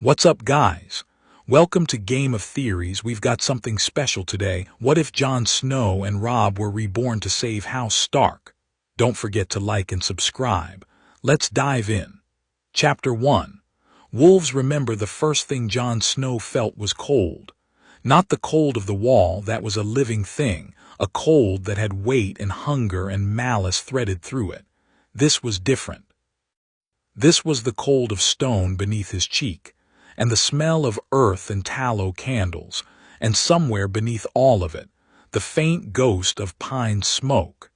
What's up, guys? Welcome to Game of Theories. We've got something special today. What if Jon Snow and Robb were reborn to save House Stark? Don't forget to like and subscribe. Let's dive in. Chapter 1. Wolves remember the first thing Jon Snow felt was cold. Not the cold of the wall, that was a living thing, a cold that had weight and hunger and malice threaded through it. This was different. This was the cold of stone beneath his cheek, and the smell of earth and tallow candles, and somewhere beneath all of it, the faint ghost of pine smoke.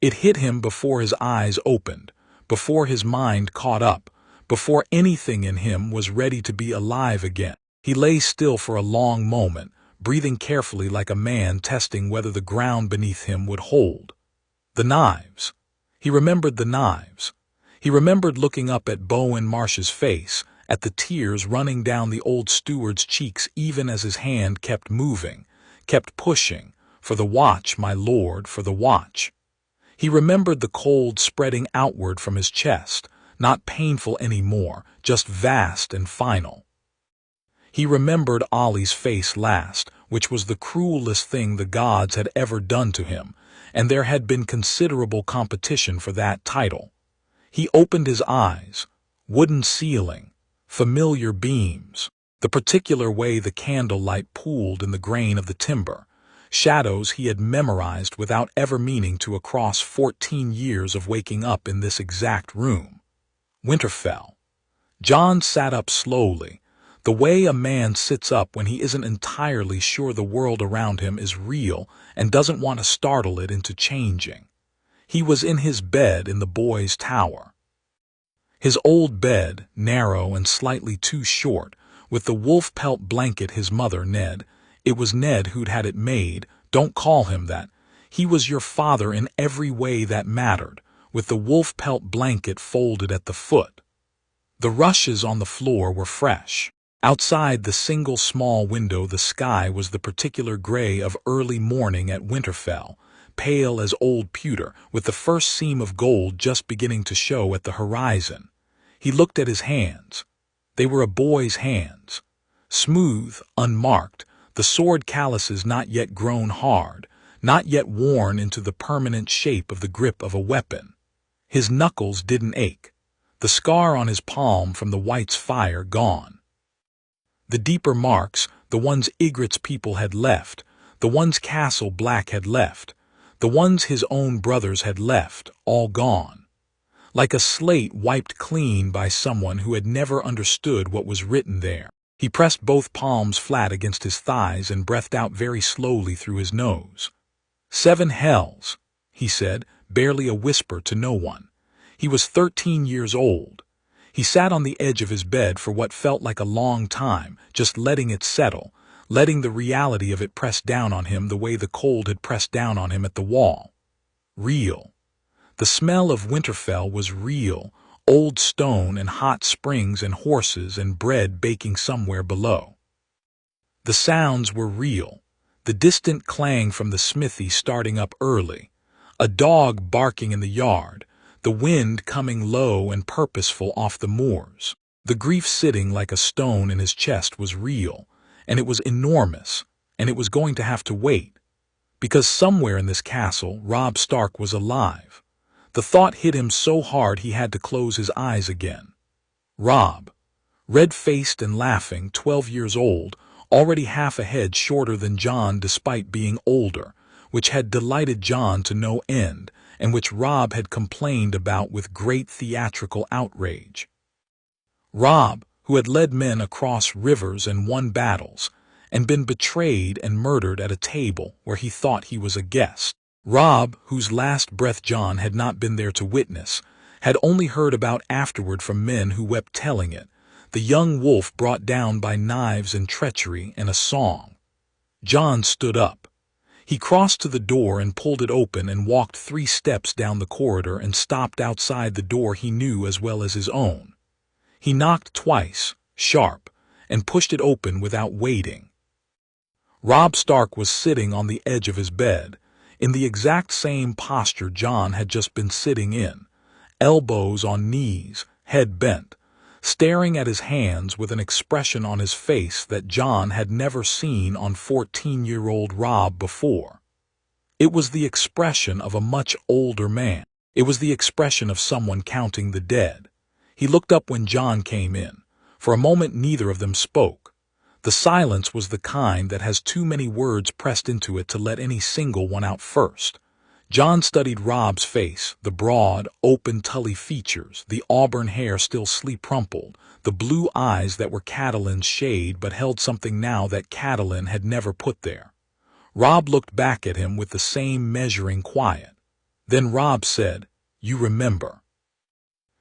It hit him before his eyes opened, before his mind caught up, before anything in him was ready to be alive again. He lay still for a long moment, breathing carefully like a man testing whether the ground beneath him would hold. The knives. He remembered the knives. He remembered looking up at Bowen Marsh's face, at the tears running down the old steward's cheeks even as his hand kept moving, kept pushing, for the watch, my lord, for the watch. He remembered the cold spreading outward from his chest, not painful anymore, just vast and final. He remembered Ollie's face last, which was the cruelest thing the gods had ever done to him, and there had been considerable competition for that title. He opened his eyes. Wooden ceiling, familiar beams, the particular way the candlelight pooled in the grain of the timber, shadows he had memorized without ever meaning to across 14 years of waking up in this exact room. Winterfell. Jon sat up slowly, the way a man sits up when he isn't entirely sure the world around him is real and doesn't want to startle it into changing. He was in his bed in the boys' tower. His old bed, narrow and slightly too short, with the wolf pelt blanket his mother, Ned. It was Ned who'd had it made. Don't call him that. He was your father in every way that mattered, with the wolf pelt blanket folded at the foot. The rushes on the floor were fresh. Outside the single small window the sky was the particular gray of early morning at Winterfell, pale as old pewter, with the first seam of gold just beginning to show at the horizon. He looked at his hands. They were a boy's hands. Smooth, unmarked, the sword calluses not yet grown hard, not yet worn into the permanent shape of the grip of a weapon. His knuckles didn't ache. The scar on his palm from the White's fire gone. The deeper marks, the ones Ygritte's people had left, the ones Castle Black had left, the ones his own brothers had left, all gone. Like a slate wiped clean by someone who had never understood what was written there. He pressed both palms flat against his thighs and breathed out very slowly through his nose. 7 hells, he said, barely a whisper to no one. He was 13 years old. He sat on the edge of his bed for what felt like a long time, just letting it settle, letting the reality of it press down on him the way the cold had pressed down on him at the wall. Real. The smell of Winterfell was real, old stone and hot springs and horses and bread baking somewhere below. The sounds were real, the distant clang from the smithy starting up early, a dog barking in the yard, the wind coming low and purposeful off the moors. The grief sitting like a stone in his chest was real, and it was enormous, and it was going to have to wait. Because somewhere in this castle, Robb Stark was alive. The thought hit him so hard he had to close his eyes again. Robb, red-faced and laughing, 12 years old, already half a head shorter than Jon despite being older, which had delighted Jon to no end, and which Robb had complained about with great theatrical outrage. Robb, who had led men across rivers and won battles, and been betrayed and murdered at a table where he thought he was a guest. Robb, whose last breath Jon had not been there to witness, had only heard about afterward from men who wept telling it, the young wolf brought down by knives and treachery and a song. Jon stood up. He crossed to the door and pulled it open and walked 3 steps down the corridor and stopped outside the door he knew as well as his own. He knocked twice, sharp, and pushed it open without waiting. Robb Stark was sitting on the edge of his bed, in the exact same posture Jon had just been sitting in, elbows on knees, head bent, staring at his hands with an expression on his face that Jon had never seen on 14-year-old Robb before. It was the expression of a much older man. It was the expression of someone counting the dead. He looked up when Jon came in. For a moment neither of them spoke. The silence was the kind that has too many words pressed into it to let any single one out first. Jon studied Robb's face, the broad, open Tully features, the auburn hair still sleep-rumpled, the blue eyes that were Catelyn's shade but held something now that Catelyn had never put there. Robb looked back at him with the same measuring quiet. Then Robb said, "You remember."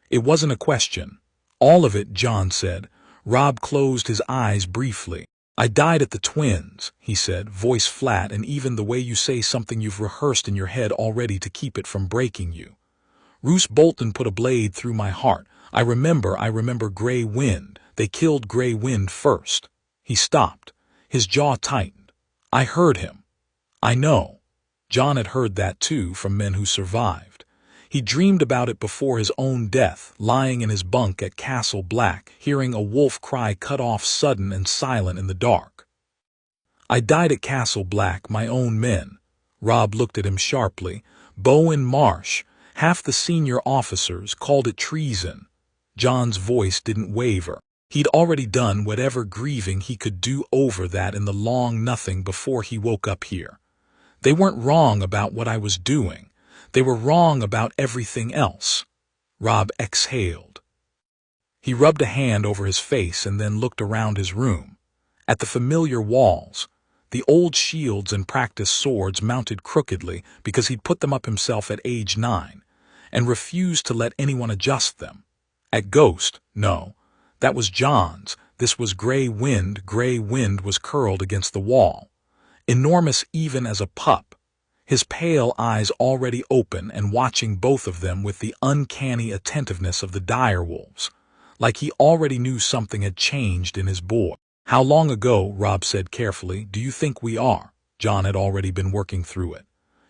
It wasn't a question. "All of it," Jon said. Robb closed his eyes briefly. "I died at the Twins," he said, voice flat, "and even the way you say something you've rehearsed in your head already to keep it from breaking you. Roose Bolton put a blade through my heart. I remember Grey Wind. They killed Grey Wind first." He stopped. His jaw tightened. "I heard him." "I know." Jon had heard that too from men who survived. He dreamed about it before his own death, lying in his bunk at Castle Black, hearing a wolf cry cut off sudden and silent in the dark. "I died at Castle Black, my own men." Robb looked at him sharply. "Bowen Marsh, half the senior officers, called it treason." Jon's voice didn't waver. He'd already done whatever grieving he could do over that in the long nothing before he woke up here. "They weren't wrong about what I was doing. They were wrong about everything else." Robb exhaled. He rubbed a hand over his face and then looked around his room. At the familiar walls, the old shields and practice swords mounted crookedly because he'd put them up himself at age 9, and refused to let anyone adjust them. At Ghost, no, that was Jon's. This was Grey Wind. Grey Wind was curled against the wall, enormous even as a pup, his pale eyes already open and watching both of them with the uncanny attentiveness of the direwolves, like he already knew something had changed in his boy. "How long ago," Robb said carefully, "do you think we are?" Jon had already been working through it.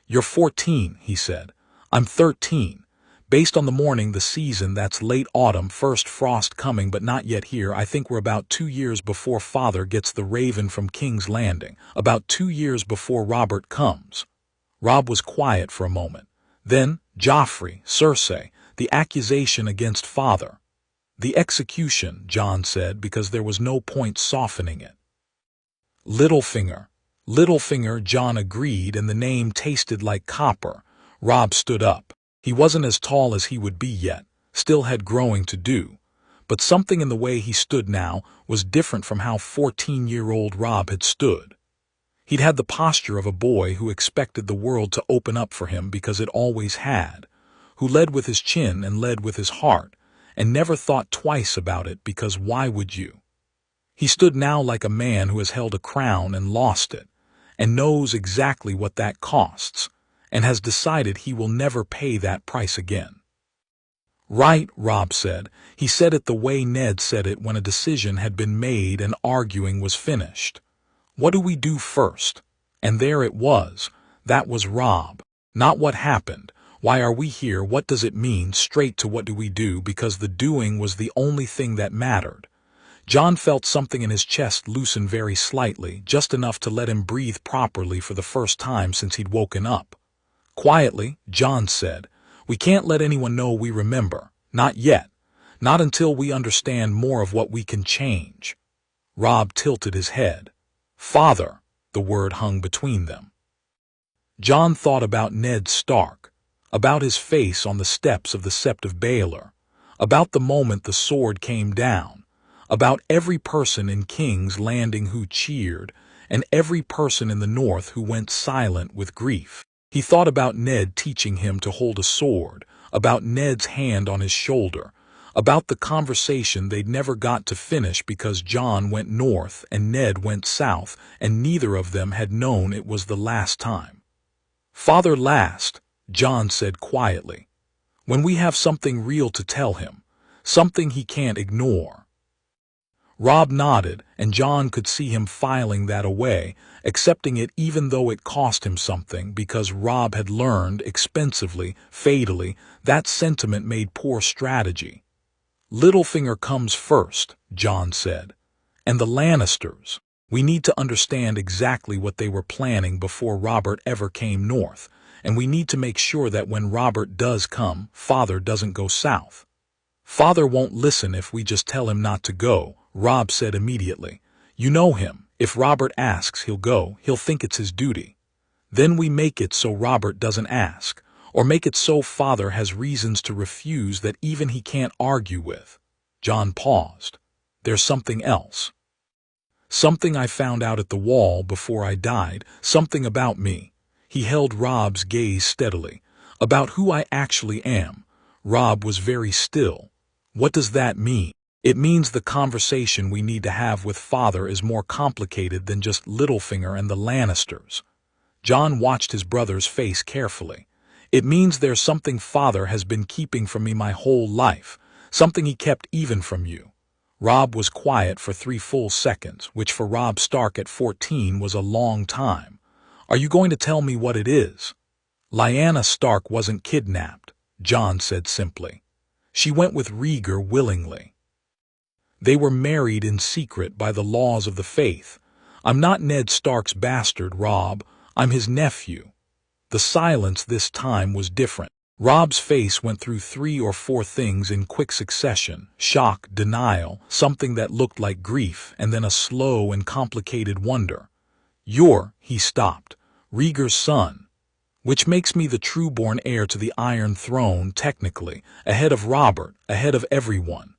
"You're 14, he said. "I'm 13. Based on the morning, the season, that's late autumn, first frost coming but not yet here. I think we're about 2 years before Father gets the Raven from King's Landing, about 2 years before Robert comes." Robb was quiet for a moment. Then, "Joffrey, Cersei, the accusation against Father." "The execution," Jon said, because there was no point softening it. "Littlefinger." "Littlefinger," Jon agreed, and the name tasted like copper. Robb stood up. He wasn't as tall as he would be yet, still had growing to do, but something in the way he stood now was different from how 14-year-old Robb had stood. He'd had the posture of a boy who expected the world to open up for him because it always had, who led with his chin and led with his heart, and never thought twice about it because why would you? He stood now like a man who has held a crown and lost it, and knows exactly what that costs, and has decided he will never pay that price again. "Right," Robb said. He said it the way Ned said it when a decision had been made and arguing was finished. "What do we do first?" And there it was. That was Robb. Not what happened. Why are we here? What does it mean? Straight to what do we do, because the doing was the only thing that mattered. Jon felt something in his chest loosen very slightly, just enough to let him breathe properly for the first time since he'd woken up. Quietly, Jon said, "We can't let anyone know we remember. Not yet. Not until we understand more of what we can change." Robb tilted his head. "Father," the word hung between them. Jon thought about Ned Stark, about his face on the steps of the Sept of Baelor, about the moment the sword came down, about every person in King's Landing who cheered, and every person in the north who went silent with grief. He thought about Ned teaching him to hold a sword, about Ned's hand on his shoulder, about the conversation they'd never got to finish because Jon went north and Ned went south, and neither of them had known it was the last time. "Father last," Jon said quietly, "when we have something real to tell him, something he can't ignore." Robb nodded, and Jon could see him filing that away, accepting it even though it cost him something, because Robb had learned expensively, fatally, that sentiment made poor strategy. Littlefinger comes first, Jon said. And the Lannisters. We need to understand exactly what they were planning before Robert ever came north, and we need to make sure that when Robert does come, Father doesn't go south. Father won't listen if we just tell him not to go, Robb said immediately. You know him. If Robert asks, he'll go. He'll think it's his duty. Then we make it so Robert doesn't ask, or make it so Father has reasons to refuse that even he can't argue with. Jon paused. There's something else. Something I found out at the wall before I died, something about me. He held Robb's gaze steadily. About who I actually am. Robb was very still. What does that mean? It means the conversation we need to have with Father is more complicated than just Littlefinger and the Lannisters. Jon watched his brother's face carefully. It means there's something Father has been keeping from me my whole life, something he kept even from you. Robb was quiet for 3 full seconds, which for Robb Stark at 14 was a long time. Are you going to tell me what it is? Lyanna Stark wasn't kidnapped, Jon said simply. She went with Rhaegar willingly. They were married in secret by the laws of the faith. I'm not Ned Stark's bastard, Robb. I'm his nephew. The silence this time was different. Robb's face went through 3 or 4 things in quick succession: shock, denial, something that looked like grief, and then a slow and complicated wonder. He stopped, Rhaegar's son, which makes me the true-born heir to the Iron Throne, technically, ahead of Robert, ahead of everyone.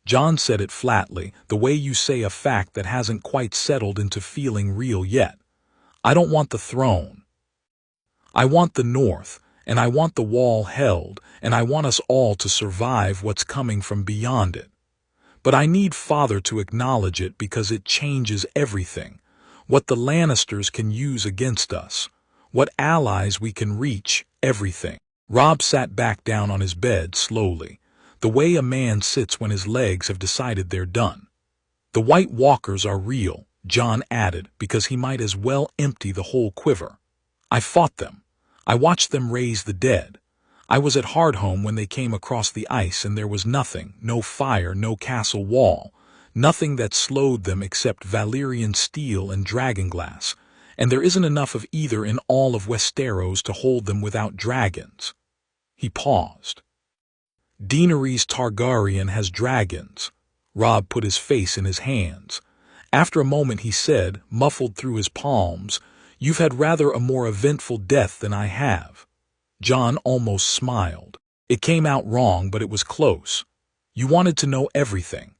Jon said it flatly, the way you say a fact that hasn't quite settled into feeling real yet. I don't want the throne. I want the North. And I want the wall held, and I want us all to survive what's coming from beyond it. But I need Father to acknowledge it because it changes everything. What the Lannisters can use against us. What allies we can reach, everything. Robb sat back down on his bed slowly, the way a man sits when his legs have decided they're done. The White Walkers are real, Jon added, because he might as well empty the whole quiver. I fought them. I watched them raise the dead. I was at Hardhome when they came across the ice and there was nothing, no fire, no castle wall, nothing that slowed them except Valyrian steel and dragonglass, and there isn't enough of either in all of Westeros to hold them without dragons. He paused. Daenerys Targaryen has dragons. Robb put his face in his hands. After a moment he said, muffled through his palms, You've had rather a more eventful death than I have. Jon almost smiled. It came out wrong, but it was close. You wanted to know everything.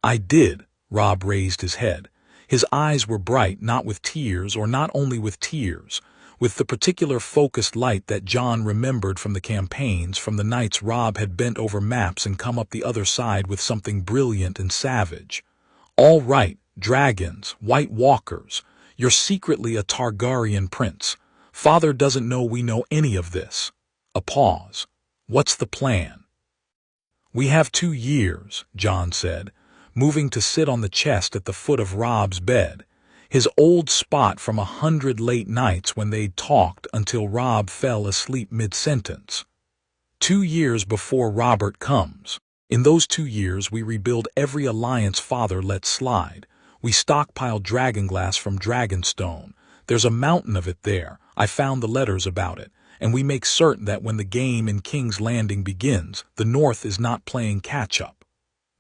I did. Robb raised his head. His eyes were bright, not with tears, or not only with tears, with the particular focused light that Jon remembered from the campaigns, from the nights Robb had bent over maps and come up the other side with something brilliant and savage. All right, dragons, White Walkers. You're secretly a Targaryen prince. Father doesn't know we know any of this. A pause. What's the plan? We have 2 years, Jon said, moving to sit on the chest at the foot of Robb's bed, his old spot from 100 late nights when they'd talked until Robb fell asleep mid-sentence. 2 years before Robert comes. In those 2 years we rebuild every alliance Father let slide. We stockpile dragonglass from Dragonstone. There's a mountain of it there. I found the letters about it. And we make certain that when the game in King's Landing begins, the North is not playing catch-up.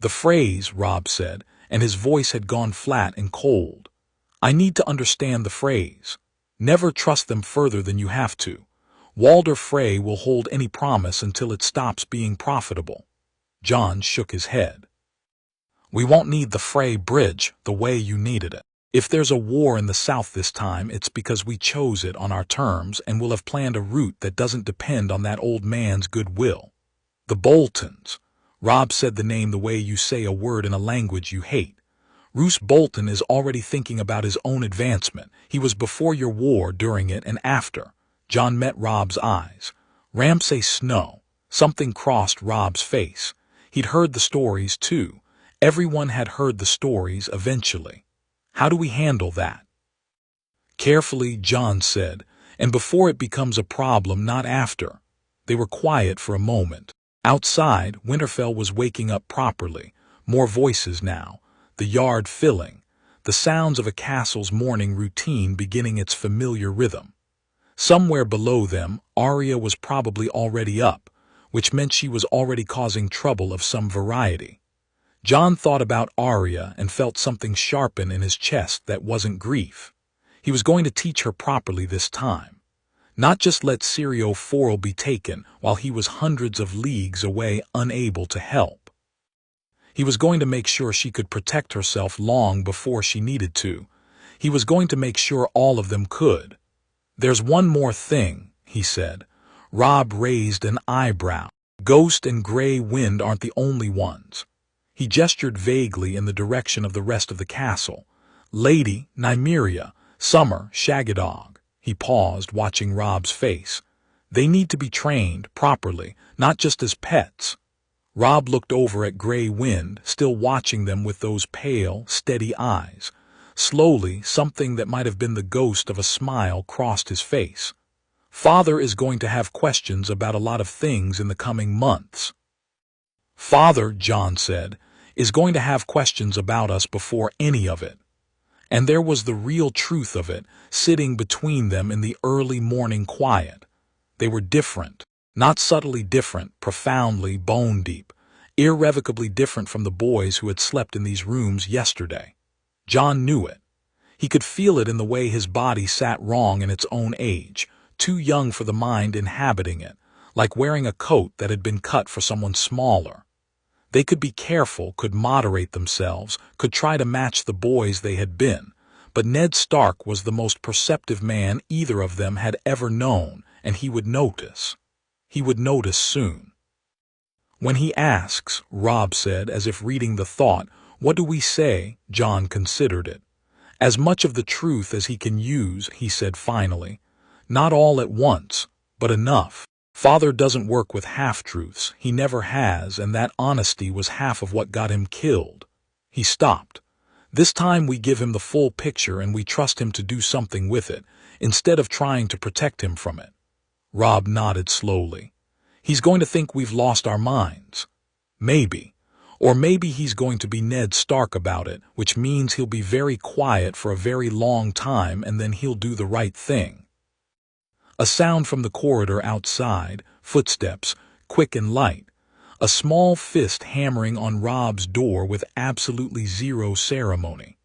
The phrase, Robb said, and his voice had gone flat and cold. I need to understand the phrase. Never trust them further than you have to. Walder Frey will hold any promise until it stops being profitable. Jon shook his head. We won't need the Frey Bridge the way you needed it. If there's a war in the south this time, it's because we chose it on our terms and will have planned a route that doesn't depend on that old man's goodwill. The Boltons. Robb said the name the way you say a word in a language you hate. Roose Bolton is already thinking about his own advancement. He was before your war, during it, and after. Jon met Robb's eyes. Ramsay Snow. Something crossed Robb's face. He'd heard the stories, too. Everyone had heard the stories eventually. How do we handle that? Carefully, Jon said, and before it becomes a problem, not after. They were quiet for a moment. Outside, Winterfell was waking up properly, more voices now, the yard filling, the sounds of a castle's morning routine beginning its familiar rhythm. Somewhere below them, Arya was probably already up, which meant she was already causing trouble of some variety. Jon thought about Arya and felt something sharpen in his chest that wasn't grief. He was going to teach her properly this time. Not just let Syrio Forel be taken while he was hundreds of leagues away unable to help. He was going to make sure she could protect herself long before she needed to. He was going to make sure all of them could. "There's one more thing," he said. Robb raised an eyebrow. "Ghost and Grey Wind aren't the only ones." He gestured vaguely in the direction of the rest of the castle. "Lady, Nymeria, Summer, Shagadog." He paused, watching Robb's face. "They need to be trained properly, not just as pets." Robb looked over at Grey Wind, still watching them with those pale, steady eyes. Slowly, something that might have been the ghost of a smile crossed his face. "Father is going to have questions about a lot of things in the coming months." "Father," Jon said, "is going to have questions about us before any of it." And there was the real truth of it, sitting between them in the early morning quiet. They were different, not subtly different, profoundly bone-deep, irrevocably different from the boys who had slept in these rooms yesterday. Jon knew it. He could feel it in the way his body sat wrong in its own age, too young for the mind inhabiting it, like wearing a coat that had been cut for someone smaller. They could be careful, could moderate themselves, could try to match the boys they had been, but Ned Stark was the most perceptive man either of them had ever known, and he would notice. He would notice soon. "When he asks," Robb said, as if reading the thought, "what do we say?" Jon considered it. "As much of the truth as he can use," he said finally. "Not all at once, but enough. Father doesn't work with half-truths, he never has, and that honesty was half of what got him killed." He stopped. "This time we give him the full picture and we trust him to do something with it, instead of trying to protect him from it." Robb nodded slowly. "He's going to think we've lost our minds." "Maybe. Or maybe he's going to be Ned Stark about it, which means he'll be very quiet for a very long time and then he'll do the right thing." A sound from the corridor outside, footsteps, quick and light. A small fist hammering on Robb's door with absolutely zero ceremony.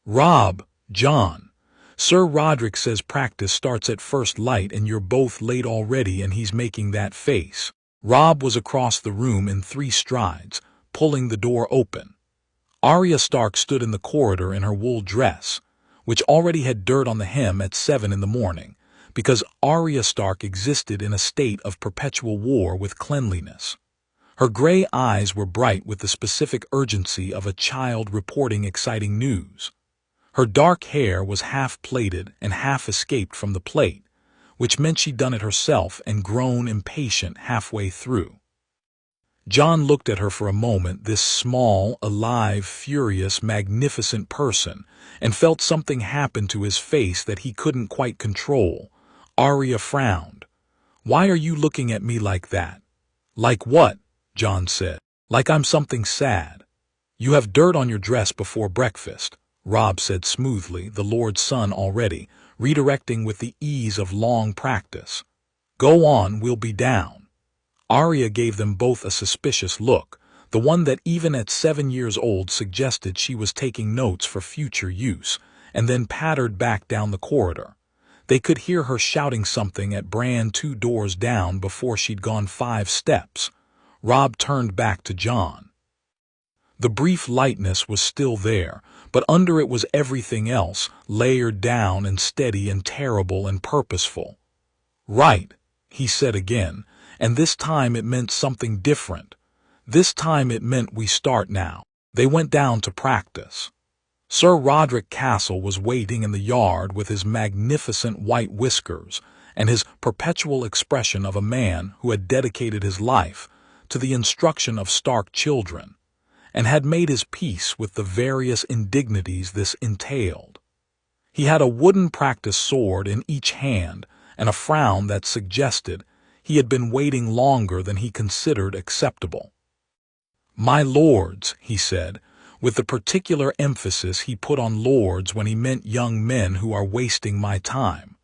"Robb, Jon. Sir Roderick says practice starts at first light and you're both late already and he's making that face." Robb was across the room in 3 strides, pulling the door open. Arya Stark stood in the corridor in her wool dress, which already had dirt on the hem at 7 in the morning, because Arya Stark existed in a state of perpetual war with cleanliness. Her gray eyes were bright with the specific urgency of a child reporting exciting news. Her dark hair was half-plaited and half escaped from the plait, which meant she'd done it herself and grown impatient halfway through. Jon looked at her for a moment, this small, alive, furious, magnificent person, and felt something happen to his face that he couldn't quite control. Arya frowned. "Why are you looking at me like that?" "Like what?" Jon said. "Like I'm something sad." "You have dirt on your dress before breakfast," Robb said smoothly, the Lord's son already, redirecting with the ease of long practice. "Go on, we'll be down." Arya gave them both a suspicious look, the one that even at 7 years old suggested she was taking notes for future use, and then pattered back down the corridor. They could hear her shouting something at Bran 2 doors down before she'd gone 5 steps. Robb turned back to Jon. The brief lightness was still there, but under it was everything else, layered down and steady and terrible and purposeful. "Right," he said again, and this time it meant something different. This time it meant we start now. They went down to practice. Sir Roderick Castle was waiting in the yard with his magnificent white whiskers and his perpetual expression of a man who had dedicated his life to the instruction of Stark children, and had made his peace with the various indignities this entailed. He had a wooden practice sword in each hand and a frown that suggested He had been waiting longer than he considered acceptable. "My lords," he said, with the particular emphasis he put on lords when he meant young men who are wasting my time.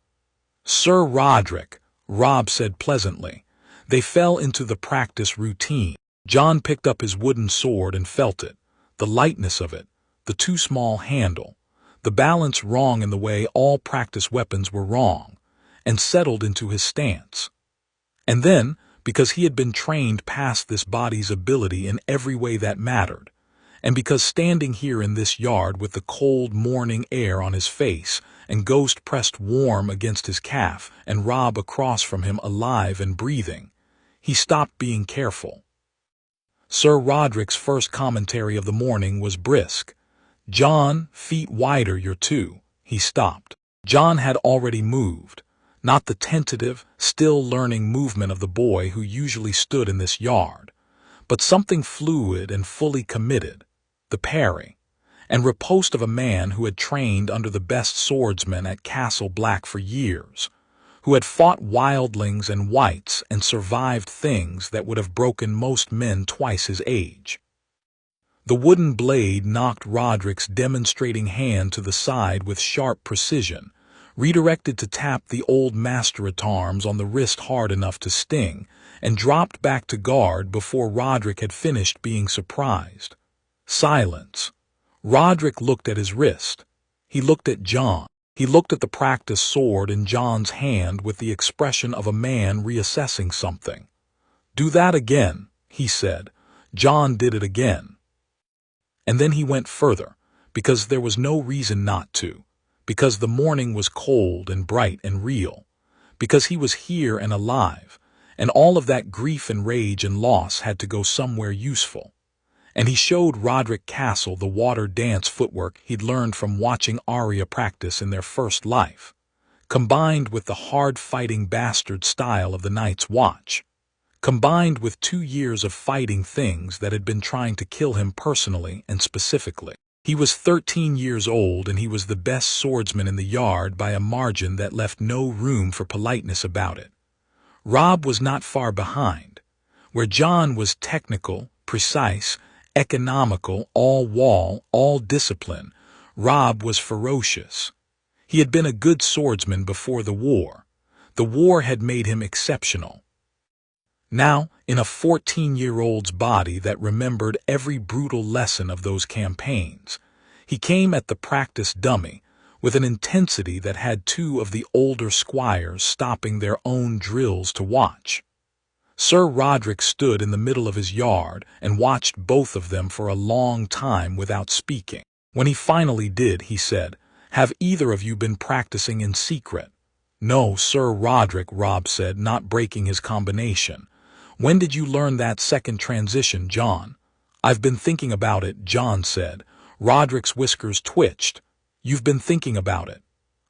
"Sir Roderick," Robb said pleasantly. They fell into the practice routine. Jon picked up his wooden sword and felt it, the lightness of it, the too small handle, the balance wrong in the way all practice weapons were wrong, and settled into his stance. And then, because he had been trained past this body's ability in every way that mattered, and because standing here in this yard with the cold morning air on his face and Ghost pressed warm against his calf and Robb across from him alive and breathing, he stopped being careful. Sir Roderick's first commentary of the morning was brisk. "Jon, feet wider, you're two." He stopped. Jon had already moved, not the tentative, still learning movement of the boy who usually stood in this yard, but something fluid and fully committed, the parry, and riposte of a man who had trained under the best swordsmen at Castle Black for years, who had fought wildlings and wights and survived things that would have broken most men twice his age. The wooden blade knocked Roderick's demonstrating hand to the side with sharp precision, redirected to tap the old master-at-arms on the wrist hard enough to sting, and dropped back to guard before Roderick had finished being surprised. Silence. Roderick looked at his wrist. He looked at Jon. He looked at the practice sword in Jon's hand with the expression of a man reassessing something. "Do that again," he said. Jon did it again. And then he went further, because there was no reason not to. Because the morning was cold and bright and real, because he was here and alive, and all of that grief and rage and loss had to go somewhere useful. And he showed Roderick Castle the water dance footwork he'd learned from watching Arya practice in their first life, combined with the hard-fighting bastard style of the Night's Watch, combined with 2 years of fighting things that had been trying to kill him personally and specifically. He was 13 years old, and he was the best swordsman in the yard by a margin that left no room for politeness about it. Robb was not far behind. Where Jon was technical, precise, economical, all wall, all discipline, Robb was ferocious. He had been a good swordsman before the war. The war had made him exceptional. Now, in a 14-year-old's body that remembered every brutal lesson of those campaigns, he came at the practice dummy with an intensity that had 2 of the older squires stopping their own drills to watch. Sir Roderick stood in the middle of his yard and watched both of them for a long time without speaking. When he finally did, he said, "Have either of you been practicing in secret?" "No, Sir Roderick," Robb said, not breaking his combination. "When did you learn that second transition, Jon?" "I've been thinking about it," Jon said. Roderick's whiskers twitched. "You've been thinking about it."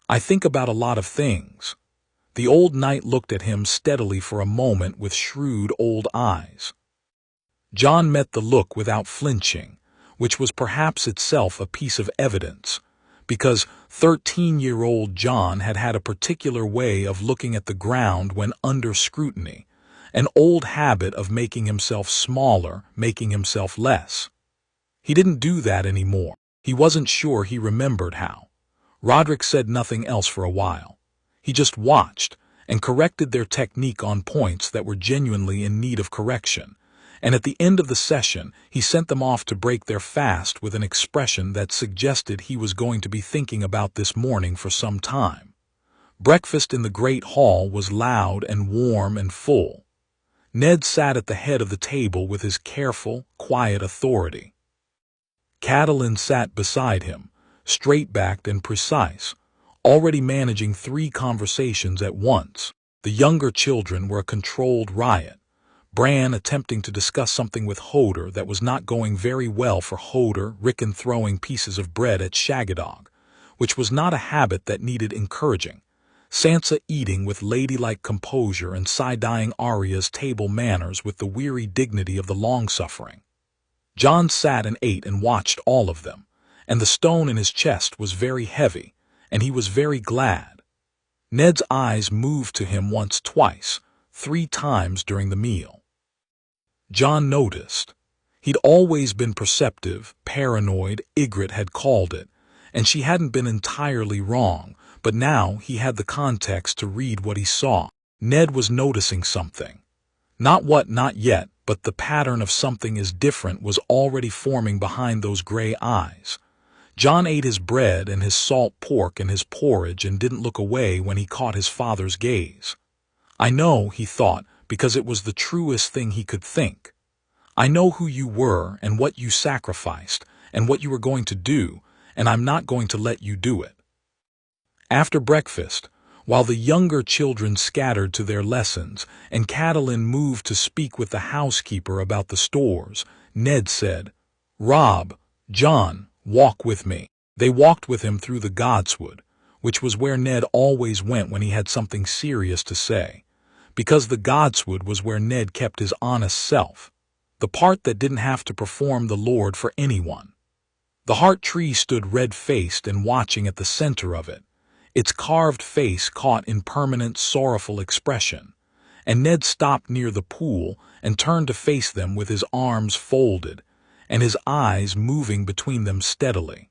"I think about a lot of things." The old knight looked at him steadily for a moment with shrewd old eyes. Jon met the look without flinching, which was perhaps itself a piece of evidence, because 13-year-old Jon had had a particular way of looking at the ground when under scrutiny, an old habit of making himself smaller, making himself less. He didn't do that anymore. He wasn't sure he remembered how. Roderick said nothing else for a while. He just watched and corrected their technique on points that were genuinely in need of correction, and at the end of the session he sent them off to break their fast with an expression that suggested he was going to be thinking about this morning for some time. Breakfast in the great hall was loud and warm and full. Ned sat at the head of the table with his careful, quiet authority. Catelyn sat beside him, straight-backed and precise, already managing 3 conversations at once. The younger children were a controlled riot. Bran attempting to discuss something with Hodor that was not going very well for Hodor, Rickon throwing pieces of bread at Shagadog, which was not a habit that needed encouraging. Sansa eating with ladylike composure and side-eyeing Arya's table manners with the weary dignity of the long-suffering. Jon sat and ate and watched all of them, and the stone in his chest was very heavy, and he was very glad. Ned's eyes moved to him once, twice, 3 times during the meal. Jon noticed. He'd always been perceptive, paranoid, Ygritte had called it, and she hadn't been entirely wrong, but now he had the context to read what he saw. Ned was noticing something. Not yet, but the pattern of something is different was already forming behind those gray eyes. Jon ate his bread and his salt pork and his porridge and didn't look away when he caught his father's gaze. I know, he thought, because it was the truest thing he could think. I know who you were and what you sacrificed and what you were going to do, and I'm not going to let you do it. After breakfast, while the younger children scattered to their lessons and Catelyn moved to speak with the housekeeper about the stores, Ned said, "Robb, Jon, walk with me." They walked with him through the godswood, which was where Ned always went when he had something serious to say, because the godswood was where Ned kept his honest self, the part that didn't have to perform the Lord for anyone. The heart tree stood red-faced and watching at the center of it, its carved face caught in permanent, sorrowful expression, and Ned stopped near the pool and turned to face them with his arms folded and his eyes moving between them steadily.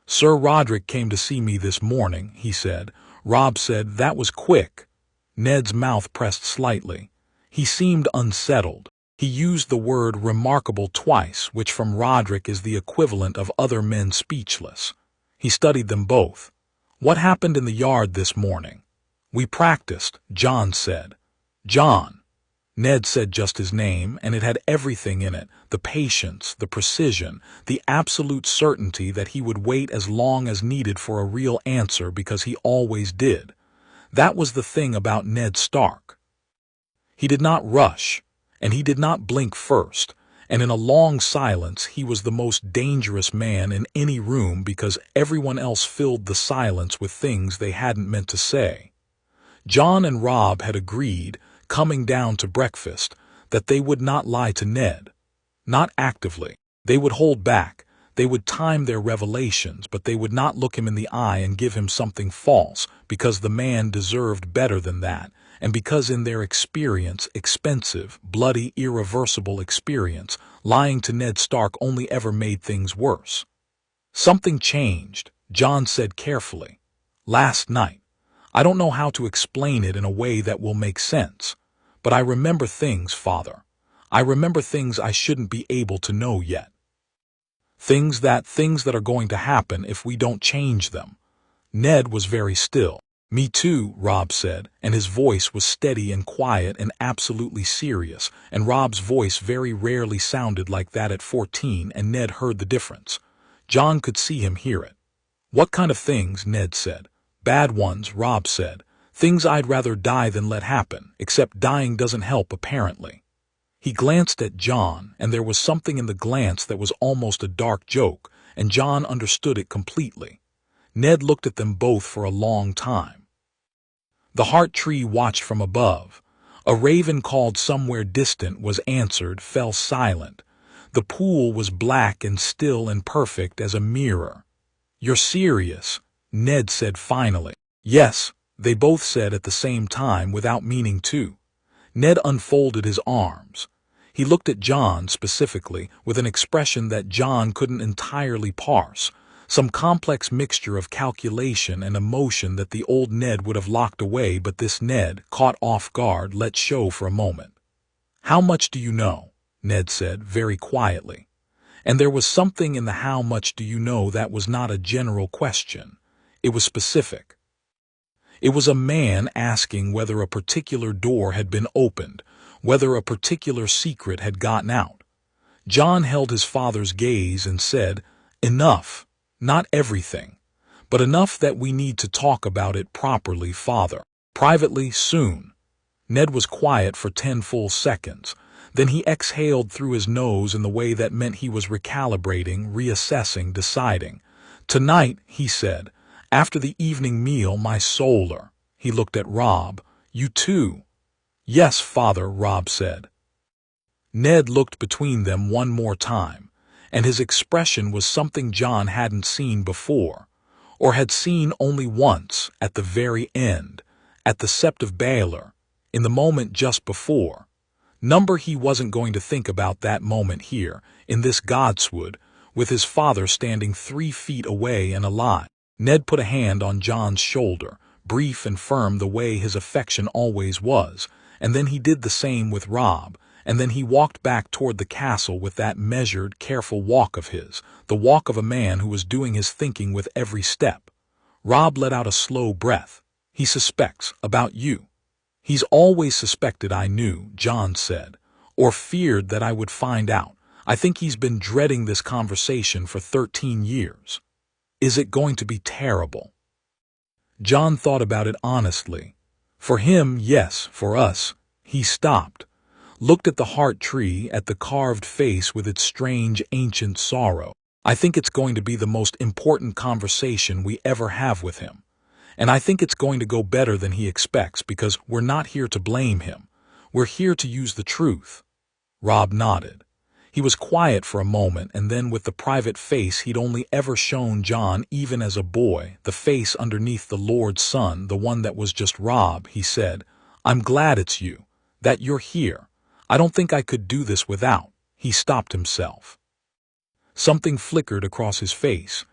"Sir Roderick came to see me this morning," he said. Robb said, "That was quick." Ned's mouth pressed slightly. He seemed unsettled. He used the word remarkable twice, which from Roderick is the equivalent of other men speechless. He studied them both. "What happened in the yard this morning?" "We practiced," Jon said. "Jon." Ned said just his name, and it had everything in it, the patience, the precision, the absolute certainty that he would wait as long as needed for a real answer because he always did. That was the thing about Ned Stark. He did not rush, and he did not blink first, and in a long silence he was the most dangerous man in any room because everyone else filled the silence with things they hadn't meant to say. Jon and Robb had agreed, coming down to breakfast, that they would not lie to Ned. Not actively. They would hold back. They would time their revelations, but they would not look him in the eye and give him something false, because the man deserved better than that, and because in their experience, expensive, bloody, irreversible experience, lying to Ned Stark only ever made things worse. "Something changed," Jon said carefully. "Last night. I don't know how to explain it in a way that will make sense, but I remember things, Father. I remember things I shouldn't be able to know yet. Things that are going to happen if we don't change them." Ned was very still. "Me too," Robb said, and his voice was steady and quiet and absolutely serious, and Robb's voice very rarely sounded like that at 14, and Ned heard the difference. Jon could see him hear it. "What kind of things?" Ned said. "Bad ones," Robb said. "Things I'd rather die than let happen, except dying doesn't help, apparently." He glanced at Jon, and there was something in the glance that was almost a dark joke, and Jon understood it completely. Ned looked at them both for a long time. The heart tree watched from above. A raven called somewhere distant was answered, fell silent. The pool was black and still and perfect as a mirror. "You're serious?" Ned said finally. "Yes," they both said at the same time without meaning to. Ned unfolded his arms. He looked at Jon specifically with an expression that Jon couldn't entirely parse, some complex mixture of calculation and emotion that the old Ned would have locked away, but this Ned, caught off guard, let show for a moment. "How much do you know?" Ned said very quietly. And there was something in the "how much do you know" that was not a general question. It was specific. It was a man asking whether a particular door had been opened, whether a particular secret had gotten out. Jon held his father's gaze and said, "Enough. Not everything, but enough that we need to talk about it properly, Father. Privately, soon." Ned was quiet for 10 full seconds. Then he exhaled through his nose in the way that meant he was recalibrating, reassessing, deciding. "Tonight," he said, "after the evening meal, my solar." He looked at Robb. "You too?" "Yes, Father," Robb said. Ned looked between them one more time, and his expression was something Jon hadn't seen before, or had seen only once, at the very end, at the Sept of Baelor, in the moment just before. He wasn't going to think about that moment here, in this godswood, with his father standing 3 feet away and alive. Ned put a hand on Jon's shoulder, brief and firm the way his affection always was, and then he did the same with Robb, and then he walked back toward the castle with that measured, careful walk of his, the walk of a man who was doing his thinking with every step. Robb let out a slow breath. "He suspects about you." "He's always suspected I knew," Jon said, "or feared that I would find out. I think he's been dreading this conversation for 13 years. Is it going to be terrible?" Jon thought about it honestly. For him, yes. For us. He stopped, looked at the heart tree, at the carved face with its strange ancient sorrow. "I think it's going to be the most important conversation we ever have with him. And I think it's going to go better than he expects, because we're not here to blame him. We're here to use the truth." Robb nodded. He was quiet for a moment, and then with the private face he'd only ever shown Jon even as a boy, the face underneath the Lord's Son, the one that was just Robb, he said, "I'm glad it's you, that you're here. I don't think I could do this without." He stopped himself. Something flickered across his face.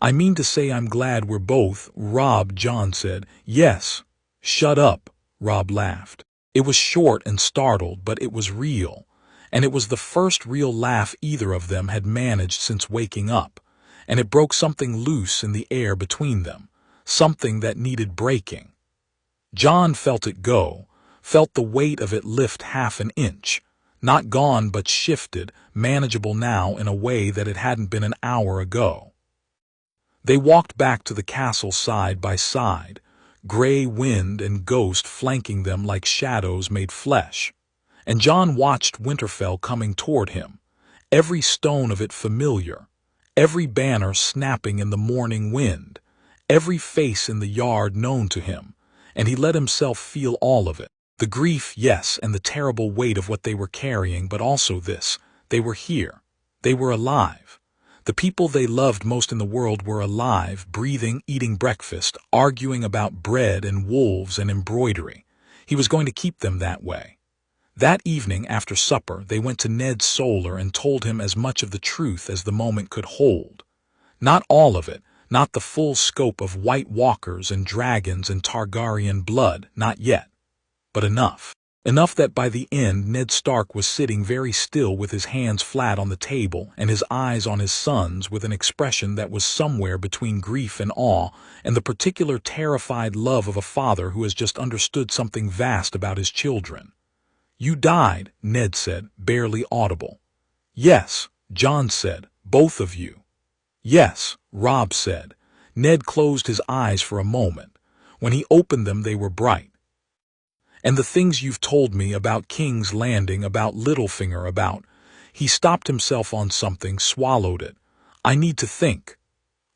"I mean to say I'm glad we're both, Robb," Jon said. "Yes." "Shut up," Robb laughed. It was short and startled, but it was real. And it was the first real laugh either of them had managed since waking up, and it broke something loose in the air between them, something that needed breaking. Jon felt it go, felt the weight of it lift half an inch, not gone but shifted, manageable now in a way that it hadn't been an hour ago. They walked back to the castle side by side, gray wind and ghost flanking them like shadows made flesh. And Jon watched Winterfell coming toward him, every stone of it familiar, every banner snapping in the morning wind, every face in the yard known to him, and he let himself feel all of it. The grief, yes, and the terrible weight of what they were carrying, but also this: they were here. They were alive. The people they loved most in the world were alive, breathing, eating breakfast, arguing about bread and wolves and embroidery. He was going to keep them that way. That evening, after supper, they went to Ned Solar and told him as much of the truth as the moment could hold. Not all of it, not the full scope of White Walkers and dragons and Targaryen blood, not yet. But enough. Enough that by the end Ned Stark was sitting very still with his hands flat on the table and his eyes on his sons with an expression that was somewhere between grief and awe and the particular terrified love of a father who has just understood something vast about his children. "You died," Ned said, barely audible. "Yes," Jon said, "both of you." "Yes," Robb said. Ned closed his eyes for a moment. When he opened them they were bright. "And the things you've told me about King's Landing, about Littlefinger, about—" He stopped himself on something, swallowed it. "I need to think."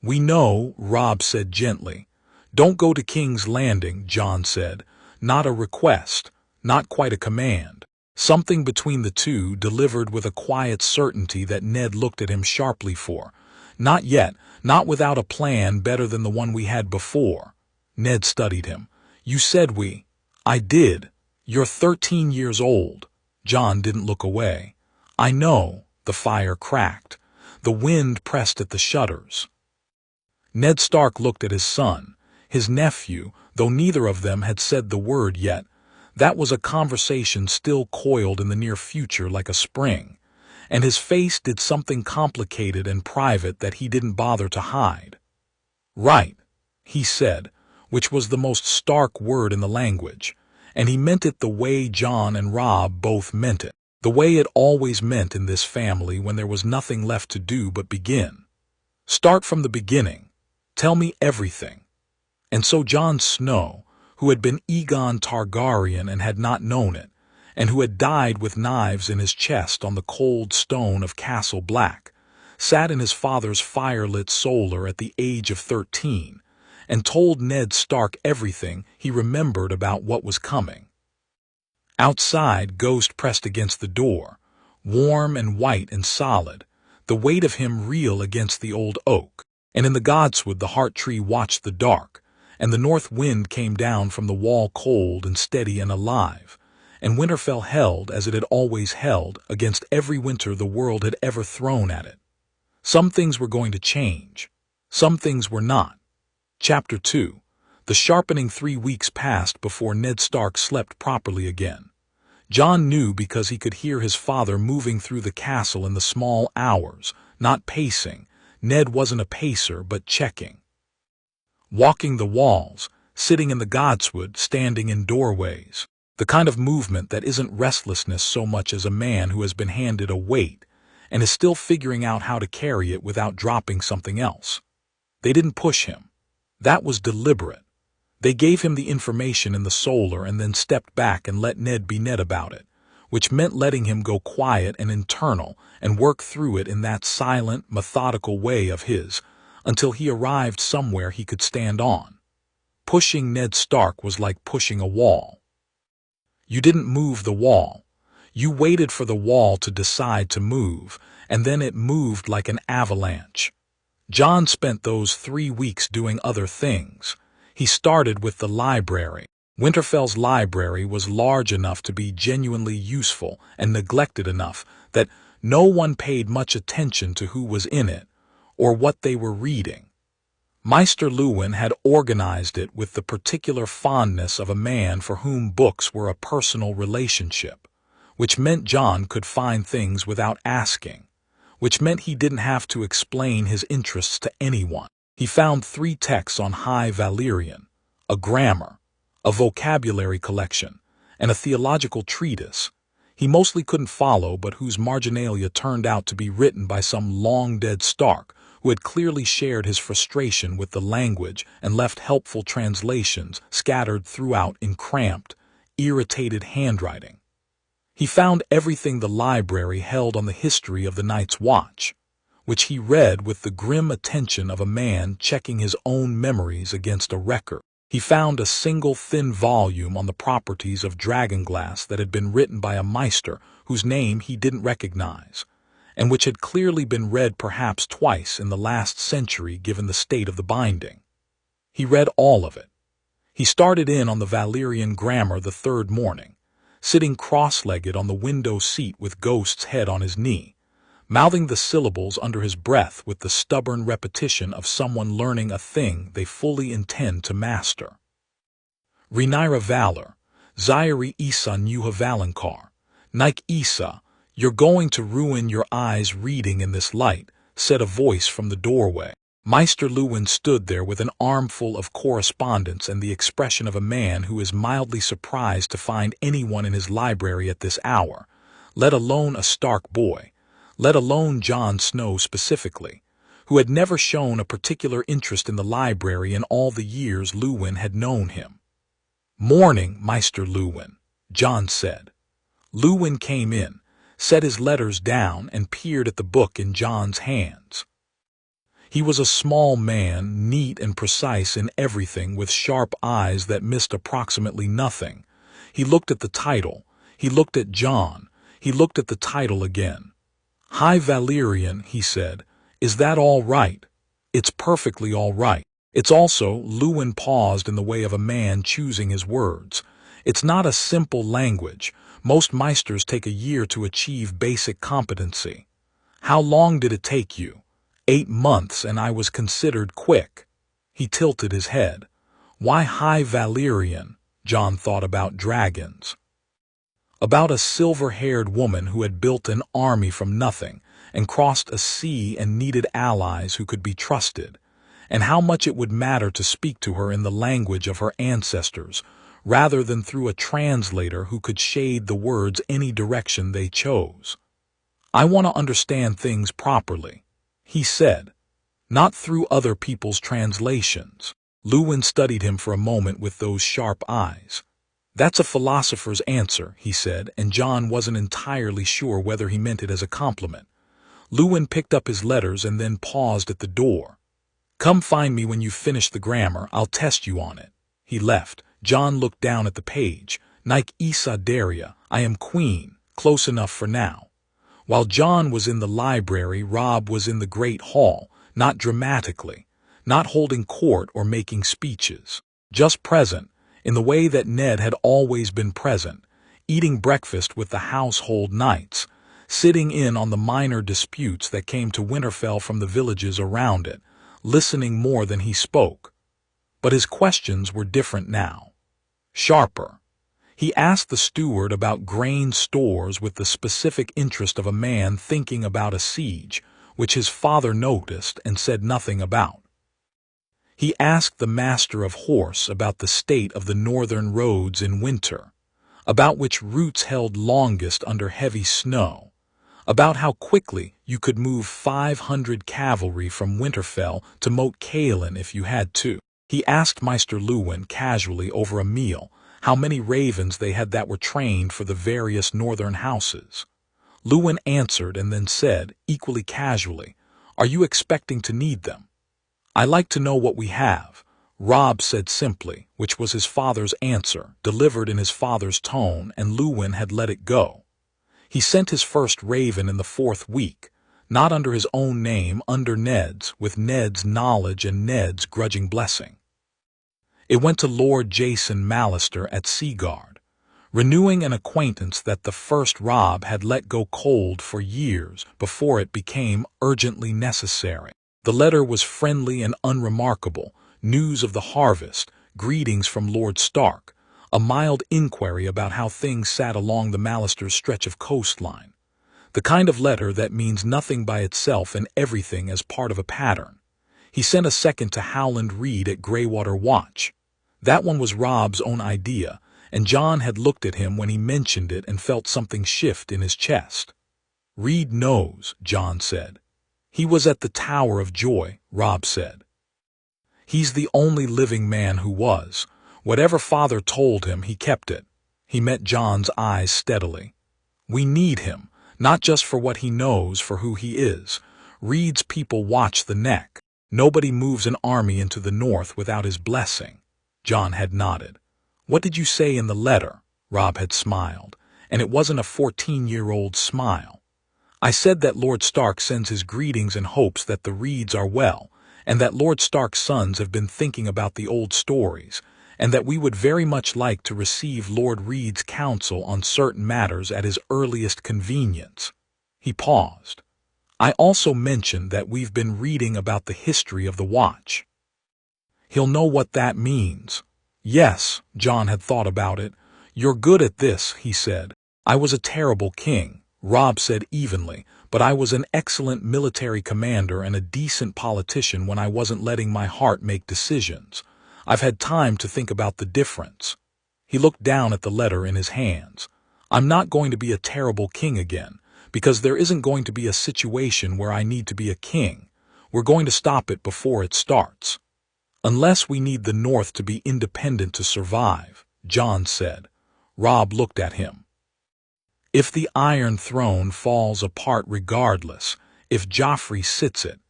"We know," Robb said gently. "Don't go to King's Landing," Jon said. "Not a request. Not quite a command." Something between the two, delivered with a quiet certainty that Ned looked at him sharply for. "Not yet, not without a plan better than the one we had before." Ned studied him. "You said we—" "I did. You're 13 years old." Jon didn't look away. "I know." The fire cracked. The wind pressed at the shutters. Ned Stark looked at his son, his nephew, though neither of them had said the word yet. That was a conversation still coiled in the near future like a spring, and his face did something complicated and private that he didn't bother to hide. "Right," he said, which was the most Stark word in the language, and he meant it the way Jon and Robb both meant it, the way it always meant in this family when there was nothing left to do but begin. Start from the beginning. Tell me everything. And so Jon Snow, who had been Aegon Targaryen and had not known it, and who had died with knives in his chest on the cold stone of Castle Black, sat in his father's firelit solar at the age of 13, and told Ned Stark everything he remembered about what was coming. Outside, Ghost pressed against the door, warm and white and solid, the weight of him real against the old oak, and in the godswood the heart tree watched the dark, and the north wind came down from the wall cold and steady and alive, and Winterfell held as it had always held against every winter the world had ever thrown at it. Some things were going to change. Some things were not. Chapter 2. The sharpening 3 weeks passed before Ned Stark slept properly again. Jon knew because he could hear his father moving through the castle in the small hours, not pacing. Ned wasn't a pacer, but checking. Walking the walls, sitting in the godswood, standing in doorways. The kind of movement that isn't restlessness so much as a man who has been handed a weight and is still figuring out how to carry it without dropping something else. They didn't push him. That was deliberate. They gave him the information in the solar and then stepped back and let Ned be Ned about it, which meant letting him go quiet and internal and work through it in that silent, methodical way of his, until he arrived somewhere he could stand on. Pushing Ned Stark was like pushing a wall. You didn't move the wall. You waited for the wall to decide to move, and then it moved like an avalanche. Jon spent those 3 weeks doing other things. He started with the library. Winterfell's library was large enough to be genuinely useful and neglected enough that no one paid much attention to who was in it or what they were reading. Maester Luwin had organized it with the particular fondness of a man for whom books were a personal relationship, which meant Jon could find things without asking, which meant he didn't have to explain his interests to anyone. He found 3 texts on High Valyrian, a grammar, a vocabulary collection, and a theological treatise he mostly couldn't follow but whose marginalia turned out to be written by some long-dead Stark who had clearly shared his frustration with the language and left helpful translations scattered throughout in cramped, irritated handwriting. He found everything the library held on the history of the Night's Watch, which he read with the grim attention of a man checking his own memories against a record. He found a single thin volume on the properties of dragonglass that had been written by a maester whose name he didn't recognize, and which had clearly been read perhaps twice in the last century given the state of the binding. He read all of it. He started in on the Valyrian grammar the 3rd morning, sitting cross-legged on the window seat with Ghost's head on his knee, mouthing the syllables under his breath with the stubborn repetition of someone learning a thing they fully intend to master. Rhaenyra Valor, Zairi Isa Nuha Valankar, Nike Isa, you're going to ruin your eyes reading in this light, said a voice from the doorway. Maester Luwin stood there with an armful of correspondence and the expression of a man who is mildly surprised to find anyone in his library at this hour, let alone a Stark boy, let alone Jon Snow specifically, who had never shown a particular interest in the library in all the years Luwin had known him. "Morning, Maester Luwin," Jon said. Luwin came in, set his letters down, and peered at the book in Jon's hands. He was a small man, neat and precise in everything, with sharp eyes that missed approximately nothing. He looked at the title. He looked at Jon. He looked at the title again. "High Valyrian," he said. "Is that all right?" "It's perfectly all right. It's also," Luwin paused in the way of a man choosing his words, "it's not a simple language. Most maesters take a year to achieve basic competency. How long did it take you?" 8 months, and I was considered quick." He tilted his head. Why High Valyrian? Jon thought about dragons. About a silver-haired woman who had built an army from nothing and crossed a sea and needed allies who could be trusted, and how much it would matter to speak to her in the language of her ancestors, rather than through a translator who could shade the words any direction they chose. "I want to understand things properly," he said, "not through other people's translations." Luwin studied him for a moment with those sharp eyes. "That's a philosopher's answer," he said, and Jon wasn't entirely sure whether he meant it as a compliment. Luwin picked up his letters and then paused at the door. "Come find me when you've finished the grammar. I'll test you on it." He left. Jon looked down at the page. "Nike Isa Daria, I am queen, close enough for now." While Jon was in the library, Robb was in the Great Hall, not dramatically, not holding court or making speeches, just present, in the way that Ned had always been present, eating breakfast with the household knights, sitting in on the minor disputes that came to Winterfell from the villages around it, listening more than he spoke. But his questions were different now. Sharper. He asked the steward about grain stores with the specific interest of a man thinking about a siege, which his father noticed and said nothing about. He asked the master of horse about the state of the northern roads in winter, about which routes held longest under heavy snow, about how quickly you could move 500 cavalry from Winterfell to Moat Cailin if you had to. He asked Maester Luwin casually over a meal how many ravens they had that were trained for the various northern houses. Luwin answered and then said, equally casually, "Are you expecting to need them?" "I like to know what we have," Robb said simply, which was his father's answer, delivered in his father's tone, and Luwin had let it go. He sent his first raven in the 4th week, not under his own name, under Ned's, with Ned's knowledge and Ned's grudging blessing. It went to Lord Jason Mallister at Seaguard, renewing an acquaintance that the first Robb had let go cold for years before it became urgently necessary. The letter was friendly and unremarkable, news of the harvest, greetings from Lord Stark, a mild inquiry about how things sat along the Mallister's stretch of coastline. The kind of letter that means nothing by itself and everything as part of a pattern. He sent a second to Howland Reed at Greywater Watch. That one was Robb's own idea, and Jon had looked at him when he mentioned it and felt something shift in his chest. "Reed knows," Jon said. "He was at the Tower of Joy," Robb said. "He's the only living man who was. Whatever father told him, he kept it." He met Jon's eyes steadily. "We need him, not just for what he knows, for who he is. Reed's people watch the neck. Nobody moves an army into the north without his blessing." Jon had nodded. "What did you say in the letter?" Robb had smiled, and it wasn't a 14-year-old smile. "I said that Lord Stark sends his greetings and hopes that the Reeds are well, and that Lord Stark's sons have been thinking about the old stories, and that we would very much like to receive Lord Reed's counsel on certain matters at his earliest convenience." He paused. "I also mentioned that we've been reading about the history of the Watch." "He'll know what that means." "Yes," Jon had thought about it. "You're good at this," he said. "I was a terrible king," Robb said evenly, "but I was an excellent military commander and a decent politician when I wasn't letting my heart make decisions. I've had time to think about the difference." He looked down at the letter in his hands. "I'm not going to be a terrible king again, because there isn't going to be a situation where I need to be a king. We're going to stop it before it starts. Unless we need the North to be independent to survive," Jon said. Robb looked at him. "If the Iron Throne falls apart regardless, if Joffrey sits it,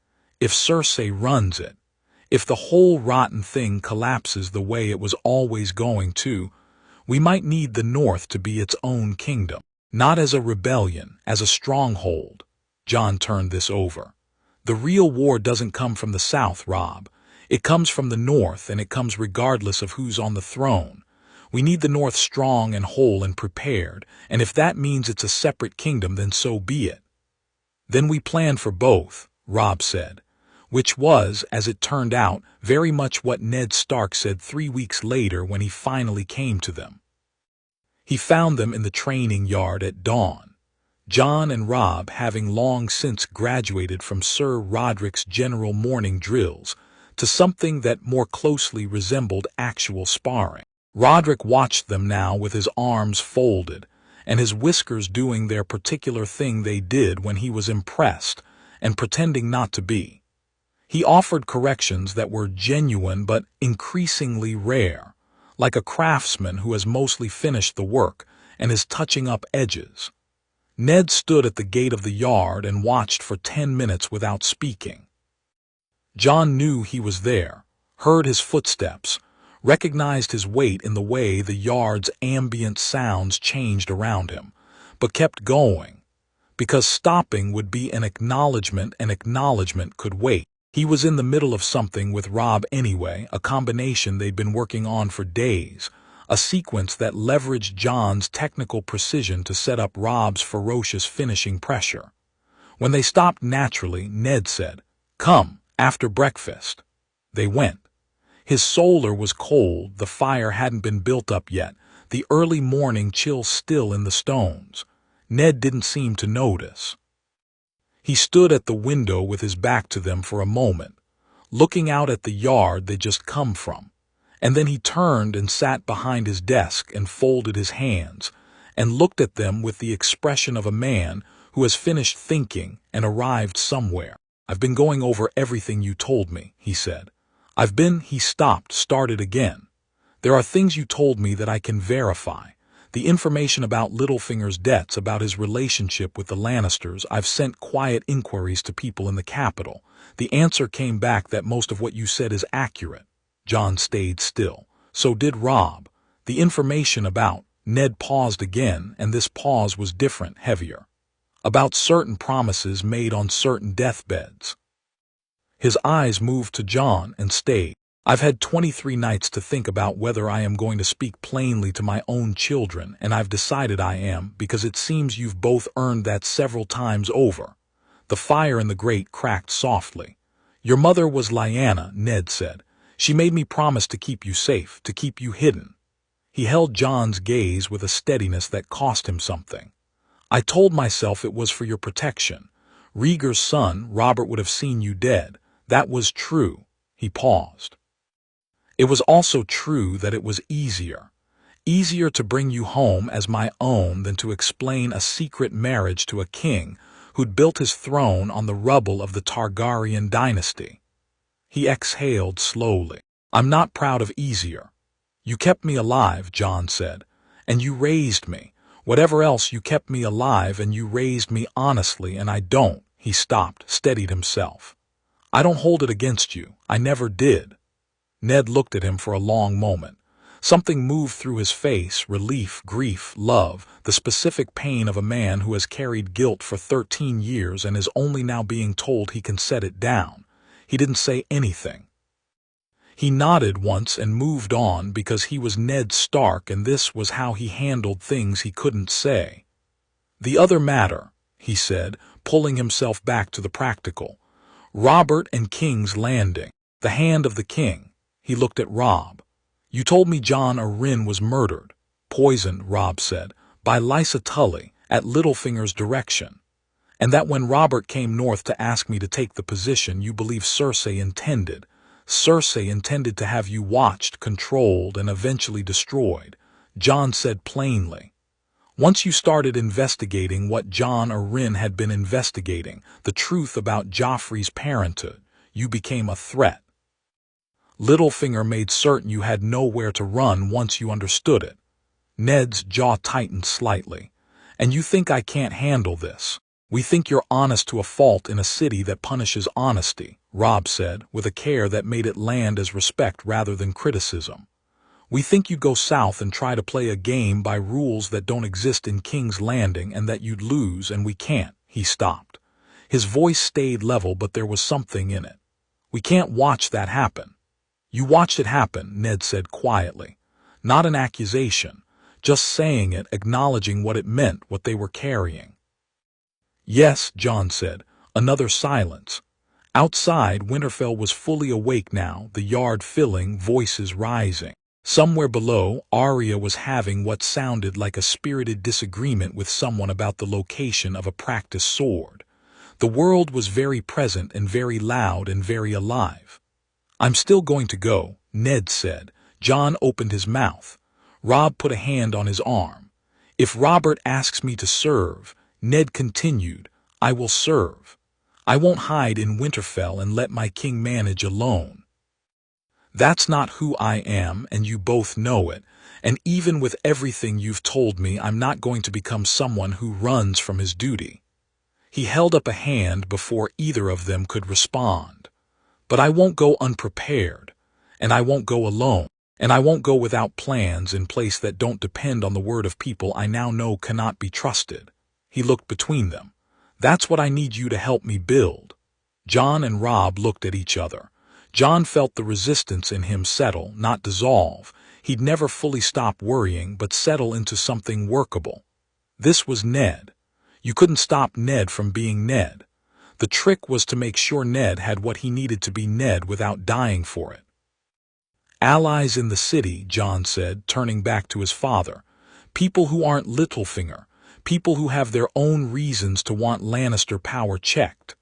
if Cersei runs it, if the whole rotten thing collapses the way it was always going to, we might need the North to be its own kingdom. Not as a rebellion, as a stronghold." Jon turned this over. "The real war doesn't come from the South, Robb. It comes from the North, and it comes regardless of who's on the throne. We need the North strong and whole and prepared, and if that means it's a separate kingdom, then so be it." "Then we plan for both," Robb said, which was, as it turned out, very much what Ned Stark said 3 weeks later when he finally came to them. He found them in the training yard at dawn, Jon and Robb having long since graduated from Sir Roderick's general morning drills to something that more closely resembled actual sparring. Roderick watched them now with his arms folded, and his whiskers doing their particular thing they did when he was impressed, and pretending not to be. He offered corrections that were genuine but increasingly rare, like a craftsman who has mostly finished the work and is touching up edges. Ned stood at the gate of the yard and watched for 10 minutes without speaking. Jon knew he was there, heard his footsteps, recognized his weight in the way the yard's ambient sounds changed around him, but kept going, because stopping would be an acknowledgement, and acknowledgement could wait. He was in the middle of something with Robb anyway, a combination they'd been working on for days, a sequence that leveraged Jon's technical precision to set up Robb's ferocious finishing pressure. When they stopped naturally, Ned said, "Come, after breakfast." They went. His solar was cold, the fire hadn't been built up yet, the early morning chill still in the stones. Ned didn't seem to notice. He stood at the window with his back to them for a moment, looking out at the yard they'd just come from. And then he turned and sat behind his desk and folded his hands and looked at them with the expression of a man who has finished thinking and arrived somewhere. "I've been going over everything you told me," he said. He stopped, started again. "There are things you told me that I can verify. The information about Littlefinger's debts, about his relationship with the Lannisters. I've sent quiet inquiries to people in the capital. The answer came back that most of what you said is accurate." Jon stayed still. So did Robb. The information about— Ned paused again, and this pause was different, heavier. About certain promises made on certain deathbeds. His eyes moved to Jon and stayed. "I've had 23 nights to think about whether I am going to speak plainly to my own children, and I've decided I am, because it seems you've both earned that several times over." The fire in the grate cracked softly. "Your mother was Lyanna," Ned said. "She made me promise to keep you safe, to keep you hidden." He held Jon's gaze with a steadiness that cost him something. "I told myself it was for your protection. Rhaegar's son, Robert, would have seen you dead. That was true." He paused. "It was also true that it was easier to bring you home as my own than to explain a secret marriage to a king who'd built his throne on the rubble of the Targaryen dynasty." He exhaled slowly. "I'm not proud of easier. You kept me alive," Jon said, "and you raised me. Whatever else, you kept me alive and you raised me honestly, and I don't." He stopped, steadied himself. "I don't hold it against you. I never did." Ned looked at him for a long moment. Something moved through his face, relief, grief, love, the specific pain of a man who has carried guilt for 13 years and is only now being told he can set it down. He didn't say anything. He nodded once and moved on because he was Ned Stark and this was how he handled things he couldn't say. "The other matter," he said, pulling himself back to the practical. "Robert and King's Landing. The hand of the king." He looked at Robb. "You told me Jon Arryn was murdered." "Poisoned," Robb said, "by Lysa Tully, at Littlefinger's direction. And that when Robert came north to ask me to take the position, you believe Cersei intended to have you watched, controlled, and eventually destroyed." Jon said plainly. "Once you started investigating what Jon Arryn had been investigating, the truth about Joffrey's parenthood, you became a threat. Littlefinger made certain you had nowhere to run once you understood it." Ned's jaw tightened slightly. "And you think I can't handle this? We think you're honest to a fault in a city that punishes honesty," Robb said, with a care that made it land as respect rather than criticism. "We think you'd go south and try to play a game by rules that don't exist in King's Landing and that you'd lose, and we can't." He stopped. His voice stayed level, but there was something in it. "We can't watch that happen." "You watched it happen," Ned said quietly. Not an accusation, just saying it, acknowledging what it meant, what they were carrying. "Yes," Jon said. Another silence. Outside, Winterfell was fully awake now, the yard filling, voices rising. Somewhere below, Arya was having what sounded like a spirited disagreement with someone about the location of a practiced sword. The world was very present and very loud and very alive. "I'm still going to go," Ned said. Jon opened his mouth. Robb put a hand on his arm. "If Robert asks me to serve," Ned continued, "I will serve. I won't hide in Winterfell and let my king manage alone. That's not who I am, and you both know it, and even with everything you've told me, I'm not going to become someone who runs from his duty." He held up a hand before either of them could respond. "But I won't go unprepared, and I won't go alone, and I won't go without plans in place that don't depend on the word of people I now know cannot be trusted." He looked between them. "That's what I need you to help me build." Jon and Robb looked at each other. Jon felt the resistance in him settle, not dissolve. He'd never fully stop worrying but settle into something workable. This was Ned. You couldn't stop Ned from being Ned. The trick was to make sure Ned had what he needed to be Ned without dying for it. Allies in the city, Jon said, turning back to his father. People who aren't Littlefinger. People who have their own reasons to want Lannister power checked.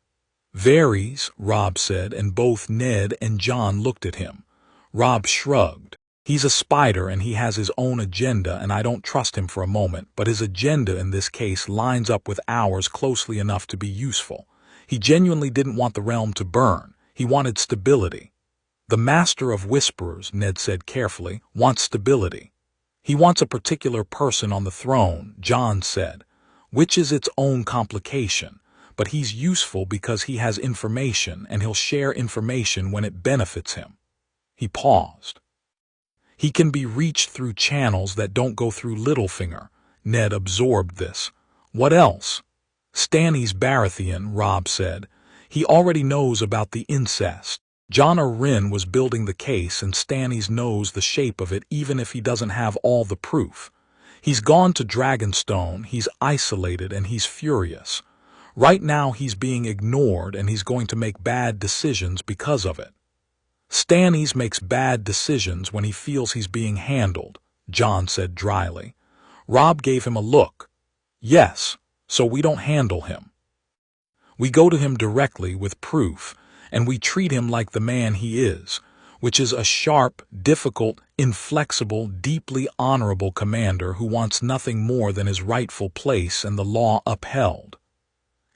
Varies, Robb said, and both Ned and Jon looked at him. Robb shrugged. He's a spider and he has his own agenda, and I don't trust him for a moment, but his agenda in this case lines up with ours closely enough to be useful. He genuinely didn't want the realm to burn. He wanted stability. The Master of Whisperers, Ned said carefully, wants stability. He wants a particular person on the throne, Jon said, which is its own complication, but he's useful because he has information and he'll share information when it benefits him. He paused. He can be reached through channels that don't go through Littlefinger. Ned absorbed this. What else? Stannis Baratheon, Robb said. He already knows about the incest. Jon Arryn was building the case, and Stannis knows the shape of it even if he doesn't have all the proof. He's gone to Dragonstone, he's isolated, and he's furious. Right now he's being ignored, and he's going to make bad decisions because of it. Stannis makes bad decisions when he feels he's being handled, Jon said dryly. Robb gave him a look. Yes, so we don't handle him. We go to him directly with proof, and we treat him like the man he is, which is a sharp, difficult, inflexible, deeply honorable commander who wants nothing more than his rightful place and the law upheld.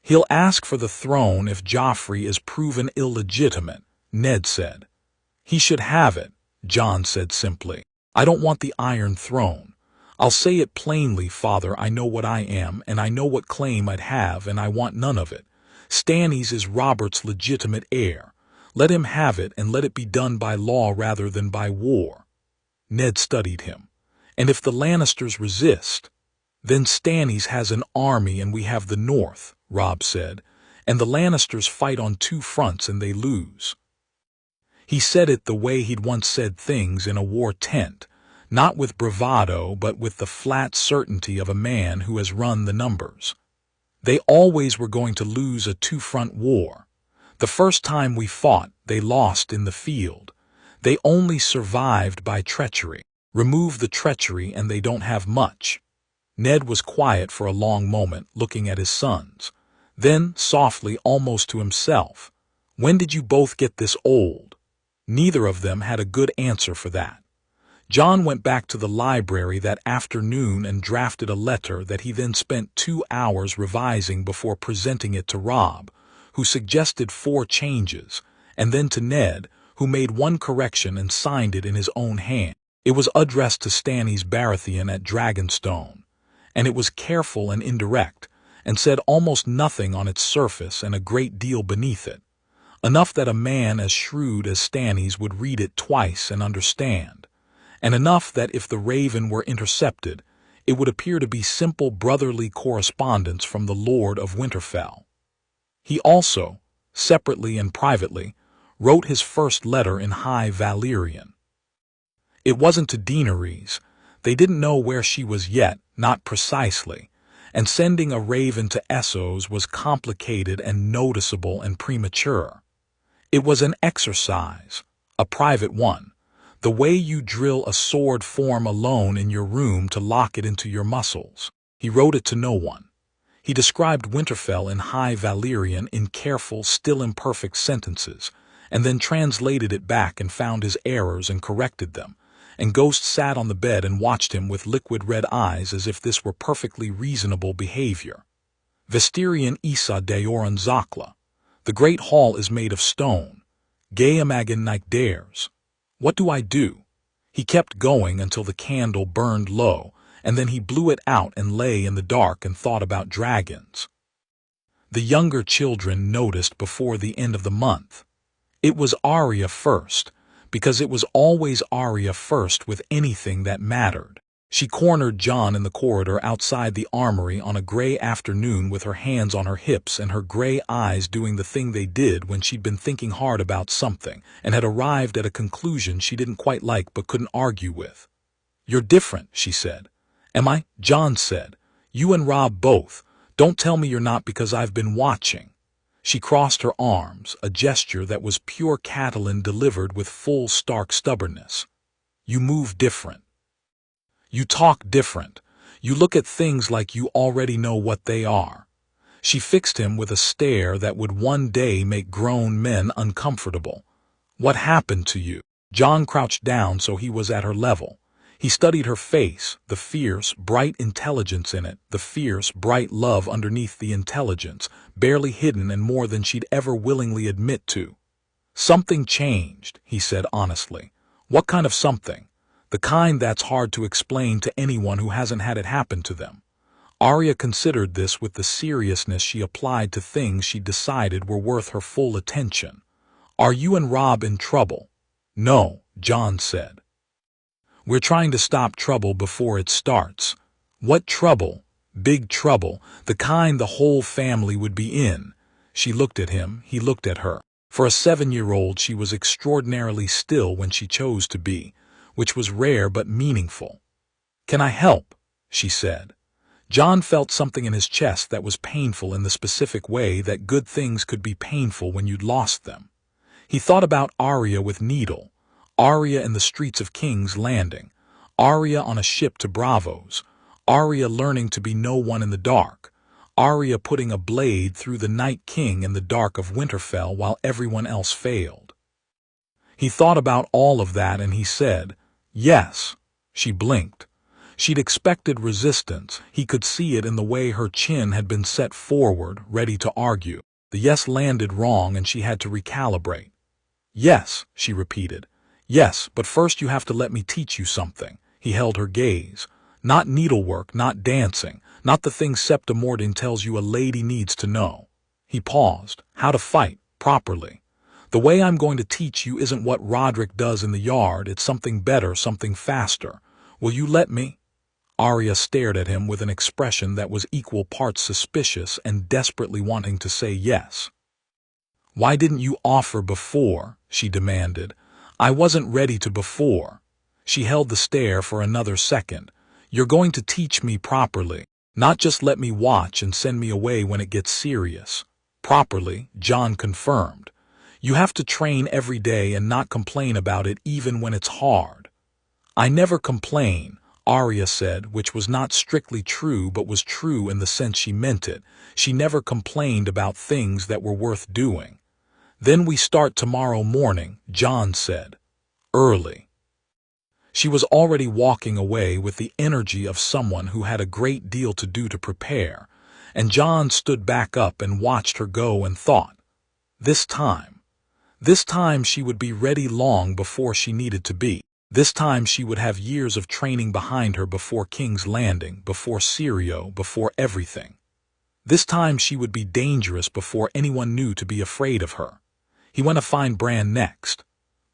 He'll ask for the throne if Joffrey is proven illegitimate, Ned said. He should have it, Jon said simply. I don't want the Iron Throne. I'll say it plainly, Father, I know what I am, and I know what claim I'd have, and I want none of it. Stannis is Robert's legitimate heir. Let him have it, and let it be done by law rather than by war. Ned studied him. And if the Lannisters resist, then Stannis has an army and we have the North, Robb said, and the Lannisters fight on two fronts and they lose. He said it the way he'd once said things in a war tent, not with bravado but with the flat certainty of a man who has run the numbers. They always were going to lose a two-front war. The first time we fought, they lost in the field. They only survived by treachery. Remove the treachery and they don't have much. Ned was quiet for a long moment, looking at his sons. Then, softly, almost to himself, when did you both get this old? Neither of them had a good answer for that. Jon went back to the library that afternoon and drafted a letter that he then spent 2 hours revising before presenting it to Robb, who suggested 4 changes, and then to Ned, who made 1 correction and signed it in his own hand. It was addressed to Stannis Baratheon at Dragonstone, and it was careful and indirect, and said almost nothing on its surface and a great deal beneath it. Enough that a man as shrewd as Stannis would read it twice and understand. And enough that if the Raven were intercepted, it would appear to be simple brotherly correspondence from the Lord of Winterfell. He also, separately and privately, wrote his first letter in High Valyrian. It wasn't to Daenerys. They didn't know where she was yet, not precisely, and sending a raven to Essos was complicated and noticeable and premature. It was an exercise, a private one. The way you drill a sword form alone in your room to lock it into your muscles. He wrote it to no one. He described Winterfell in High Valyrian in careful, still imperfect sentences, and then translated it back and found his errors and corrected them. And Ghost sat on the bed and watched him with liquid red eyes as if this were perfectly reasonable behavior. Vestirian Isa Daoran Zakla. The great hall is made of stone. Gaemagan Nike dares. What do I do? He kept going until the candle burned low, and then he blew it out and lay in the dark and thought about dragons. The younger children noticed before the end of the month. It was Arya first, because it was always Arya first with anything that mattered. She cornered Jon in the corridor outside the armory on a gray afternoon with her hands on her hips and her gray eyes doing the thing they did when she'd been thinking hard about something and had arrived at a conclusion she didn't quite like but couldn't argue with. You're different, she said. Am I? Jon said. You and Robb both. Don't tell me you're not because I've been watching. She crossed her arms, a gesture that was pure Catelyn delivered with full Stark stubbornness. You move different. You talk different. You look at things like you already know what they are. She fixed him with a stare that would one day make grown men uncomfortable. What happened to you? Jon crouched down so he was at her level. He studied her face, the fierce, bright intelligence in it, the fierce, bright love underneath the intelligence, barely hidden and more than she'd ever willingly admit to. Something changed, he said honestly. What kind of something? The kind that's hard to explain to anyone who hasn't had it happen to them. Arya considered this with the seriousness she applied to things she decided were worth her full attention. Are you and Robb in trouble? No, Jon said. We're trying to stop trouble before it starts. What trouble? Big trouble, the kind the whole family would be in. She looked at him, he looked at her. For a 7-year-old, she was extraordinarily still when she chose to be, which was rare but meaningful. Can I help? She said. Jon felt something in his chest that was painful in the specific way that good things could be painful when you'd lost them. He thought about Arya with Needle, Arya in the streets of King's Landing, Arya on a ship to Bravos, Arya learning to be no one in the dark, Arya putting a blade through the Night King in the dark of Winterfell while everyone else failed. He thought about all of that and he said, yes. She blinked. She'd expected resistance. He could see it in the way her chin had been set forward, ready to argue. The yes landed wrong and she had to recalibrate. Yes, she repeated. Yes, but first you have to let me teach you something. He held her gaze. Not needlework, not dancing, not the things Septa Mordin tells you a lady needs to know. He paused. How to fight, properly. The way I'm going to teach you isn't what Roderick does in the yard, it's something better, something faster. Will you let me? Arya stared at him with an expression that was equal parts suspicious and desperately wanting to say yes. Why didn't you offer before? She demanded. I wasn't ready to before. She held the stare for another second. You're going to teach me properly, not just let me watch and send me away when it gets serious. Properly, Jon confirmed. You have to train every day and not complain about it even when it's hard. I never complain, Arya said, which was not strictly true but was true in the sense she meant it. She never complained about things that were worth doing. Then we start tomorrow morning, Jon said. Early. She was already walking away with the energy of someone who had a great deal to do to prepare, and Jon stood back up and watched her go and thought, this time she would be ready long before she needed to be. This time she would have years of training behind her before King's Landing, before Syrio, before everything. This time she would be dangerous before anyone knew to be afraid of her. He went to find Bran next.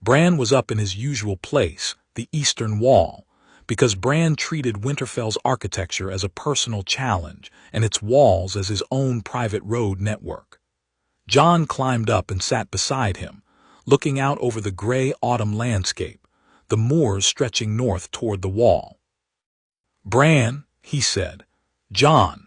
Bran was up in his usual place, the Eastern Wall, because Bran treated Winterfell's architecture as a personal challenge and its walls as his own private road network. Jon climbed up and sat beside him, looking out over the gray autumn landscape, the moors stretching north toward the wall. Bran, he said. Jon.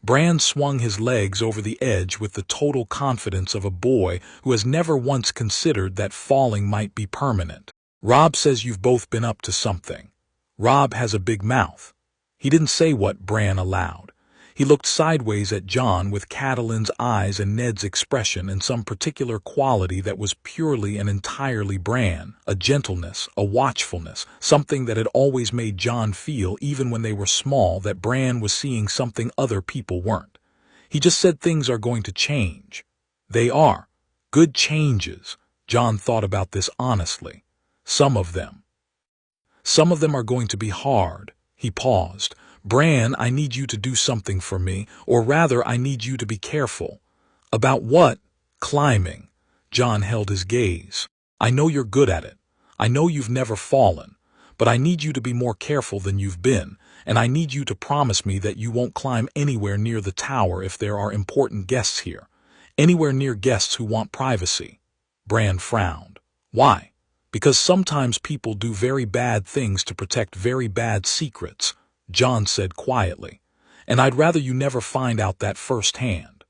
Bran swung his legs over the edge with the total confidence of a boy who has never once considered that falling might be permanent. Robb says you've both been up to something. Robb has a big mouth. He didn't say what Bran allowed. He looked sideways at Jon with Catelyn's eyes and Ned's expression and some particular quality that was purely and entirely Bran, a gentleness, a watchfulness, something that had always made Jon feel, even when they were small, that Bran was seeing something other people weren't. He just said things are going to change. They are. Good changes. Jon thought about this honestly. Some of them. Some of them are going to be hard. He paused. Bran, I need you to do something for me, or rather, I need you to be careful. About what? Climbing. Jon held his gaze. I know you're good at it. I know you've never fallen. But I need you to be more careful than you've been, and I need you to promise me that you won't climb anywhere near the tower if there are important guests here. Anywhere near guests who want privacy. Bran frowned. Why? Because sometimes people do very bad things to protect very bad secrets, Jon said quietly, and I'd rather you never find out that firsthand.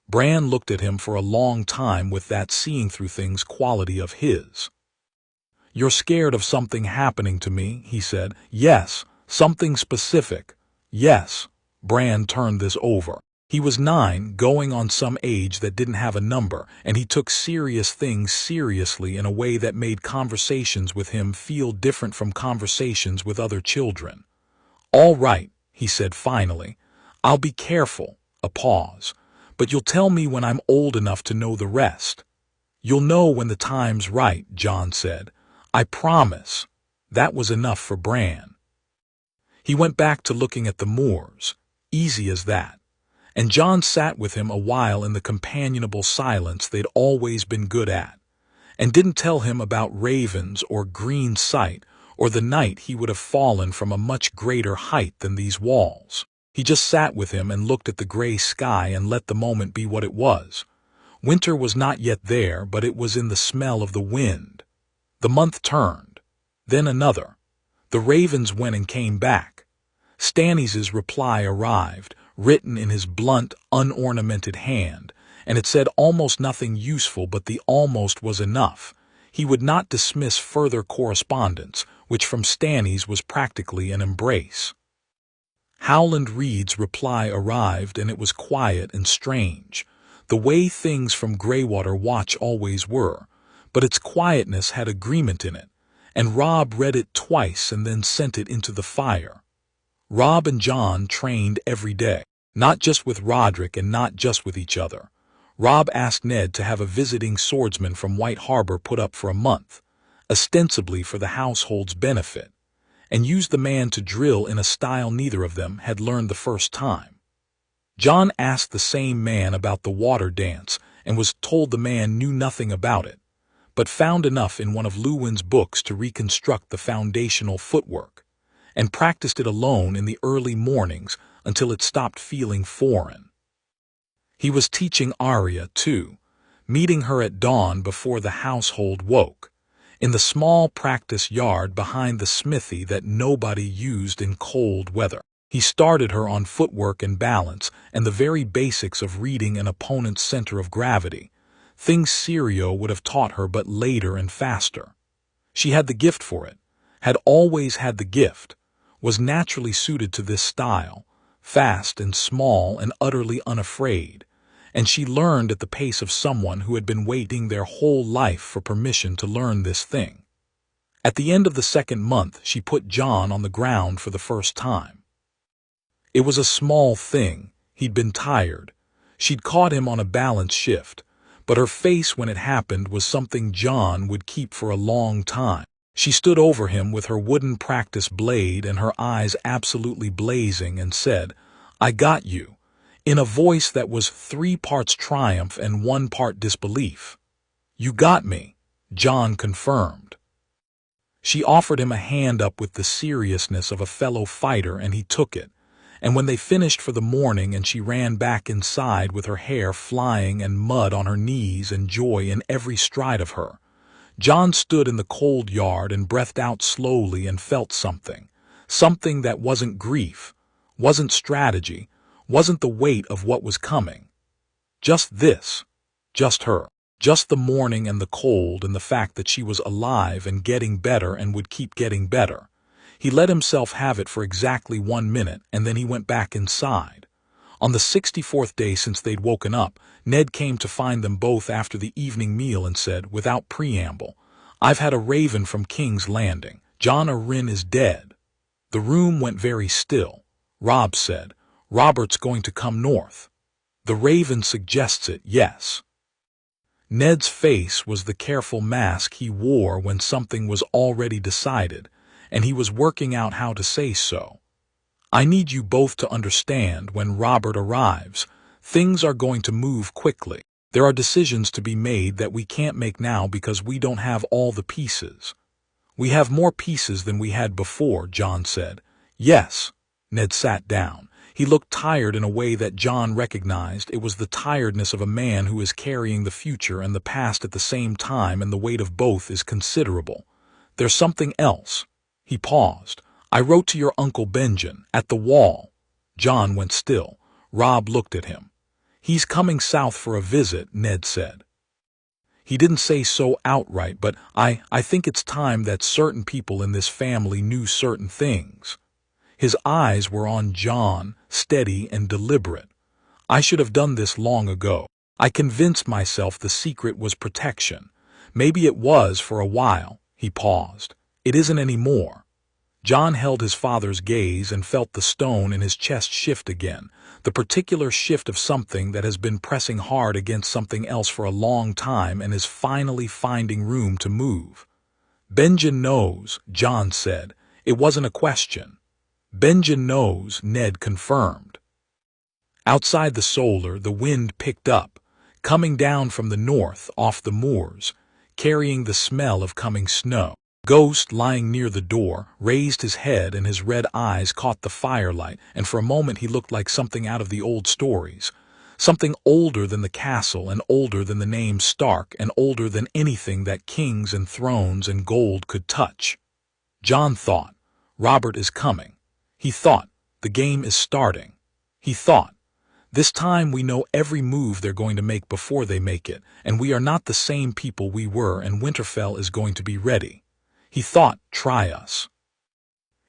Bran looked at him for a long time with that seeing-through-things quality of his. You're scared of something happening to me, he said. Yes, something specific. Yes. Bran turned this over. He was 9, going on some age that didn't have a number, and he took serious things seriously in a way that made conversations with him feel different from conversations with other children. All right, he said finally. I'll be careful. A pause. But you'll tell me when I'm old enough to know the rest. You'll know when the time's right, Jon said. I promise. That was enough for Bran. He went back to looking at the moors. Easy as that. And Jon sat with him a while in the companionable silence they'd always been good at, and didn't tell him about ravens or green sight or the night he would have fallen from a much greater height than these walls. He just sat with him and looked at the gray sky and let the moment be what it was. Winter was not yet there, but it was in the smell of the wind. The month turned. Then another. The ravens went and came back. Stannis's reply arrived, written in his blunt, unornamented hand, and it said almost nothing useful, but the almost was enough. He would not dismiss further correspondence, which from Stannis was practically an embrace. Howland Reed's reply arrived, and it was quiet and strange, the way things from Greywater Watch always were, but its quietness had agreement in it, and Robb read it twice and then sent it into the fire. Robb and Jon trained every day, not just with Roderick and not just with each other. Robb asked Ned to have a visiting swordsman from White Harbor put up for a month, ostensibly for the household's benefit, and used the man to drill in a style neither of them had learned the first time. Jon asked the same man about the water dance and was told the man knew nothing about it, but found enough in one of Luwin's books to reconstruct the foundational footwork, and practiced it alone in the early mornings until it stopped feeling foreign. He was teaching Arya, too, meeting her at dawn before the household woke, in the small practice yard behind the smithy that nobody used in cold weather. He started her on footwork and balance and the very basics of reading an opponent's center of gravity, things Syrio would have taught her but later and faster. She had the gift for it, had always had the gift, was naturally suited to this style, fast and small and utterly unafraid, and she learned at the pace of someone who had been waiting their whole life for permission to learn this thing. At the end of the second month, she put Jon on the ground for the first time. It was a small thing. He'd been tired. She'd caught him on a balance shift, but her face when it happened was something Jon would keep for a long time. She stood over him with her wooden practice blade and her eyes absolutely blazing and said, "I got you," in a voice that was 3 parts triumph and 1 part disbelief. "You got me," Jon confirmed. She offered him a hand up with the seriousness of a fellow fighter, and he took it. And when they finished for the morning and she ran back inside with her hair flying and mud on her knees and joy in every stride of her, Jon stood in the cold yard and breathed out slowly and felt something that wasn't grief, wasn't strategy, wasn't the weight of what was coming. Just this, just her, just the morning and the cold and the fact that she was alive and getting better and would keep getting better. He let himself have it for exactly 1 minute, and then he went back inside. On the 64th day since they'd woken up, Ned came to find them both after the evening meal and said, without preamble, "I've had a raven from King's Landing. Jon Arryn is dead." The room went very still. Robb said, "Robert's going to come north." "The raven suggests it, yes." Ned's face was the careful mask he wore when something was already decided, and he was working out how to say so. "I need you both to understand when Robert arrives, things are going to move quickly. There are decisions to be made that we can't make now because we don't have all the pieces." "We have more pieces than we had before," Jon said. "Yes." Ned sat down. He looked tired in a way that Jon recognized. It was the tiredness of a man who is carrying the future and the past at the same time, and the weight of both is considerable. There's something else. He paused. I wrote to your Uncle Benjen, at the wall. Jon went still. Robb looked at him. He's coming south for a visit, Ned said. He didn't say so outright, but I think it's time that certain people in this family knew certain things. His eyes were on Jon, steady and deliberate. I should have done this long ago. I convinced myself the secret was protection. Maybe it was for a while. He paused. It isn't anymore. Jon held his father's gaze and felt the stone in his chest shift again, the particular shift of something that has been pressing hard against something else for a long time and is finally finding room to move. Benjen knows, Jon said. It wasn't a question. Benjen knows, Ned confirmed. Outside the solar, the wind picked up, coming down from the north off the moors, carrying the smell of coming snow. Ghost, lying near the door, raised his head and his red eyes caught the firelight, and for a moment he looked like something out of the old stories. Something older than the castle and older than the name Stark and older than anything that kings and thrones and gold could touch. Jon thought, Robert is coming. He thought, the game is starting. He thought, this time we know every move they're going to make before they make it, and we are not the same people we were, and Winterfell is going to be ready. He thought, try us.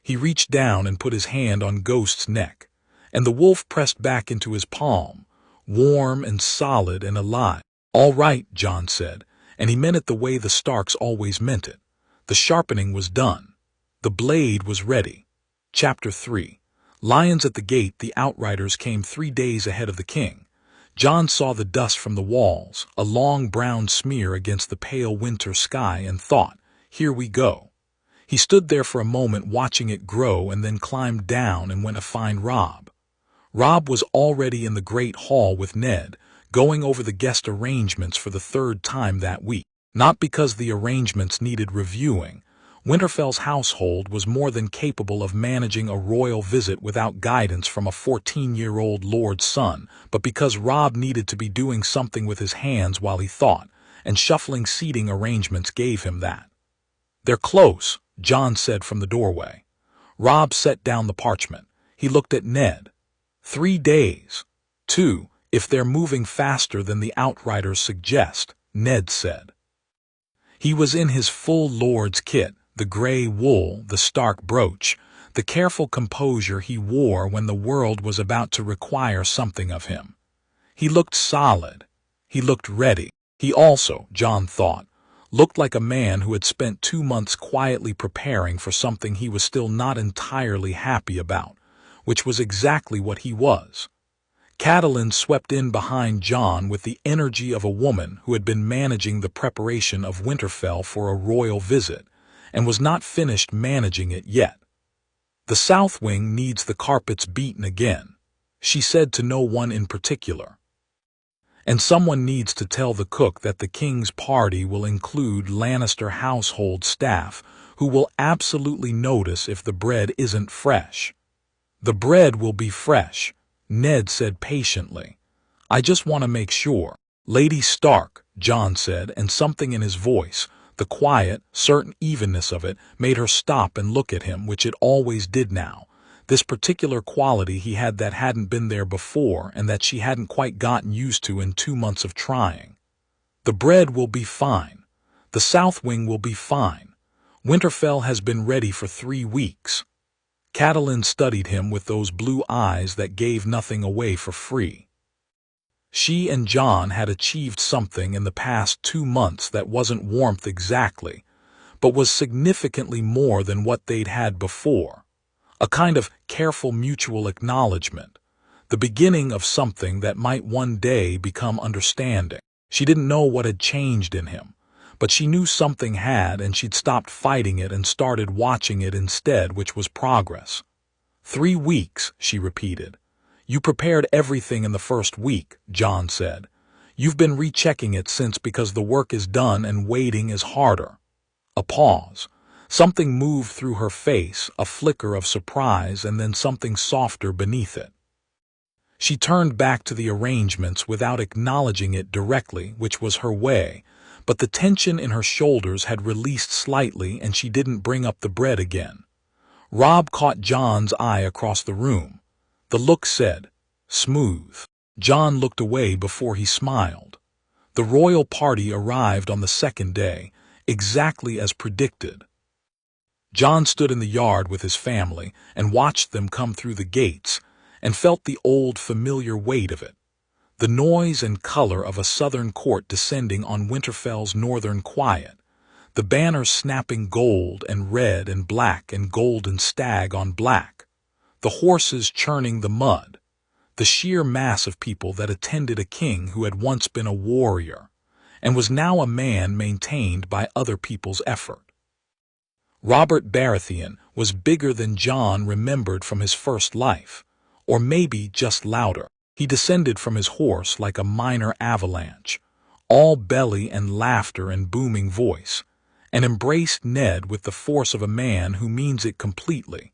He reached down and put his hand on Ghost's neck, and the wolf pressed back into his palm, warm and solid and alive. All right, Jon said, and he meant it the way the Starks always meant it. The sharpening was done. The blade was ready. Chapter 3. Lions at the gate. The outriders came 3 days ahead of the king. Jon saw the dust from the walls, a long brown smear against the pale winter sky, and thought, here we go. He stood there for a moment watching it grow and then climbed down and went to find Robb. Robb was already in the great hall with Ned, going over the guest arrangements for the 3rd time that week. Not because the arrangements needed reviewing. Winterfell's household was more than capable of managing a royal visit without guidance from a 14-year-old lord's son, but because Robb needed to be doing something with his hands while he thought, and shuffling seating arrangements gave him that. They're close, Jon said from the doorway. Robb set down the parchment. He looked at Ned. 3 days. 2, if they're moving faster than the outriders suggest, Ned said. He was in his full lord's kit, the gray wool, the Stark brooch, the careful composure he wore when the world was about to require something of him. He looked solid. He looked ready. He also, Jon thought, looked like a man who had spent 2 months quietly preparing for something he was still not entirely happy about, which was exactly what he was. Catelyn swept in behind Jon with the energy of a woman who had been managing the preparation of Winterfell for a royal visit, and was not finished managing it yet. The South Wing needs the carpets beaten again, she said to no one in particular. And someone needs to tell the cook that the king's party will include Lannister household staff who will absolutely notice if the bread isn't fresh. The bread will be fresh, Ned said patiently. I just want to make sure. Lady Stark, Jon said, and something in his voice, the quiet, certain evenness of it, made her stop and look at him, which it always did now. This particular quality he had that hadn't been there before and that she hadn't quite gotten used to in 2 months of trying. The bread will be fine. The South Wing will be fine. Winterfell has been ready for 3 weeks. Catelyn studied him with those blue eyes that gave nothing away for free. She and Jon had achieved something in the past 2 months that wasn't warmth exactly, but was significantly more than what they'd had before. A kind of careful mutual acknowledgement, the beginning of something that might one day become understanding. She didn't know what had changed in him, but she knew something had, and she'd stopped fighting it and started watching it instead, which was progress. 3 weeks, she repeated. You prepared everything in the first week, Jon said. You've been rechecking it since because the work is done and waiting is harder. A pause. Something moved through her face, a flicker of surprise and then something softer beneath it. She turned back to the arrangements without acknowledging it directly, which was her way, but the tension in her shoulders had released slightly and she didn't bring up the bread again. Robb caught Jon's eye across the room. The look said, "Smooth." Jon looked away before he smiled. The royal party arrived on the second day, exactly as predicted. Jon stood in the yard with his family and watched them come through the gates, and felt the old familiar weight of it. The noise and color of a southern court descending on Winterfell's northern quiet. The banners snapping gold and red and black and golden stag on black. The horses churning the mud. The sheer mass of people that attended a king who had once been a warrior, and was now a man maintained by other people's effort. Robert Baratheon was bigger than Jon remembered from his first life, or maybe just louder. He descended from his horse like a minor avalanche, all belly and laughter and booming voice, and embraced Ned with the force of a man who means it completely,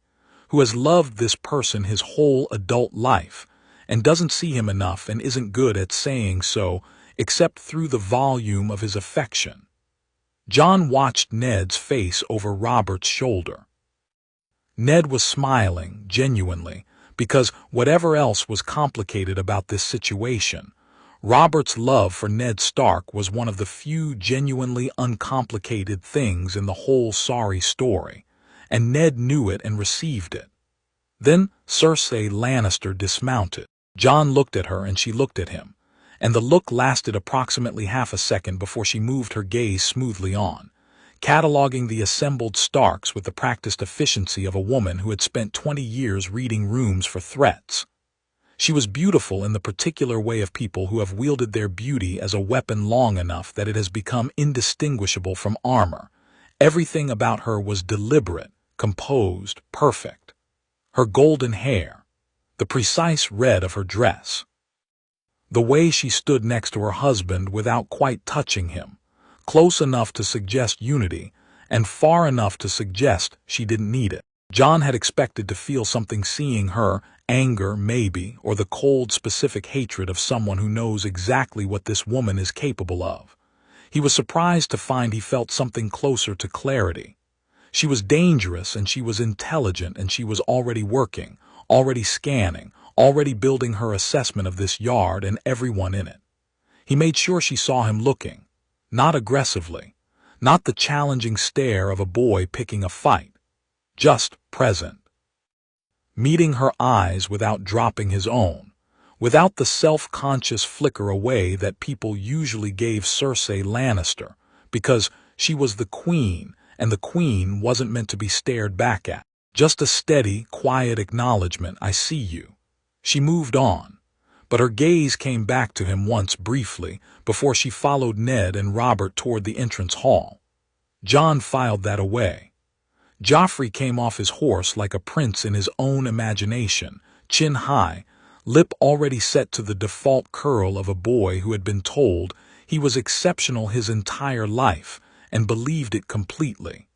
who has loved this person his whole adult life, and doesn't see him enough and isn't good at saying so except through the volume of his affection. Jon watched Ned's face over Robert's shoulder. Ned was smiling, genuinely, because whatever else was complicated about this situation, Robert's love for Ned Stark was one of the few genuinely uncomplicated things in the whole sorry story, and Ned knew it and received it. Then Cersei Lannister dismounted. Jon looked at her and she looked at him, and the look lasted approximately half a second before she moved her gaze smoothly on, cataloging the assembled Starks with the practiced efficiency of a woman who had spent 20 years reading rooms for threats. She was beautiful in the particular way of people who have wielded their beauty as a weapon long enough that it has become indistinguishable from armor. Everything about her was deliberate, composed, perfect. Her golden hair, the precise red of her dress, the way she stood next to her husband without quite touching him, close enough to suggest unity, and far enough to suggest she didn't need it. Jon had expected to feel something seeing her, anger maybe, or the cold specific hatred of someone who knows exactly what this woman is capable of. He was surprised to find he felt something closer to clarity. She was dangerous and she was intelligent and she was already working, already scanning, already building her assessment of this yard and everyone in it. He made sure she saw him looking, not aggressively, not the challenging stare of a boy picking a fight, just present. Meeting her eyes without dropping his own, without the self-conscious flicker away that people usually gave Cersei Lannister, because she was the queen and the queen wasn't meant to be stared back at. Just a steady, quiet acknowledgement, "I see you." She moved on, but her gaze came back to him once briefly before she followed Ned and Robert toward the entrance hall. Jon filed that away. Joffrey came off his horse like a prince in his own imagination, chin high, lip already set to the default curl of a boy who had been told he was exceptional his entire life and believed it completely.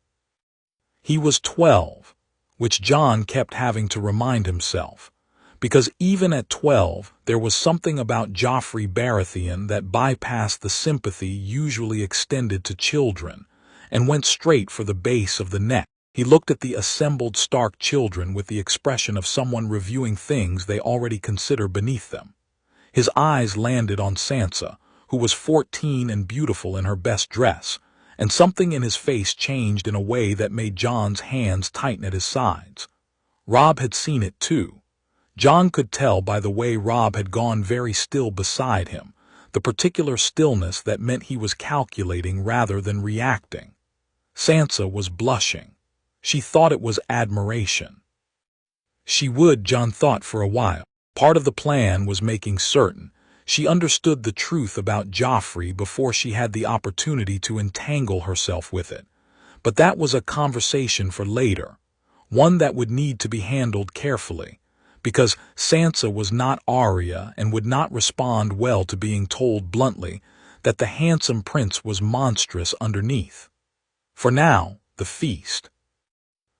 He was 12. Which Jon kept having to remind himself, because even at 12 there was something about Joffrey Baratheon that bypassed the sympathy usually extended to children and went straight for the base of the neck. He looked at the assembled Stark children with the expression of someone reviewing things they already consider beneath them. His eyes landed on Sansa, who was 14 and beautiful in her best dress, and something in his face changed in a way that made Jon's hands tighten at his sides. Robb had seen it too. Jon could tell by the way Robb had gone very still beside him, the particular stillness that meant he was calculating rather than reacting. Sansa was blushing. She thought it was admiration. She would, Jon thought for a while. Part of the plan was making certain she understood the truth about Joffrey before she had the opportunity to entangle herself with it. But that was a conversation for later, one that would need to be handled carefully, because Sansa was not Arya and would not respond well to being told bluntly that the handsome prince was monstrous underneath. For now, the feast.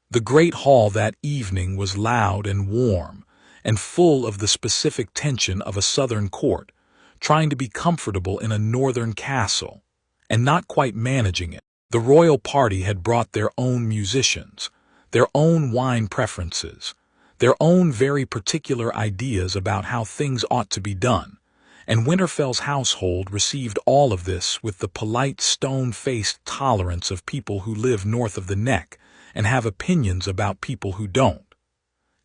The great hall that evening was loud and warm, and full of the specific tension of a southern court, trying to be comfortable in a northern castle, and not quite managing it. The royal party had brought their own musicians, their own wine preferences, their own very particular ideas about how things ought to be done, and Winterfell's household received all of this with the polite, stone-faced tolerance of people who live north of the neck and have opinions about people who don't.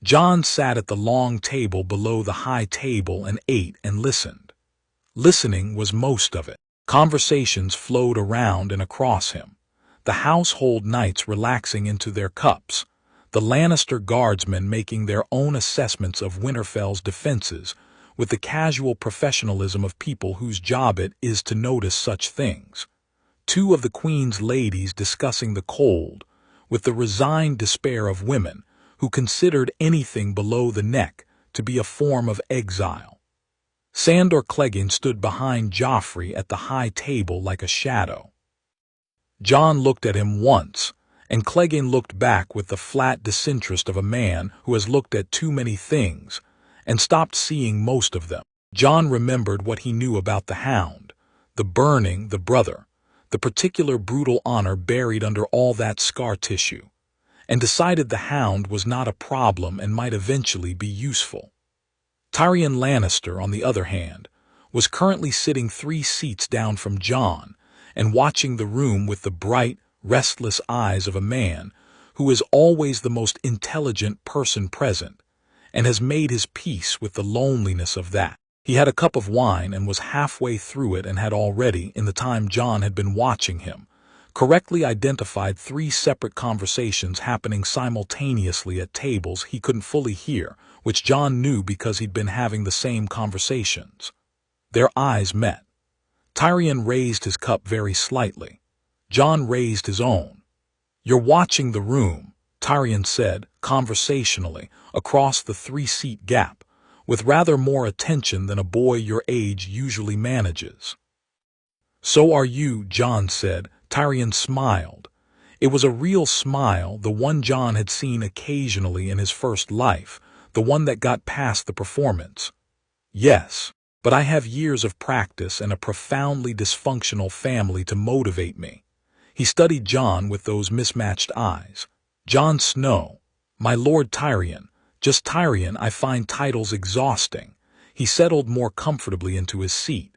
Jon sat at the long table below the high table and ate and listened. Listening was most of it. Conversations flowed around and across him, the household knights relaxing into their cups, the Lannister guardsmen making their own assessments of Winterfell's defenses with the casual professionalism of people whose job it is to notice such things. Two of the Queen's ladies discussing the cold with the resigned despair of women who considered anything below the neck to be a form of exile. Sandor Clegane stood behind Joffrey at the high table like a shadow. Jon looked at him once, and Clegane looked back with the flat disinterest of a man who has looked at too many things and stopped seeing most of them. Jon remembered what he knew about the Hound, the burning, the brother, the particular brutal honor buried under all that scar tissue, and decided the Hound was not a problem and might eventually be useful. Tyrion Lannister, on the other hand, was currently sitting 3 seats down from Jon and watching the room with the bright, restless eyes of a man who is always the most intelligent person present and has made his peace with the loneliness of that. He had a cup of wine and was halfway through it and had already, in the time Jon had been watching him, correctly identified 3 separate conversations happening simultaneously at tables he couldn't fully hear, which Jon knew because he'd been having the same conversations. Their eyes met. Tyrion raised his cup very slightly. Jon raised his own. "You're watching the room," Tyrion said, conversationally, across the 3-seat gap, with rather more attention than a boy your age usually manages. "So are you," Jon said. Tyrion smiled. It was a real smile, the one Jon had seen occasionally in his first life, the one that got past the performance. "Yes, but I have years of practice and a profoundly dysfunctional family to motivate me." He studied Jon with those mismatched eyes. "Jon Snow, my Lord Tyrion, just Tyrion, I find titles exhausting." He settled more comfortably into his seat.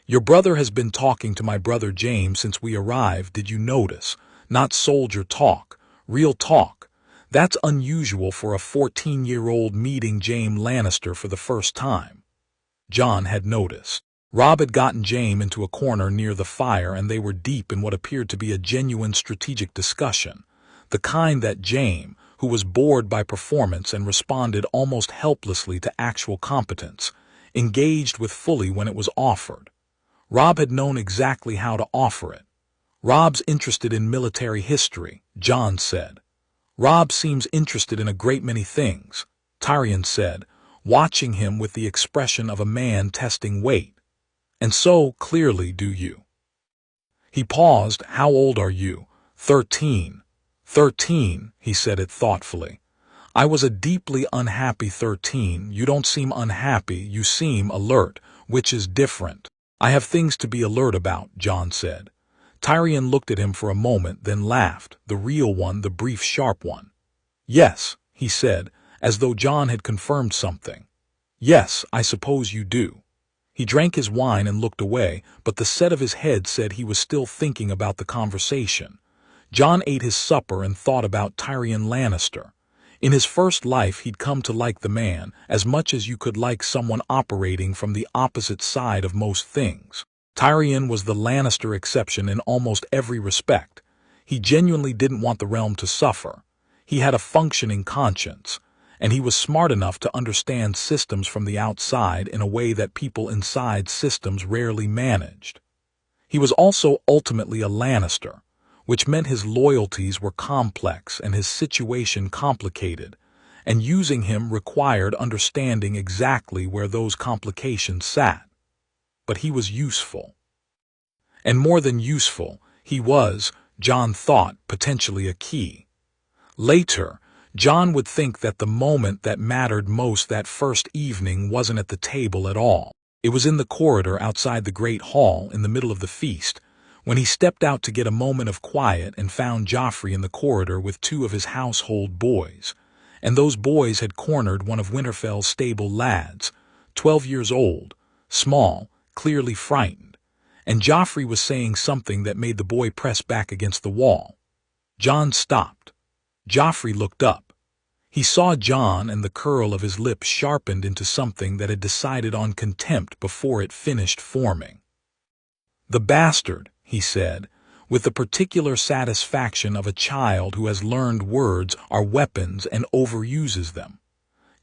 "Your brother has been talking to my brother James since we arrived, did you notice? Not soldier talk, real talk. That's unusual for a 14-year-old meeting Jaime Lannister for the first time." Jon had noticed. Robb had gotten Jaime into a corner near the fire and they were deep in what appeared to be a genuine strategic discussion, the kind that Jaime, who was bored by performance and responded almost helplessly to actual competence, engaged with fully when it was offered. Robb had known exactly how to offer it. "Robb's interested in military history," Jon said. "Robb seems interested in a great many things," Tyrion said, watching him with the expression of a man testing weight. "And so, clearly, do you." He paused. "How old are you?" 13. 13, he said it thoughtfully. "I was a deeply unhappy 13. You don't seem unhappy, you seem alert, which is different." "I have things to be alert about," Jon said. Tyrion looked at him for a moment, then laughed, the real one, the brief, sharp one. "Yes," he said, as though Jon had confirmed something. "Yes, I suppose you do." He drank his wine and looked away, but the set of his head said he was still thinking about the conversation. Jon ate his supper and thought about Tyrion Lannister. In his first life he'd come to like the man as much as you could like someone operating from the opposite side of most things. Tyrion was the Lannister exception in almost every respect. He genuinely didn't want the realm to suffer. He had a functioning conscience, and he was smart enough to understand systems from the outside in a way that people inside systems rarely managed. He was also ultimately a Lannister, which meant his loyalties were complex and his situation complicated, and using him required understanding exactly where those complications sat. But he was useful. And more than useful, he was, Jon thought, potentially a key. Later, Jon would think that the moment that mattered most that first evening wasn't at the table at all. It was in the corridor outside the great hall in the middle of the feast, when he stepped out to get a moment of quiet and found Joffrey in the corridor with two of his household boys. And those boys had cornered one of Winterfell's stable lads, 12 years old, small, clearly frightened. And Joffrey was saying something that made the boy press back against the wall. Jon stopped. Joffrey looked up. He saw Jon, and the curl of his lip sharpened into something that had decided on contempt before it finished forming. "The bastard," he said, with the particular satisfaction of a child who has learned words are weapons and overuses them.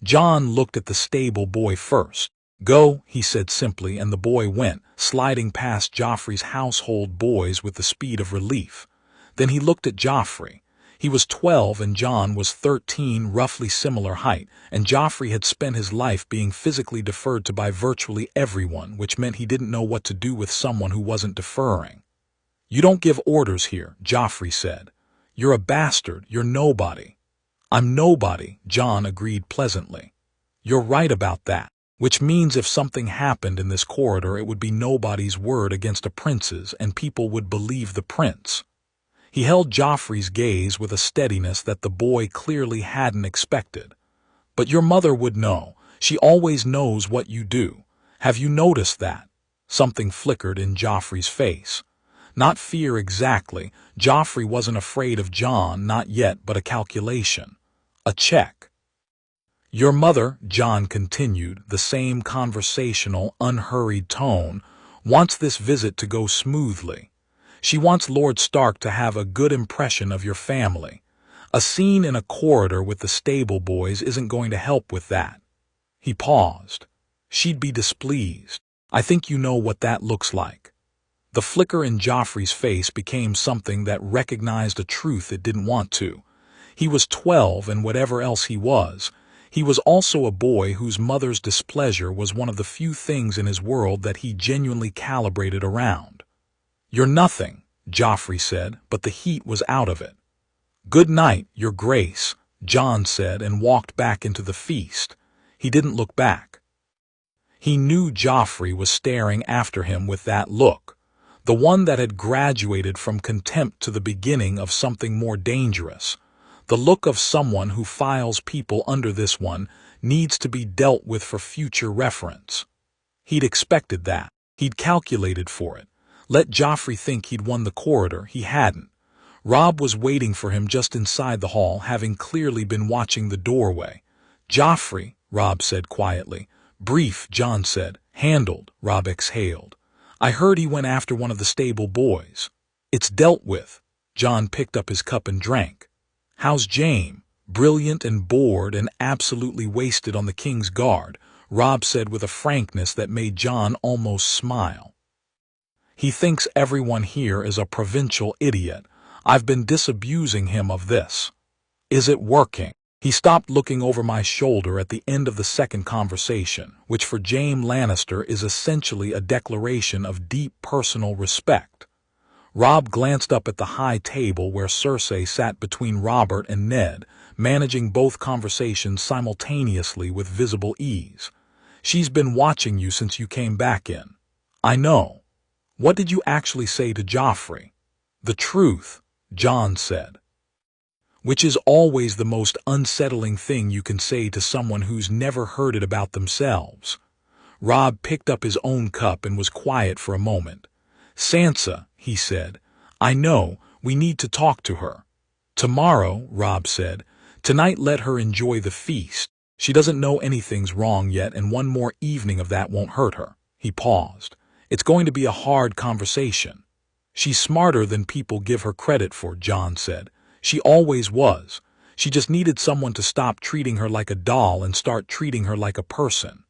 Jon looked at the stable boy first. "Go," he said simply, and the boy went, sliding past Joffrey's household boys with the speed of relief. Then he looked at Joffrey. He was 12 and Jon was 13, roughly similar height, and Joffrey had spent his life being physically deferred to by virtually everyone, which meant he didn't know what to do with someone who wasn't deferring. "You don't give orders here," Joffrey said. "You're a bastard, you're nobody." "I'm nobody," Jon agreed pleasantly. "You're right about that, which means if something happened in this corridor it would be nobody's word against a prince's, and people would believe the prince." He held Joffrey's gaze with a steadiness that the boy clearly hadn't expected. "But your mother would know. She always knows what you do. Have you noticed that?" Something flickered in Joffrey's face. Not fear exactly. Joffrey wasn't afraid of Jon, not yet, but a calculation. A check. "Your mother," Jon continued, the same conversational, unhurried tone, "wants this visit to go smoothly. She wants Lord Stark to have a good impression of your family. A scene in a corridor with the stable boys isn't going to help with that." He paused. "She'd be displeased. I think you know what that looks like." The flicker in Joffrey's face became something that recognized a truth it didn't want to. He was 12, and whatever else he was also a boy whose mother's displeasure was one of the few things in his world that he genuinely calibrated around. "You're nothing," Joffrey said, but the heat was out of it. "Good night, Your Grace," Jon said, and walked back into the feast. He didn't look back. He knew Joffrey was staring after him with that look, the one that had graduated from contempt to the beginning of something more dangerous. The look of someone who files people under this one needs to be dealt with for future reference. He'd expected that. He'd calculated for it. Let Joffrey think he'd won the corridor. He hadn't. Robb was waiting for him just inside the hall, having clearly been watching the doorway. "Joffrey," Robb said quietly. "Brief," Jon said. "Handled," Robb exhaled. "I heard he went after one of the stable boys." "It's dealt with." Jon picked up his cup and drank. "How's Jaime?" "Brilliant and bored and absolutely wasted on the King's Guard," Robb said with a frankness that made Jon almost smile. "He thinks everyone here is a provincial idiot. I've been disabusing him of this." "Is it working?" He stopped looking over my shoulder at the end of the second conversation, which for Jaime Lannister is essentially a declaration of deep personal respect. Robb glanced up at the high table where Cersei sat between Robert and Ned, managing both conversations simultaneously with visible ease. "She's been watching you since you came back in." "I know." "What did you actually say to Joffrey?" "The truth," Jon said. "Which is always the most unsettling thing you can say to someone who's never heard it about themselves." Robb picked up his own cup and was quiet for a moment. "Sansa," he said, "I know, we need to talk to her." "Tomorrow," Robb said. "Tonight let her enjoy the feast. She doesn't know anything's wrong yet, and one more evening of that won't hurt her." He paused. "It's going to be a hard conversation." "She's smarter than people give her credit for," Jon said. "She always was. She just needed someone to stop treating her like a doll and start treating her like a person."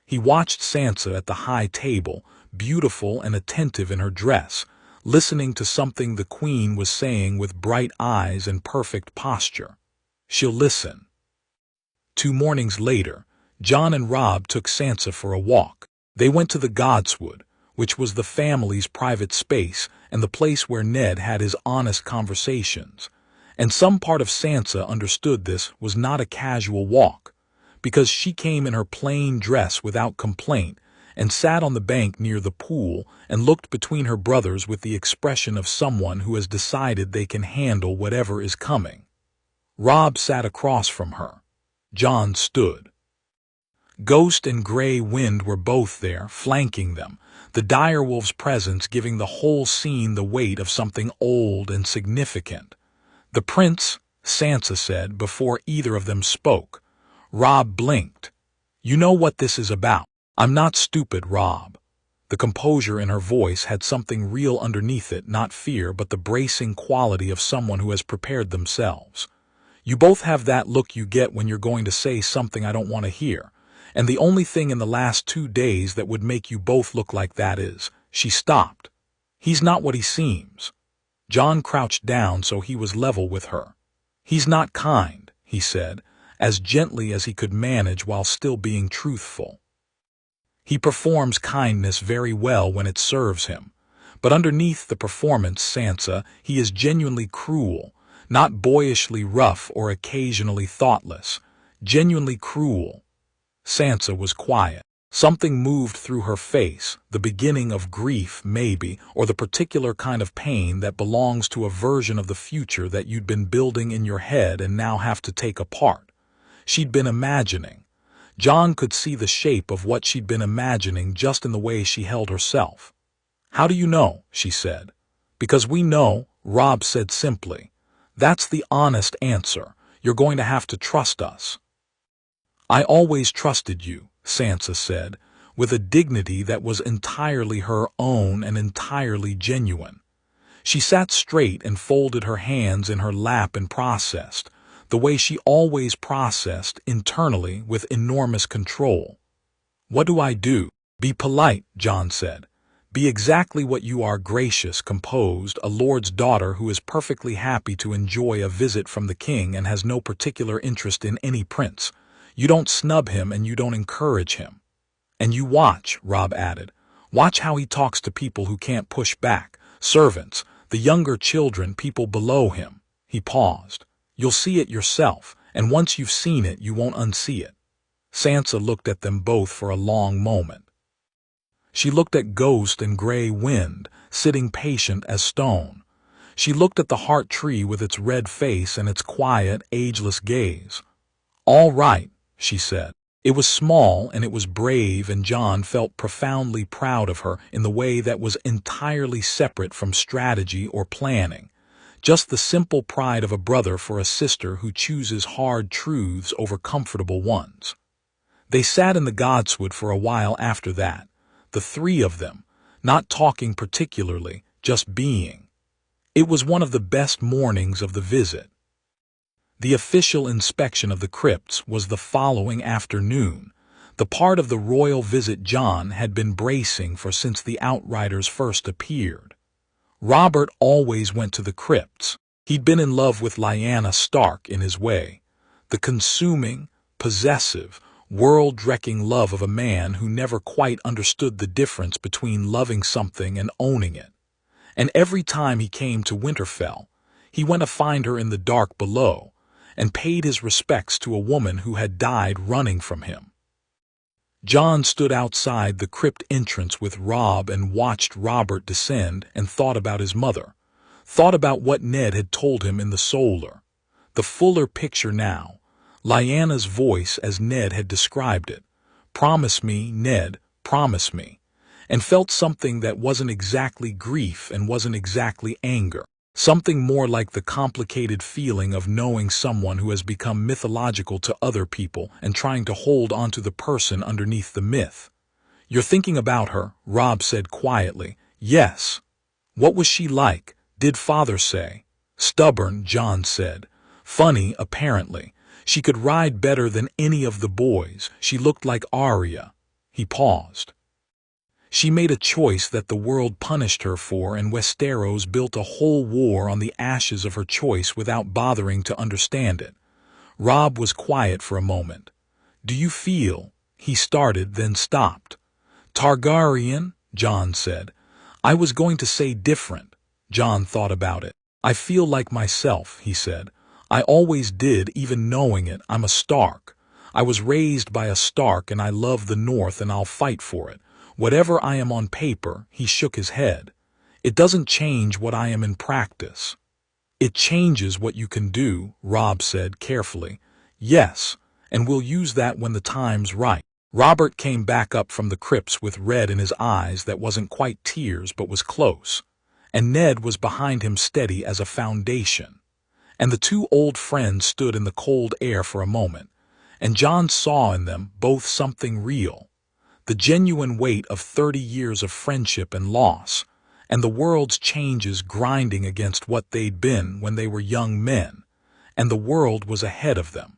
He watched Sansa at the high table, beautiful and attentive in her dress, listening to something the Queen was saying with bright eyes and perfect posture. She'll listen. 2 mornings later, Jon and Robb took Sansa for a walk. They went to the Godswood, which was the family's private space and the place where Ned had his honest conversations. And some part of Sansa understood this was not a casual walk, because she came in her plain dress without complaint and sat on the bank near the pool and looked between her brothers with the expression of someone who has decided they can handle whatever is coming. Robb sat across from her. Jon stood. Ghost and Grey Wind were both there, flanking them, the direwolf's presence giving the whole scene the weight of something old and significant. "The prince," Sansa said before either of them spoke. Robb blinked. "You know what this is about." "I'm not stupid, Robb." The composure in her voice had something real underneath it, not fear, but the bracing quality of someone who has prepared themselves. "You both have that look you get when you're going to say something I don't want to hear. And the only thing in the last 2 days that would make you both look like that is—" She stopped. "He's not what he seems." Jon crouched down so he was level with her. "He's not kind," he said, as gently as he could manage while still being truthful. "He performs kindness very well when it serves him. But underneath the performance, Sansa, he is genuinely cruel, not boyishly rough or occasionally thoughtless. Genuinely cruel." Sansa was quiet. Something moved through her face, the beginning of grief, maybe, or the particular kind of pain that belongs to a version of the future that you'd been building in your head and now have to take apart. She'd been imagining. Jon could see the shape of what she'd been imagining just in the way she held herself. "How do you know?" she said. "Because we know," Robb said simply. "That's the honest answer. You're going to have to trust us." "I always trusted you," Sansa said, with a dignity that was entirely her own and entirely genuine. She sat straight and folded her hands in her lap and processed, the way she always processed, internally, with enormous control. "What do I do?" "Be polite," Jon said. "Be exactly what you are, gracious, composed, a lord's daughter who is perfectly happy to enjoy a visit from the king and has no particular interest in any prince. You don't snub him and you don't encourage him. And you watch," Robb added. "Watch how he talks to people who can't push back, servants, the younger children, people below him." He paused. "You'll see it yourself, and once you've seen it, you won't unsee it." Sansa looked at them both for a long moment. She looked at Ghost and Grey Wind, sitting patient as stone. She looked at the heart tree with its red face and its quiet, ageless gaze. "All right," she said. It was small and it was brave, and Jon felt profoundly proud of her in the way that was entirely separate from strategy or planning. Just the simple pride of a brother for a sister who chooses hard truths over comfortable ones. They sat in the godswood for a while after that, the three of them, not talking particularly, just being. It was one of the best mornings of the visit. The official inspection of the crypts was the following afternoon, the part of the royal visit Jon had been bracing for since the Outriders first appeared. Robert always went to the crypts. He'd been in love with Lyanna Stark in his way, the consuming, possessive, world-wrecking love of a man who never quite understood the difference between loving something and owning it. And every time he came to Winterfell, he went to find her in the dark below, and paid his respects to a woman who had died running from him. Jon stood outside the crypt entrance with Robb and watched Robert descend and thought about his mother, thought about what Ned had told him in the Solar. The fuller picture now, Lyanna's voice as Ned had described it, "Promise me, Ned, promise me," and felt something that wasn't exactly grief and wasn't exactly anger. Something more like the complicated feeling of knowing someone who has become mythological to other people and trying to hold onto the person underneath the myth. "You're thinking about her," Robb said quietly. "Yes." "What was she like? Did father say?" "Stubborn," Jon said. "Funny, apparently. She could ride better than any of the boys. She looked like Arya." He paused. "She made a choice that the world punished her for, and Westeros built a whole war on the ashes of her choice without bothering to understand it." Robb was quiet for a moment. "Do you feel—" he started, then stopped. "Targaryen," Jon said. "I was going to say different." Jon thought about it. "I feel like myself," he said. "I always did, even knowing it. I'm a Stark. I was raised by a Stark and I love the North and I'll fight for it. Whatever I am on paper," he shook his head. "It doesn't change what I am in practice." "It changes what you can do," Robb said carefully. "Yes, and we'll use that when the time's right." Robert came back up from the crypts with red in his eyes that wasn't quite tears but was close, and Ned was behind him steady as a foundation. And the two old friends stood in the cold air for a moment, and Jon saw in them both something real, the genuine weight of 30 years of friendship and loss, and the world's changes grinding against what they'd been when they were young men, and the world was ahead of them.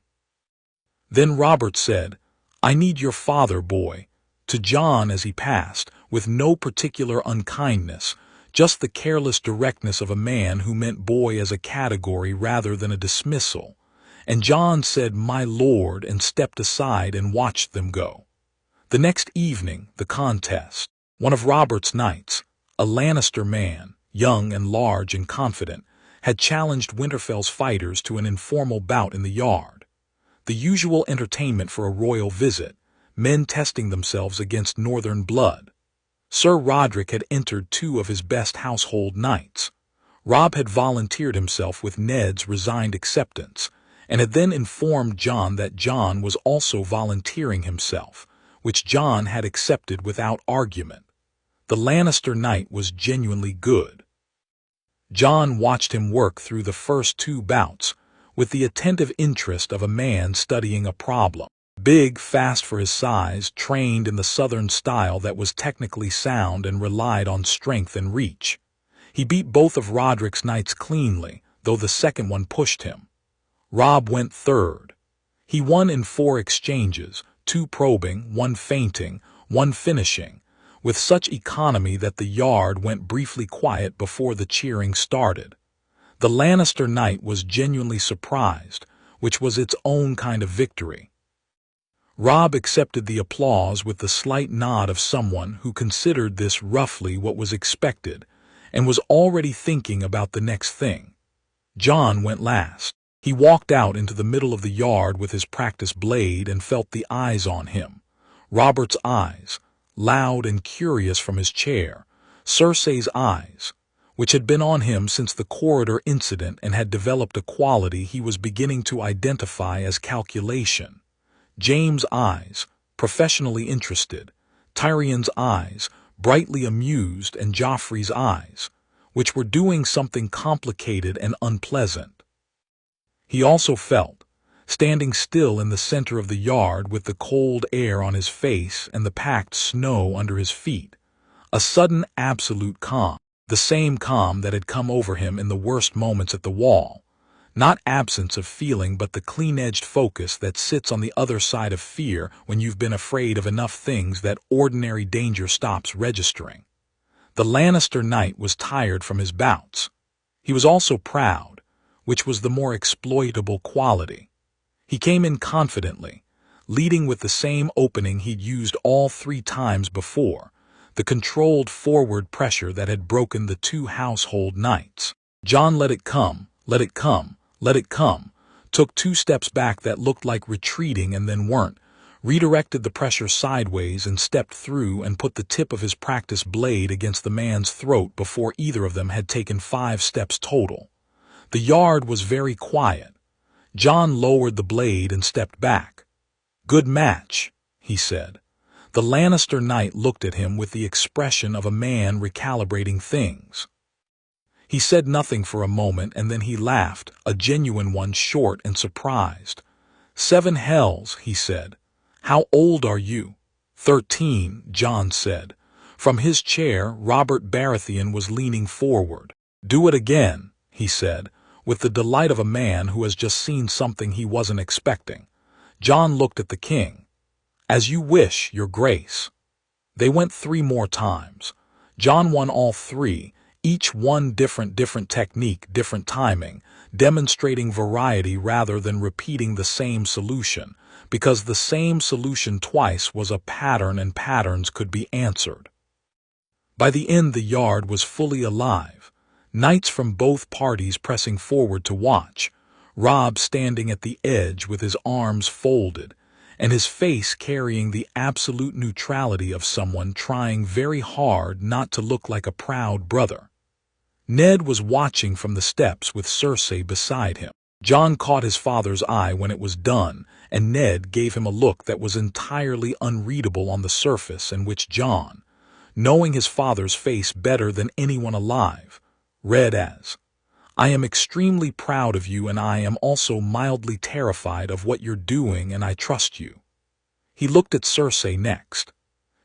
Then Robert said, "I need your father, boy," to Jon as he passed, with no particular unkindness, just the careless directness of a man who meant boy as a category rather than a dismissal. And Jon said, "My lord," and stepped aside and watched them go. The next evening, the contest. One of Robert's knights, a Lannister man, young and large and confident, had challenged Winterfell's fighters to an informal bout in the yard. The usual entertainment for a royal visit, men testing themselves against northern blood. Sir Roderick had entered 2 of his best household knights. Robb had volunteered himself with Ned's resigned acceptance, and had then informed Jon that Jon was also volunteering himself, which Jon had accepted without argument. The Lannister knight was genuinely good. Jon watched him work through the first 2 bouts, with the attentive interest of a man studying a problem. Big, fast for his size, trained in the southern style that was technically sound and relied on strength and reach. He beat both of Roderick's knights cleanly, though the second one pushed him. Robb went third. He won in 4 exchanges, 2 probing, 1 feinting, 1 finishing, with such economy that the yard went briefly quiet before the cheering started. The Lannister knight was genuinely surprised, which was its own kind of victory. Robb accepted the applause with the slight nod of someone who considered this roughly what was expected, and was already thinking about the next thing. Jon went last. He walked out into the middle of the yard with his practice blade and felt the eyes on him. Robert's eyes, loud and curious from his chair. Cersei's eyes, which had been on him since the corridor incident and had developed a quality he was beginning to identify as calculation. James' eyes, professionally interested. Tyrion's eyes, brightly amused, and Joffrey's eyes, which were doing something complicated and unpleasant. He also felt, standing still in the center of the yard with the cold air on his face and the packed snow under his feet, a sudden absolute calm. The same calm that had come over him in the worst moments at the wall. Not absence of feeling, but the clean-edged focus that sits on the other side of fear when you've been afraid of enough things that ordinary danger stops registering. The Lannister knight was tired from his bouts. He was also proud, which was the more exploitable quality. He came in confidently, leading with the same opening he'd used all 3 times before, the controlled forward pressure that had broken the 2 household knights. Jon let it come, let it come, let it come, took 2 steps back that looked like retreating and then weren't, redirected the pressure sideways and stepped through and put the tip of his practice blade against the man's throat before either of them had taken 5 steps total. The yard was very quiet. Jon lowered the blade and stepped back. "Good match," he said. The Lannister knight looked at him with the expression of a man recalibrating things. He said nothing for a moment, and then he laughed, a genuine one, short and surprised. "7 hells," he said. "How old are you?" 13, Jon said. From his chair, Robert Baratheon was leaning forward. "Do it again," he said, with the delight of a man who has just seen something he wasn't expecting. Jon looked at the king. "As you wish, your grace." They went 3 more times. Jon won all 3, each one different technique, different timing, demonstrating variety rather than repeating the same solution, because the same solution twice was a pattern and patterns could be answered. By the end the yard was fully alive. Knights from both parties pressing forward to watch, Robb standing at the edge with his arms folded, and his face carrying the absolute neutrality of someone trying very hard not to look like a proud brother. Ned was watching from the steps with Cersei beside him. Jon caught his father's eye when it was done, and Ned gave him a look that was entirely unreadable on the surface, and which Jon, knowing his father's face better than anyone alive, read as, "I am extremely proud of you, and I am also mildly terrified of what you're doing, and I trust you." He looked at Cersei next.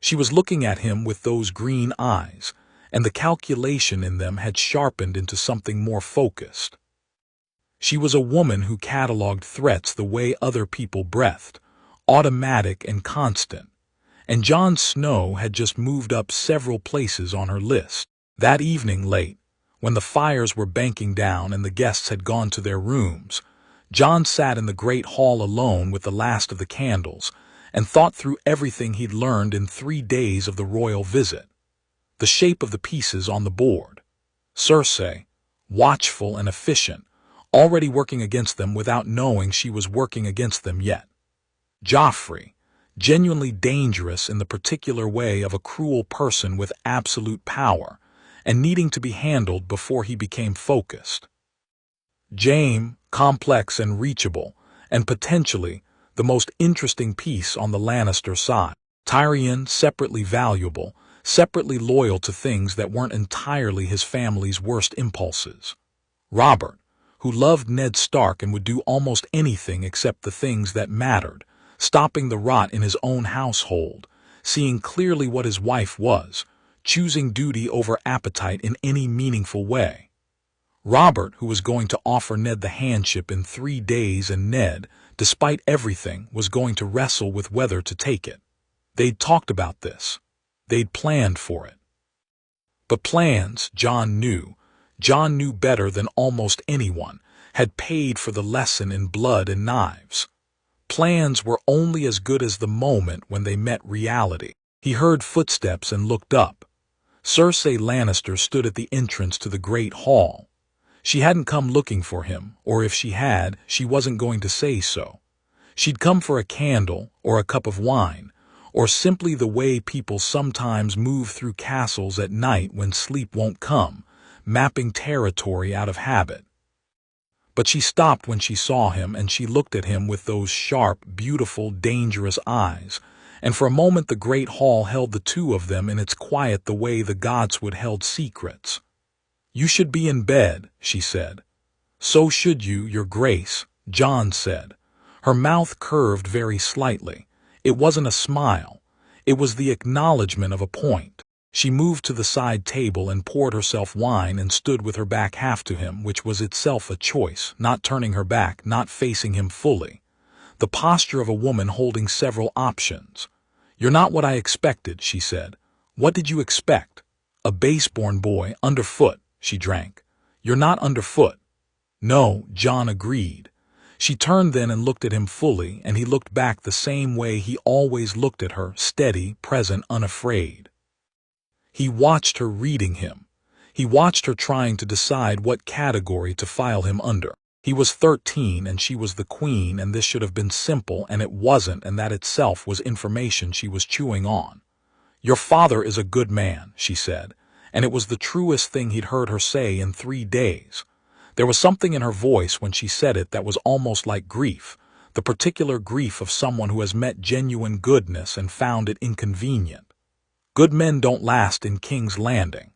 She was looking at him with those green eyes, and the calculation in them had sharpened into something more focused. She was a woman who catalogued threats the way other people breathed, automatic and constant, and Jon Snow had just moved up several places on her list. That evening late, when the fires were banking down and the guests had gone to their rooms, Jon sat in the great hall alone with the last of the candles and thought through everything he'd learned in 3 days of the royal visit. The shape of the pieces on the board. Cersei, watchful and efficient, already working against them without knowing she was working against them yet. Joffrey, genuinely dangerous in the particular way of a cruel person with absolute power, and needing to be handled before he became focused. Jaime, complex and reachable, and potentially the most interesting piece on the Lannister side. Tyrion, separately valuable, separately loyal to things that weren't entirely his family's worst impulses. Robert, who loved Ned Stark and would do almost anything except the things that mattered, stopping the rot in his own household, seeing clearly what his wife was, choosing duty over appetite in any meaningful way. Robert, who was going to offer Ned the handship in 3 days, and Ned, despite everything, was going to wrestle with whether to take it. They'd talked about this. They'd planned for it. But plans, Jon knew better than almost anyone, had paid for the lesson in blood and knives. Plans were only as good as the moment when they met reality. He heard footsteps and looked up. Cersei Lannister stood at the entrance to the great hall. She hadn't come looking for him, or if she had, she wasn't going to say so. She'd come for a candle, or a cup of wine, or simply the way people sometimes move through castles at night when sleep won't come, mapping territory out of habit. But she stopped when she saw him, and she looked at him with those sharp, beautiful, dangerous eyes, and for a moment the great hall held the two of them in its quiet the way the gods would held secrets. "You should be in bed," she said. "So should you, your grace," Jon said. Her mouth curved very slightly. It wasn't a smile. It was the acknowledgement of a point. She moved to the side table and poured herself wine and stood with her back half to him, which was itself a choice, not turning her back, not facing him fully. The posture of a woman holding several options. "You're not what I expected," she said. "What did you expect? A base-born boy, underfoot," she drank. "You're not underfoot." "No," Jon agreed. She turned then and looked at him fully, and he looked back the same way he always looked at her, steady, present, unafraid. He watched her reading him. He watched her trying to decide what category to file him under. He was 13 and she was the queen, and this should have been simple, and it wasn't, and that itself was information she was chewing on. "Your father is a good man," she said, and it was the truest thing he'd heard her say in 3 days. There was something in her voice when she said it that was almost like grief, the particular grief of someone who has met genuine goodness and found it inconvenient. Good men don't last in King's Landing.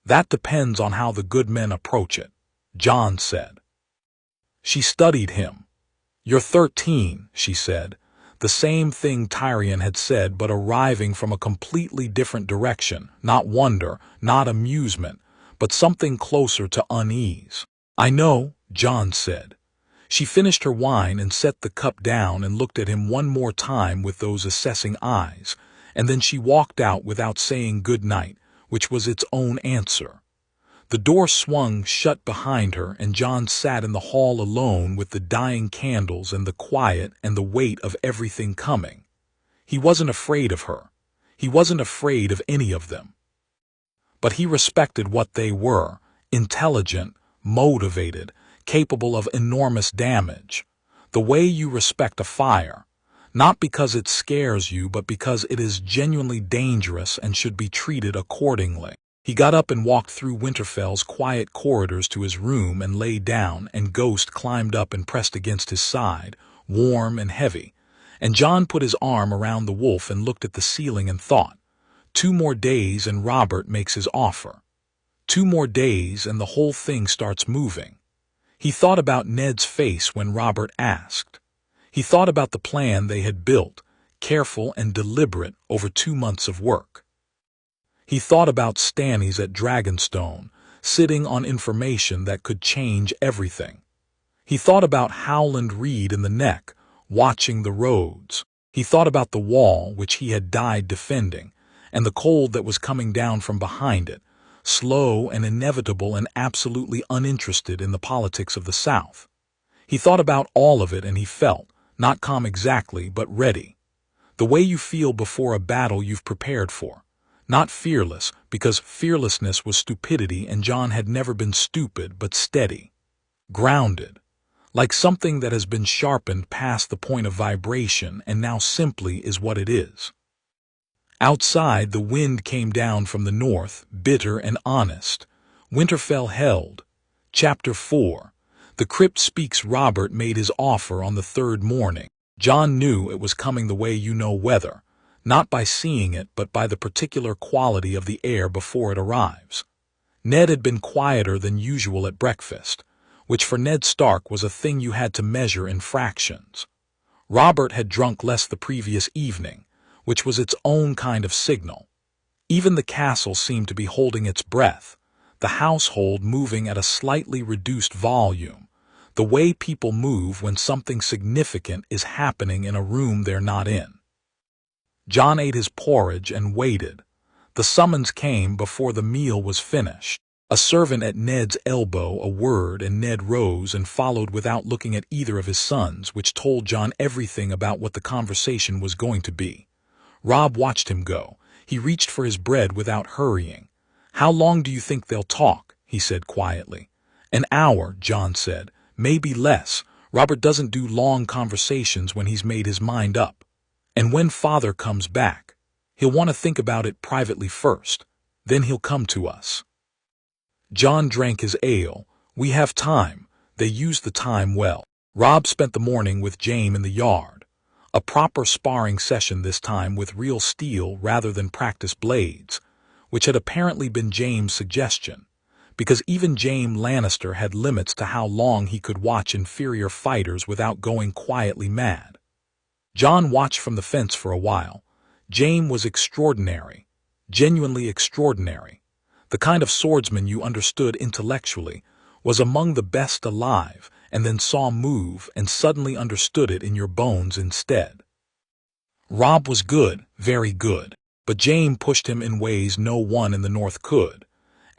"That depends on how the good men approach it," Jon said. She studied him. "You're 13, she said, the same thing Tyrion had said, but arriving from a completely different direction, not wonder, not amusement, but something closer to unease. "I know," Jon said. She finished her wine and set the cup down and looked at him one more time with those assessing eyes, and then she walked out without saying good night, which was its own answer. The door swung shut behind her, and Jon sat in the hall alone with the dying candles and the quiet and the weight of everything coming. He wasn't afraid of her. He wasn't afraid of any of them. But he respected what they were, intelligent, motivated, capable of enormous damage. The way you respect a fire, not because it scares you, but because it is genuinely dangerous and should be treated accordingly. He got up and walked through Winterfell's quiet corridors to his room and lay down, and Ghost climbed up and pressed against his side, warm and heavy. And Jon put his arm around the wolf and looked at the ceiling and thought, 2 more days and Robert makes his offer. 2 more days and the whole thing starts moving. He thought about Ned's face when Robert asked. He thought about the plan they had built, careful and deliberate over 2 months of work. He thought about Stannis at Dragonstone, sitting on information that could change everything. He thought about Howland Reed in the Neck, watching the roads. He thought about the wall which he had died defending, and the cold that was coming down from behind it, slow and inevitable and absolutely uninterested in the politics of the South. He thought about all of it, and he felt, not calm exactly, but ready. The way you feel before a battle you've prepared for. Not fearless, because fearlessness was stupidity, and Jon had never been stupid, but steady. Grounded. Like something that has been sharpened past the point of vibration and now simply is what it is. Outside, the wind came down from the north, bitter and honest. Winterfell held. Chapter 4. The crypt speaks. Robert made his offer on the 3rd morning. Jon knew it was coming the way you know weather, not by seeing it but by the particular quality of the air before it arrives. Ned had been quieter than usual at breakfast, which for Ned Stark was a thing you had to measure in fractions. Robert had drunk less the previous evening, which was its own kind of signal. Even the castle seemed to be holding its breath, the household moving at a slightly reduced volume, the way people move when something significant is happening in a room they're not in. Jon ate his porridge and waited. The summons came before the meal was finished. A servant at Ned's elbow, a word, and Ned rose and followed without looking at either of his sons, which told Jon everything about what the conversation was going to be. Robb watched him go. He reached for his bread without hurrying. "How long do you think they'll talk?" he said quietly. "An hour," Jon said. "Maybe less. Robert doesn't do long conversations when he's made his mind up. And when Father comes back, he'll want to think about it privately first. Then he'll come to us." Jon drank his ale. "We have time." They used the time well. Robb spent the morning with Jaime in the yard. A proper sparring session this time, with real steel rather than practice blades, which had apparently been Jaime's suggestion, because even Jaime Lannister had limits to how long he could watch inferior fighters without going quietly mad. Jon watched from the fence for a while. Jaime was extraordinary, genuinely extraordinary. The kind of swordsman you understood intellectually, was among the best alive, and then saw move and suddenly understood it in your bones instead. Robb was good, very good, but Jaime pushed him in ways no one in the North could,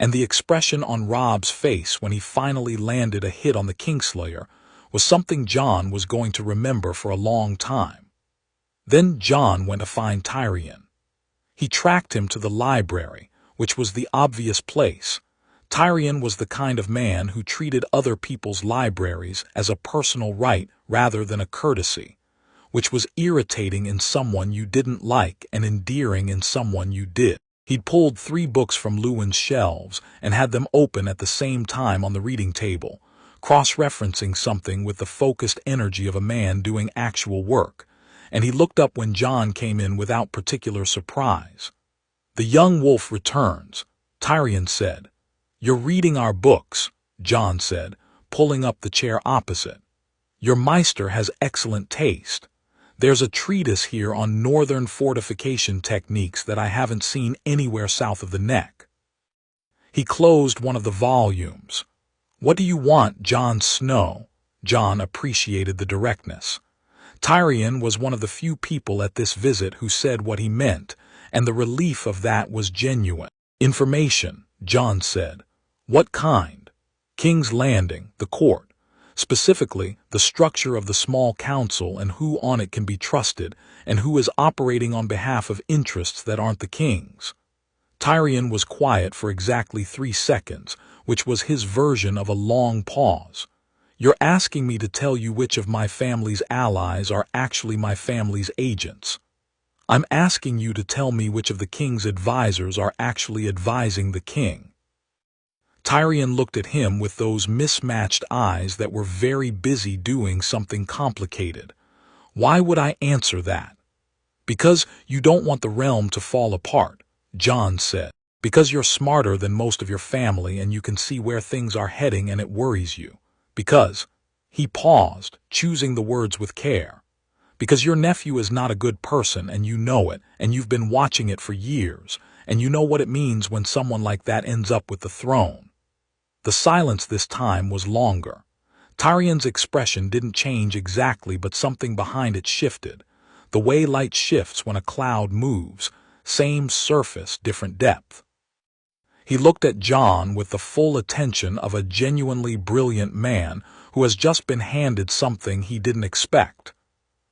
and the expression on Robb's face when he finally landed a hit on the Kingslayer was something Jon was going to remember for a long time. Then Jon went to find Tyrion. He tracked him to the library, which was the obvious place. Tyrion was the kind of man who treated other people's libraries as a personal right rather than a courtesy, which was irritating in someone you didn't like and endearing in someone you did. He'd pulled 3 books from Lewin's shelves and had them open at the same time on the reading table, cross-referencing something with the focused energy of a man doing actual work, and he looked up when Jon came in without particular surprise. "The young wolf returns," Tyrion said. "You're reading our books," Jon said, pulling up the chair opposite. "Your Meister has excellent taste. There's a treatise here on northern fortification techniques that I haven't seen anywhere south of the Neck." He closed one of the volumes. "What do you want, Jon Snow?" Jon appreciated the directness. Tyrion was one of the few people at this visit who said what he meant, and the relief of that was genuine. "Information," Jon said. "What kind?" "King's Landing, the court. Specifically, the structure of the small council and who on it can be trusted and who is operating on behalf of interests that aren't the king's." Tyrion was quiet for exactly 3 seconds, which was his version of a long pause. "You're asking me to tell you which of my family's allies are actually my family's agents. I'm asking you to tell me which of the king's advisors are actually advising the king." Tyrion looked at him with those mismatched eyes that were very busy doing something complicated. "Why would I answer that?" "Because you don't want the realm to fall apart," Jon said. "Because you're smarter than most of your family and you can see where things are heading and it worries you. Because—" he paused, choosing the words with care. "Because your nephew is not a good person and you know it, and you've been watching it for years, and you know what it means when someone like that ends up with the throne." The silence this time was longer. Tyrion's expression didn't change exactly, but something behind it shifted. The way light shifts when a cloud moves, same surface, different depth. He looked at Jon with the full attention of a genuinely brilliant man who has just been handed something he didn't expect.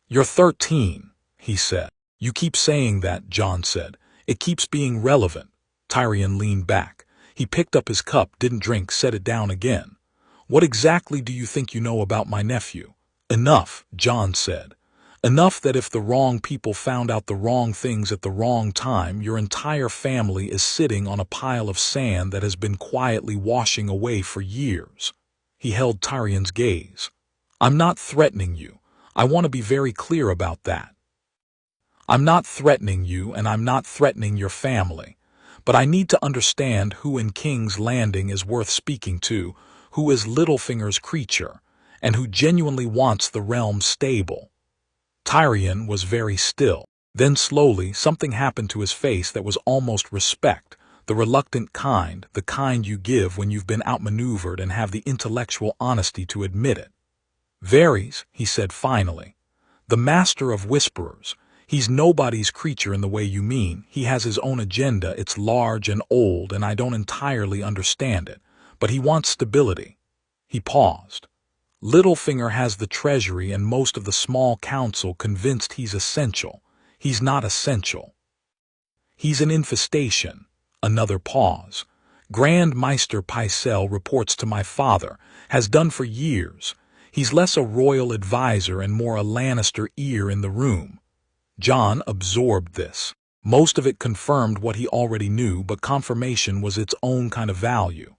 "You're 13, he said. "You keep saying that," Jon said. "It keeps being relevant." Tyrion leaned back. He picked up his cup, didn't drink, set it down again. "What exactly do you think you know about my nephew?" "Enough," Jon said. "Enough that if the wrong people found out the wrong things at the wrong time, your entire family is sitting on a pile of sand that has been quietly washing away for years." He held Tyrion's gaze. "I'm not threatening you. I want to be very clear about that. I'm not threatening you, and I'm not threatening your family. But I need to understand who in King's Landing is worth speaking to, who is Littlefinger's creature, and who genuinely wants the realm stable." Tyrion was very still. Then slowly something happened to his face that was almost respect, the reluctant kind, the kind you give when you've been outmaneuvered and have the intellectual honesty to admit it. "Varys," he said finally. "The master of whisperers. He's nobody's creature in the way you mean. He has his own agenda. It's large and old, and I don't entirely understand it. But he wants stability." He paused. "Littlefinger has the treasury and most of the small council convinced he's essential. He's not essential. He's an infestation." Another pause. "Grand Maester Pycelle reports to my father, has done for years. He's less a royal advisor and more a Lannister ear in the room." Jon absorbed this. Most of it confirmed what he already knew, but confirmation was its own kind of value.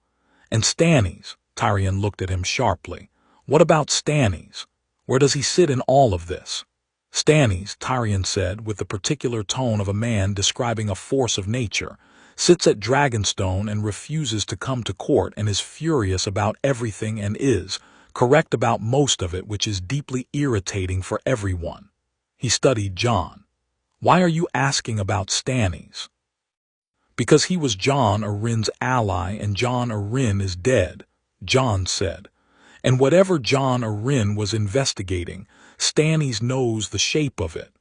"And Stannis?" Tyrion looked at him sharply. "What about Stannis? Where does he sit in all of this?" "Stannis," Tyrion said, with the particular tone of a man describing a force of nature, "sits at Dragonstone and refuses to come to court and is furious about everything and is correct about most of it, which is deeply irritating for everyone." He studied Jon. "Why are you asking about Stannis?" "Because he was Jon Arryn's ally and Jon Arryn is dead," Jon said. "And whatever Jon Arryn was investigating, Stannis knows the shape of it."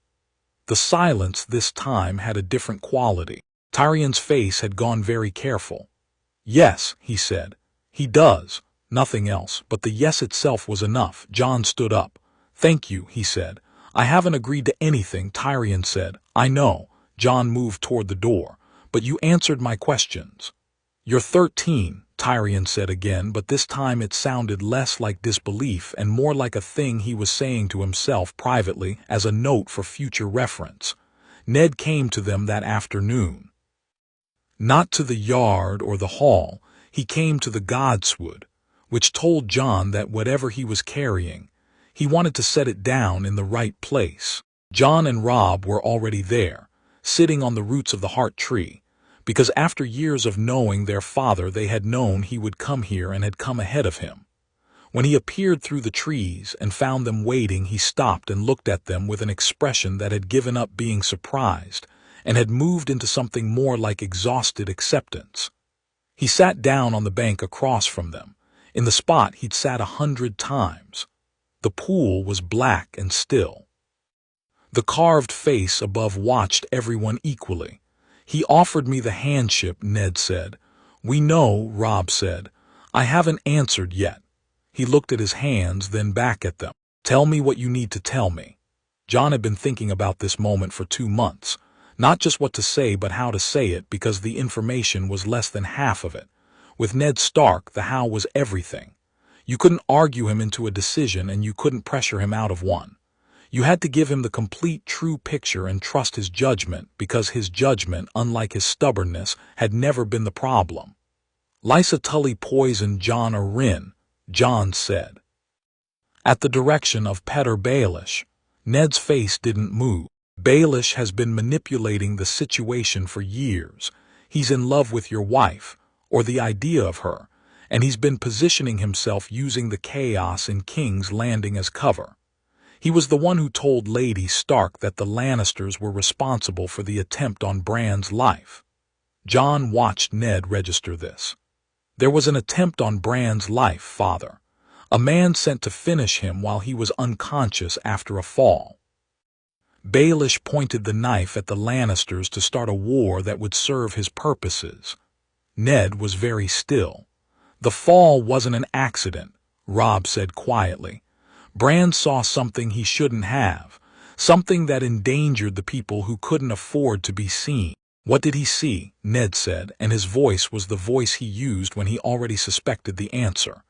The silence this time had a different quality. Tyrion's face had gone very careful. "Yes," he said. "He does. Nothing else, but the yes itself was enough." Jon stood up. "Thank you," he said. "I haven't agreed to anything," Tyrion said. "I know." Jon moved toward the door. "But you answered my questions." "You're 13, Tyrion said again, but this time it sounded less like disbelief and more like a thing he was saying to himself privately as a note for future reference. Ned came to them that afternoon. Not to the yard or the hall, he came to the godswood, which told Jon that whatever he was carrying, he wanted to set it down in the right place. Jon and Robb were already there, sitting on the roots of the heart tree, because after years of knowing their father they had known he would come here and had come ahead of him. When he appeared through the trees and found them waiting, he stopped and looked at them with an expression that had given up being surprised and had moved into something more like exhausted acceptance. He sat down on the bank across from them, in the spot he'd sat 100 times. The pool was black and still. The carved face above watched everyone equally. "He offered me the handship," Ned said. "We know," Robb said. "I haven't answered yet." He looked at his hands, then back at them. "Tell me what you need to tell me." Jon had been thinking about this moment for 2 months. Not just what to say but how to say it, because the information was less than half of it. With Ned Stark, the how was everything. You couldn't argue him into a decision and you couldn't pressure him out of one. You had to give him the complete true picture and trust his judgment, because his judgment, unlike his stubbornness, had never been the problem. Lysa Tully poisoned Jon Arryn, Jon said. At the direction of Petyr Baelish. Ned's face didn't move. Baelish has been manipulating the situation for years. He's in love with your wife, or the idea of her, and he's been positioning himself using the chaos in King's Landing as cover. He was the one who told Lady Stark that the Lannisters were responsible for the attempt on Bran's life. Jon watched Ned register this. There was an attempt on Bran's life, father. A man sent to finish him while he was unconscious after a fall. Baelish pointed the knife at the Lannisters to start a war that would serve his purposes. Ned was very still. The fall wasn't an accident, Robb said quietly. Bran saw something he shouldn't have, something that endangered the people who couldn't afford to be seen. What did he see? Ned said, and his voice was the voice he used when he already suspected the answer.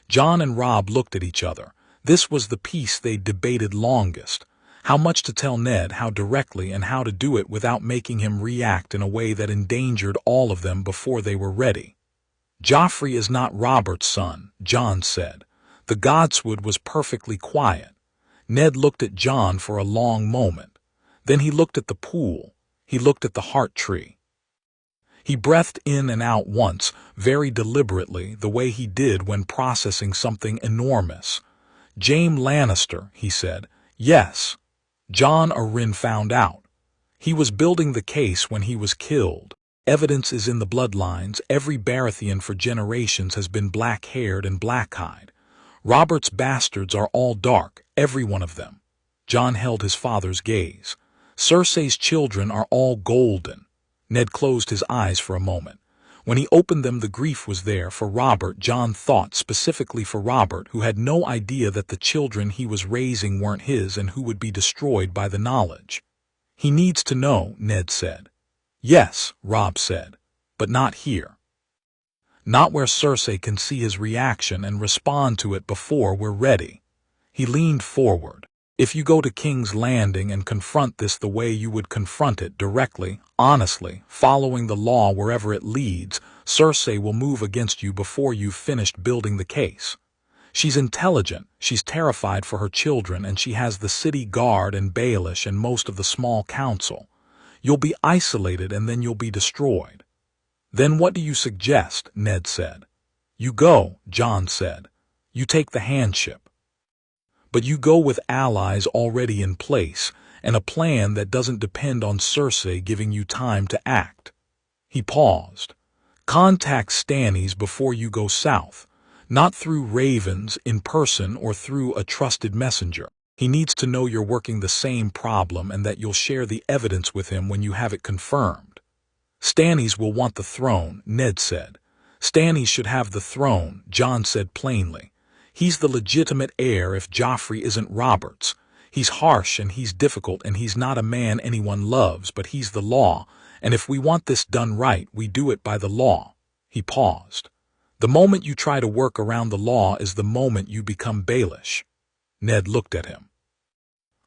Jon and Robb looked at each other. This was the piece they'd debated longest. How much to tell Ned, how directly, and how to do it without making him react in a way that endangered all of them before they were ready. Joffrey is not Robert's son, Jon said. The Godswood was perfectly quiet. Ned looked at Jon for a long moment. Then he looked at the pool. He looked at the heart tree. He breathed in and out once, very deliberately, the way he did when processing something enormous. Jaime Lannister, he said. Yes. Jon Arryn found out. He was building the case when he was killed. Evidence is in the bloodlines. Every Baratheon for generations has been black-haired and black-eyed. Robert's bastards are all dark, every one of them. Jon held his father's gaze. Cersei's children are all golden. Ned closed his eyes for a moment. When he opened them, the grief was there for Robert. Jon thought specifically for Robert, who had no idea that the children he was raising weren't his and who would be destroyed by the knowledge. He needs to know, Ned said. Yes, Robb said, but not here. Not where Cersei can see his reaction and respond to it before we're ready. He leaned forward. If you go to King's Landing and confront this the way you would confront it, directly, honestly, following the law wherever it leads, Cersei will move against you before you've finished building the case. She's intelligent, she's terrified for her children, and she has the city guard and Baelish and most of the small council. You'll be isolated and then you'll be destroyed. Then what do you suggest? Ned said. You go, Jon said. You take the handship. But you go with allies already in place, and a plan that doesn't depend on Cersei giving you time to act. He paused. Contact Stannis before you go south, not through ravens, in person, or through a trusted messenger. He needs to know you're working the same problem and that you'll share the evidence with him when you have it confirmed. Stannis will want the throne, Ned said. Stannis should have the throne, Jon said plainly. He's the legitimate heir if Joffrey isn't Robert's. He's harsh and he's difficult and he's not a man anyone loves, but he's the law, and if we want this done right, we do it by the law. He paused. The moment you try to work around the law is the moment you become Baelish. Ned looked at him.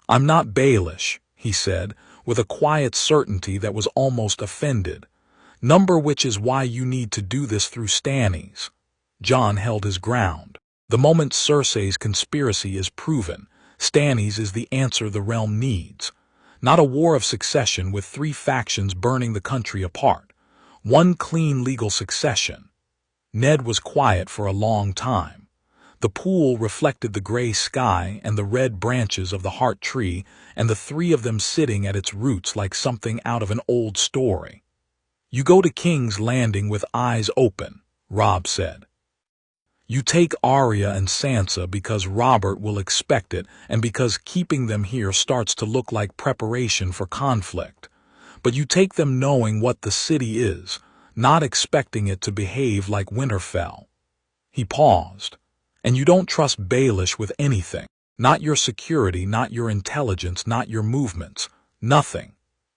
I'm not Baelish, he said, with a quiet certainty that was almost offended. Number which is why you need to do this through Stannis. Jon held his ground. The moment Cersei's conspiracy is proven, Stannis is the answer the realm needs. Not a war of succession with 3 factions burning the country apart. One clean legal succession. Ned was quiet for a long time. The pool reflected the gray sky and the red branches of the heart tree, and the 3 of them sitting at its roots like something out of an old story. You go to King's Landing with eyes open, Robb said. You take Arya and Sansa because Robert will expect it and because keeping them here starts to look like preparation for conflict. But you take them knowing what the city is, not expecting it to behave like Winterfell. He paused. And you don't trust Baelish with anything. Not your security, not your intelligence, not your movements. Nothing.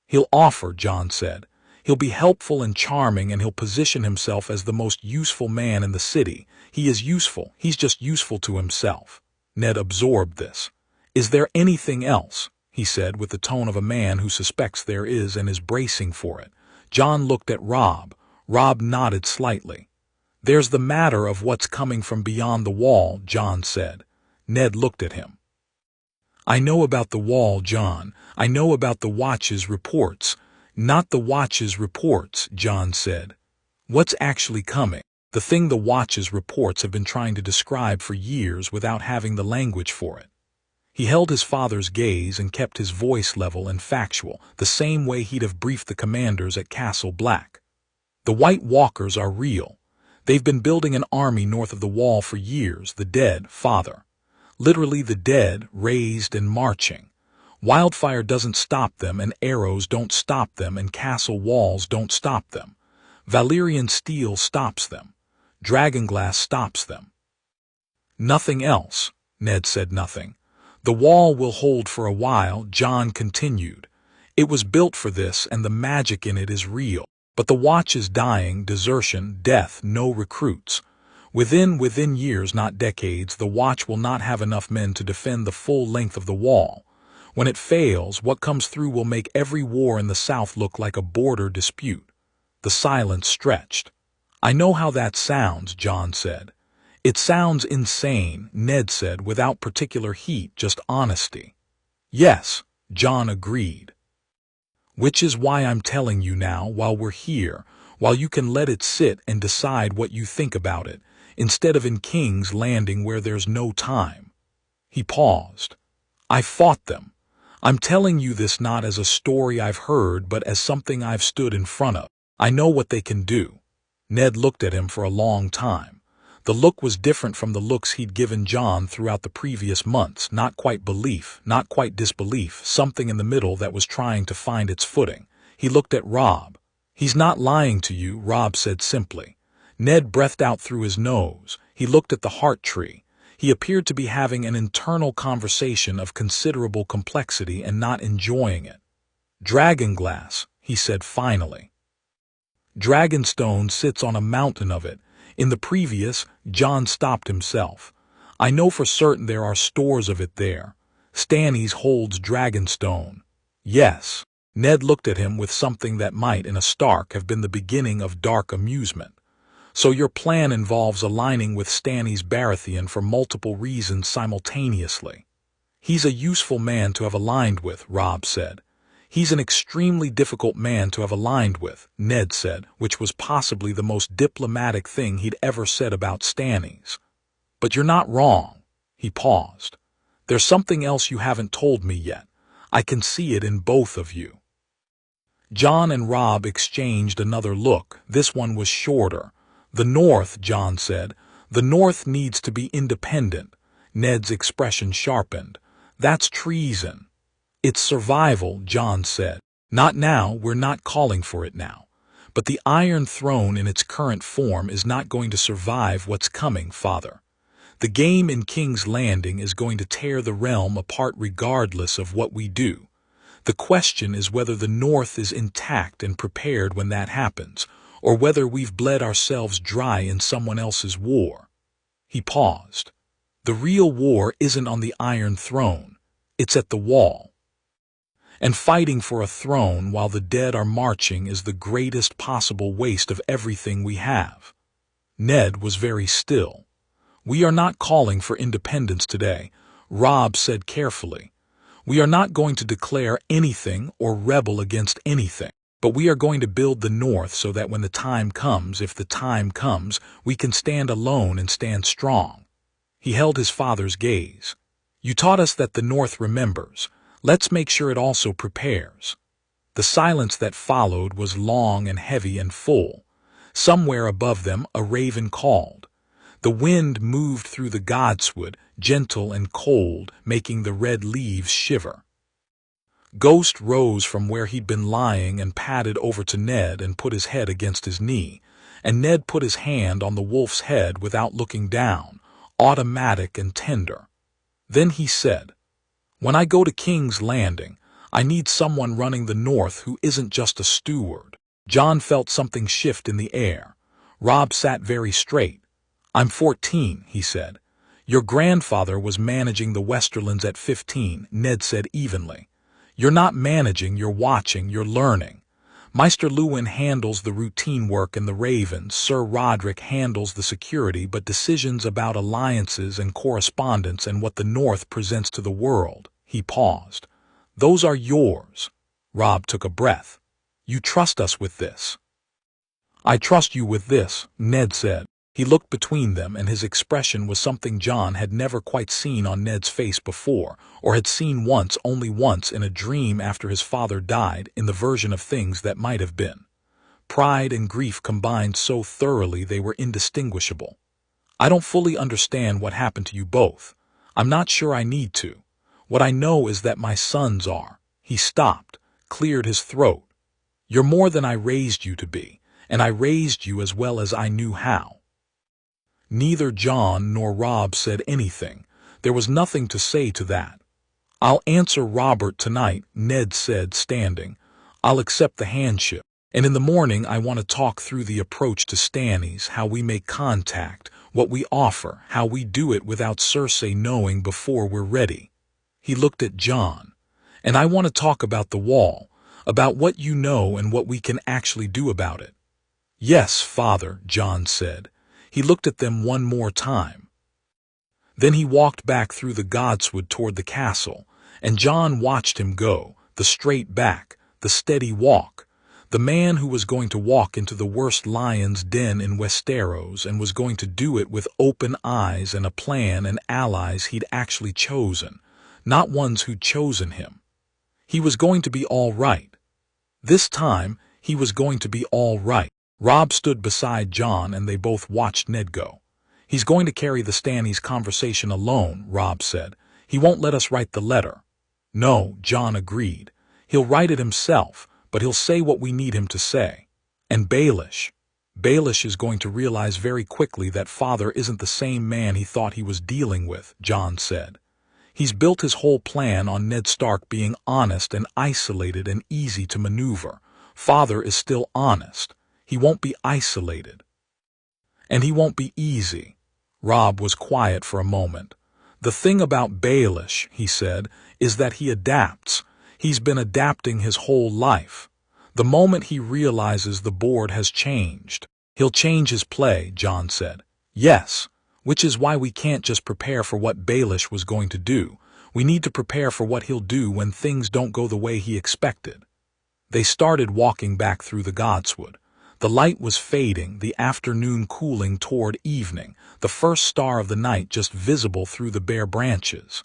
He'll offer, Jon said. He'll be helpful and charming, and he'll position himself as the most useful man in the city. He is useful, he's just useful to himself. Ned absorbed this. Is there anything else? He said with the tone of a man who suspects there is and is bracing for it. Jon looked at Robb. Robb nodded slightly. There's the matter of what's coming from beyond the wall, Jon said. Ned looked at him. I know about the wall, Jon. I know about the Watch's reports. Not the Watch's reports, Jon said. What's actually coming? The thing the Watch's reports have been trying to describe for years without having the language for it. He held his father's gaze and kept his voice level and factual, the same way he'd have briefed the commanders at Castle Black. The White Walkers are real. They've been building an army north of the wall for years, the dead, father. Literally the dead, raised and marching. Wildfire doesn't stop them, and arrows don't stop them, and castle walls don't stop them. Valyrian steel stops them. Dragonglass stops them. Nothing else, Ned said. Nothing. The wall will hold for a while, Jon continued. It was built for this, and the magic in it is real. But the Watch is dying, desertion, death, no recruits. Within years, not decades, the Watch will not have enough men to defend the full length of the wall. When it fails, what comes through will make every war in the south look like a border dispute. The silence stretched. I know how that sounds, Jon said. It sounds insane, Ned said, without particular heat, just honesty. Yes, Jon agreed. Which is why I'm telling you now, while we're here, while you can let it sit and decide what you think about it, instead of in King's Landing where there's no time. He paused. I fought them. I'm telling you this not as a story I've heard, but as something I've stood in front of. I know what they can do. Ned looked at him for a long time. The look was different from the looks he'd given Jon throughout the previous months, not quite belief, not quite disbelief, something in the middle that was trying to find its footing. He looked at Robb. He's not lying to you, Robb said simply. Ned breathed out through his nose. He looked at the heart tree. He appeared to be having an internal conversation of considerable complexity and not enjoying it. Dragonglass, he said finally. Dragonstone sits on a mountain of it. In the previous, Jon stopped himself. I know for certain there are stores of it there. Stannis holds Dragonstone. Yes. Ned looked at him with something that might, in a Stark, have been the beginning of dark amusement. So your plan involves aligning with Stannis Baratheon for multiple reasons simultaneously. He's a useful man to have aligned with, Robb said. He's an extremely difficult man to have aligned with, Ned said, which was possibly the most diplomatic thing he'd ever said about Stannis. But you're not wrong. He paused. There's something else you haven't told me yet. I can see it in both of you. Jon and Robb exchanged another look. This one was shorter. The North, Jon said. The North needs to be independent. Ned's expression sharpened. That's treason. It's survival, Jon said. Not now, we're not calling for it now. But the Iron Throne in its current form is not going to survive what's coming, Father. The game in King's Landing is going to tear the realm apart regardless of what we do. The question is whether the North is intact and prepared when that happens, or whether we've bled ourselves dry in someone else's war. He paused. The real war isn't on the Iron Throne. It's at the wall. And fighting for a throne while the dead are marching is the greatest possible waste of everything we have. Ned was very still. We are not calling for independence today, Robb said carefully. We are not going to declare anything or rebel against anything, but we are going to build the North so that when the time comes, if the time comes, we can stand alone and stand strong. He held his father's gaze. You taught us that the North remembers. Let's make sure it also prepares. The silence that followed was long and heavy and full. Somewhere above them, a raven called. The wind moved through the godswood, gentle and cold, making the red leaves shiver. Ghost rose from where he'd been lying and padded over to Ned and put his head against his knee, and Ned put his hand on the wolf's head without looking down, automatic and tender. Then he said, When I go to King's Landing, I need someone running the North who isn't just a steward. Jon felt something shift in the air. Robb sat very straight. I'm 14, he said. Your grandfather was managing the Westerlands at 15, Ned said evenly. You're not managing, you're watching, you're learning. Maester Luwin handles the routine work in the Ravens, Sir Roderick handles the security, but decisions about alliances and correspondence and what the North presents to the world. He paused. Those are yours. Robb took a breath. You trust us with this. I trust you with this, Ned said. He looked between them, and his expression was something Jon had never quite seen on Ned's face before, or had seen once, only once, in a dream after his father died, in the version of things that might have been. Pride and grief combined so thoroughly they were indistinguishable. I don't fully understand what happened to you both. I'm not sure I need to. What I know is that my sons are. He stopped, cleared his throat. You're more than I raised you to be, and I raised you as well as I knew how. Neither Jon nor Robb said anything. There was nothing to say to that. I'll answer Robert tonight, Ned said, standing. I'll accept the handship. And in the morning I want to talk through the approach to Stannis, how we make contact, what we offer, how we do it without Cersei knowing before we're ready. He looked at Jon. And I want to talk about the wall, about what you know and what we can actually do about it. Yes, father, Jon said. He looked at them one more time. Then he walked back through the godswood toward the castle, and Jon watched him go, the straight back, the steady walk, the man who was going to walk into the worst lion's den in Westeros and was going to do it with open eyes and a plan and allies he'd actually chosen, not ones who'd chosen him. He was going to be all right. This time, he was going to be all right. Robb stood beside Jon and they both watched Ned go. He's going to carry the Stannis conversation alone, Robb said. He won't let us write the letter. No, Jon agreed. He'll write it himself, but he'll say what we need him to say. And Baelish is going to realize very quickly that father isn't the same man he thought he was dealing with, Jon said. He's built his whole plan on Ned Stark being honest and isolated and easy to maneuver. Father is still honest. He won't be isolated. And he won't be easy. Robb was quiet for a moment. The thing about Baelish, he said, is that he adapts. He's been adapting his whole life. The moment he realizes the board has changed, he'll change his play, Jon said. Yes, which is why we can't just prepare for what Baelish was going to do. We need to prepare for what he'll do when things don't go the way he expected. They started walking back through the godswood. The light was fading, the afternoon cooling toward evening, the first star of the night just visible through the bare branches.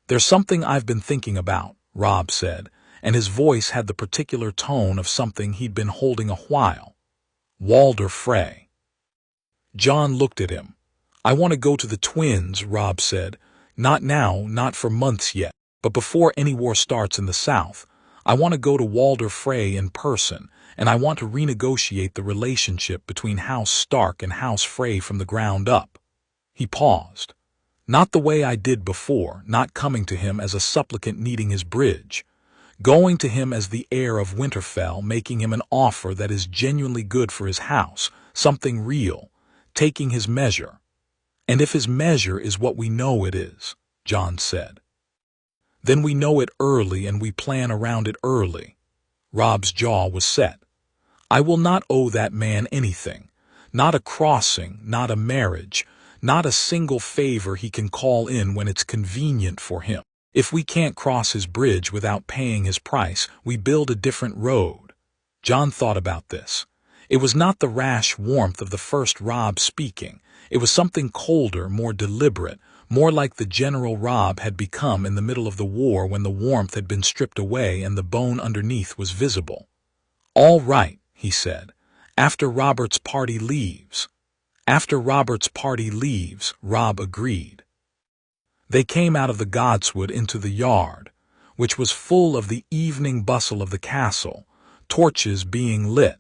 There's something I've been thinking about, Robb said, and his voice had the particular tone of something he'd been holding a while. Walder Frey. Jon looked at him. I want to go to the twins, Robb said. Not now, not for months yet, but before any war starts in the south. I want to go to Walder Frey in person, and I want to renegotiate the relationship between House Stark and House Frey from the ground up. He paused. Not the way I did before, not coming to him as a supplicant needing his bridge. Going to him as the heir of Winterfell, making him an offer that is genuinely good for his house, something real, taking his measure. And if his measure is what we know it is, Jon said, then we know it early and we plan around it early. Robb's jaw was set. I will not owe that man anything. Not a crossing, not a marriage, not a single favor he can call in when it's convenient for him. If we can't cross his bridge without paying his price, we build a different road. Jon thought about this. It was not the rash warmth of the first Robb speaking. It was something colder, more deliberate, more like the General Robb had become in the middle of the war when the warmth had been stripped away and the bone underneath was visible. All right, he said. After Robert's party leaves. After Robert's party leaves, Robb agreed. They came out of the godswood into the yard, which was full of the evening bustle of the castle, torches being lit,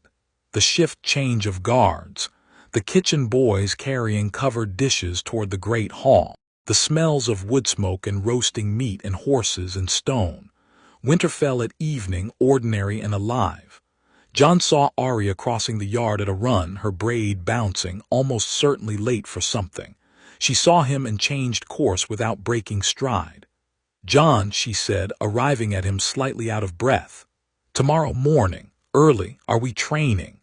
the shift change of guards, the kitchen boys carrying covered dishes toward the great hall, the smells of wood smoke and roasting meat and horses and stone. Winterfell at evening, ordinary and alive. Jon saw Arya crossing the yard at a run, her braid bouncing, almost certainly late for something. She saw him and changed course without breaking stride. "Jon," she said, arriving at him slightly out of breath. "Tomorrow morning, early, are we training?"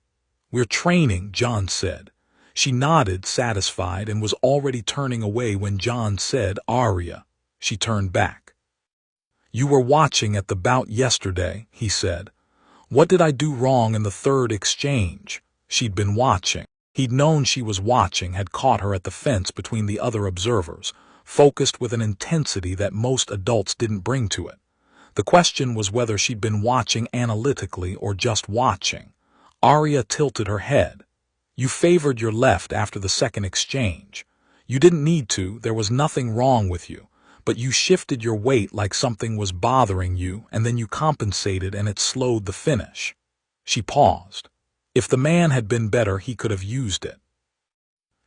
"We're training," Jon said. She nodded, satisfied, and was already turning away when Jon said, "Arya." She turned back. "You were watching at the bout yesterday," he said. "What did I do wrong in the third exchange?" She'd been watching. He'd known she was watching, had caught her at the fence between the other observers, focused with an intensity that most adults didn't bring to it. The question was whether she'd been watching analytically or just watching. Arya tilted her head. "You favored your left after the second exchange. You didn't need to, there was nothing wrong with you. But you shifted your weight like something was bothering you, and then you compensated and it slowed the finish." She paused. If the man had been better, he could have used it.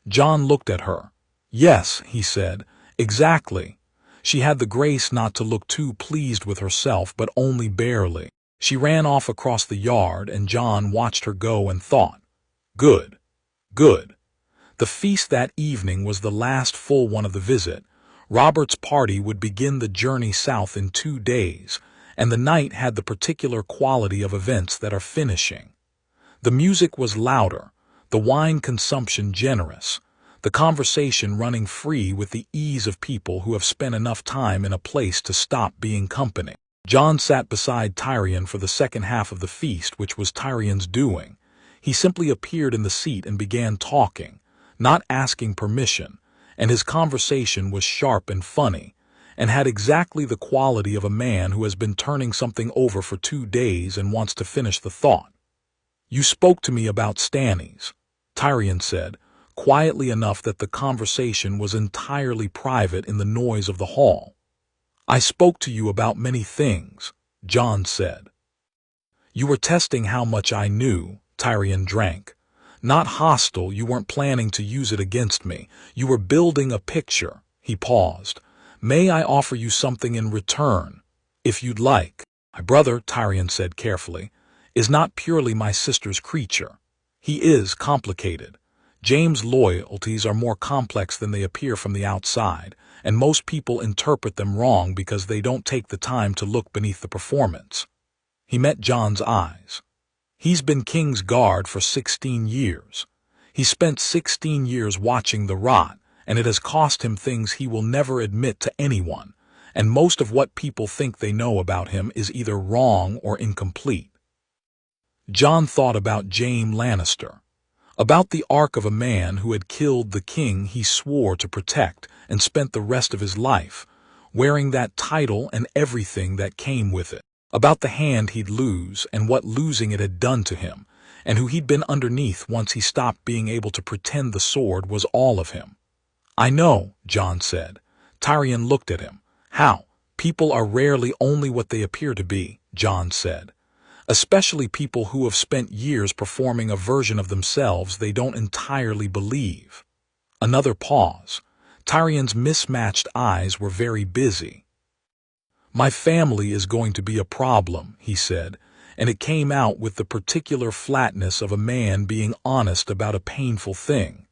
Jon looked at her. "Yes," he said, "exactly." She had the grace not to look too pleased with herself, but only barely. She ran off across the yard, and Jon watched her go and thought, "Good, good." The feast that evening was the last full one of the visit. Robert's party would begin the journey south in 2 days, and the night had the particular quality of events that are finishing. The music was louder, the wine consumption generous, the conversation running free with the ease of people who have spent enough time in a place to stop being company. Jon sat beside Tyrion for the second half of the feast, which was Tyrion's doing. He simply appeared in the seat and began talking, not asking permission, and his conversation was sharp and funny, and had exactly the quality of a man who has been turning something over for 2 days and wants to finish the thought. "You spoke to me about Stannies," Tyrion said, quietly enough that the conversation was entirely private in the noise of the hall. "I spoke to you about many things," Jon said. "You were testing how much I knew," Tyrion drank. "Not hostile, you weren't planning to use it against me. You were building a picture." He paused. "May I offer you something in return, if you'd like?" "My brother," Tyrion said carefully, "is not purely my sister's creature. He is complicated. James' loyalties are more complex than they appear from the outside, and most people interpret them wrong because they don't take the time to look beneath the performance." He met Jon's eyes. "He's been King's Guard for 16 years. He spent 16 years watching the rot, and it has cost him things he will never admit to anyone, and most of what people think they know about him is either wrong or incomplete." Jon thought about Jaime Lannister, about the arc of a man who had killed the king he swore to protect and spent the rest of his life wearing that title and everything that came with it, about the hand he'd lose and what losing it had done to him, and who he'd been underneath once he stopped being able to pretend the sword was all of him. "I know," Jon said. Tyrion looked at him. "How? People are rarely only what they appear to be," Jon said. "Especially people who have spent years performing a version of themselves they don't entirely believe." Another pause. Tyrion's mismatched eyes were very busy. "My family is going to be a problem," he said, and it came out with the particular flatness of a man being honest about a painful thing.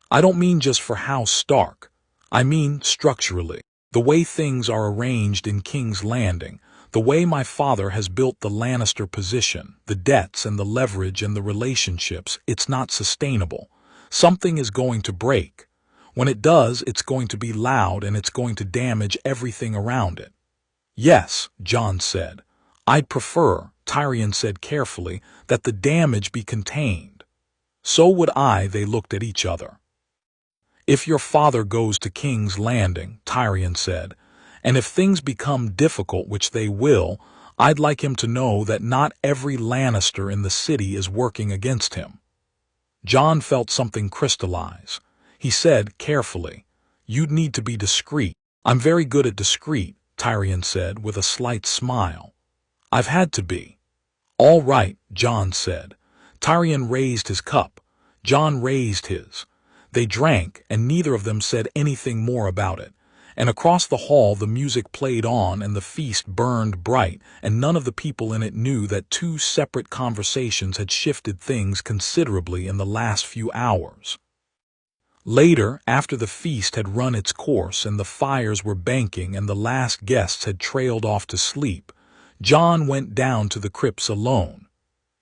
"I don't mean just for House Stark. I mean structurally. The way things are arranged in King's Landing, the way my father has built the Lannister position, the debts and the leverage and the relationships, it's not sustainable. Something is going to break. When it does, it's going to be loud and it's going to damage everything around it." "Yes," Jon said. "I'd prefer," Tyrion said carefully, "that the damage be contained." "So would I." They looked at each other. "If your father goes to King's Landing," Tyrion said, "and if things become difficult, which they will, I'd like him to know that not every Lannister in the city is working against him." Jon felt something crystallize. He said carefully, "You'd need to be discreet." "I'm very good at discreet," Tyrion said with a slight smile. "I've had to be." "All right," Jon said. Tyrion raised his cup. Jon raised his. They drank, and neither of them said anything more about it. And across the hall the music played on and the feast burned bright, and none of the people in it knew that two separate conversations had shifted things considerably in the last few hours. Later, after the feast had run its course and the fires were banking and the last guests had trailed off to sleep, Jon went down to the crypts alone.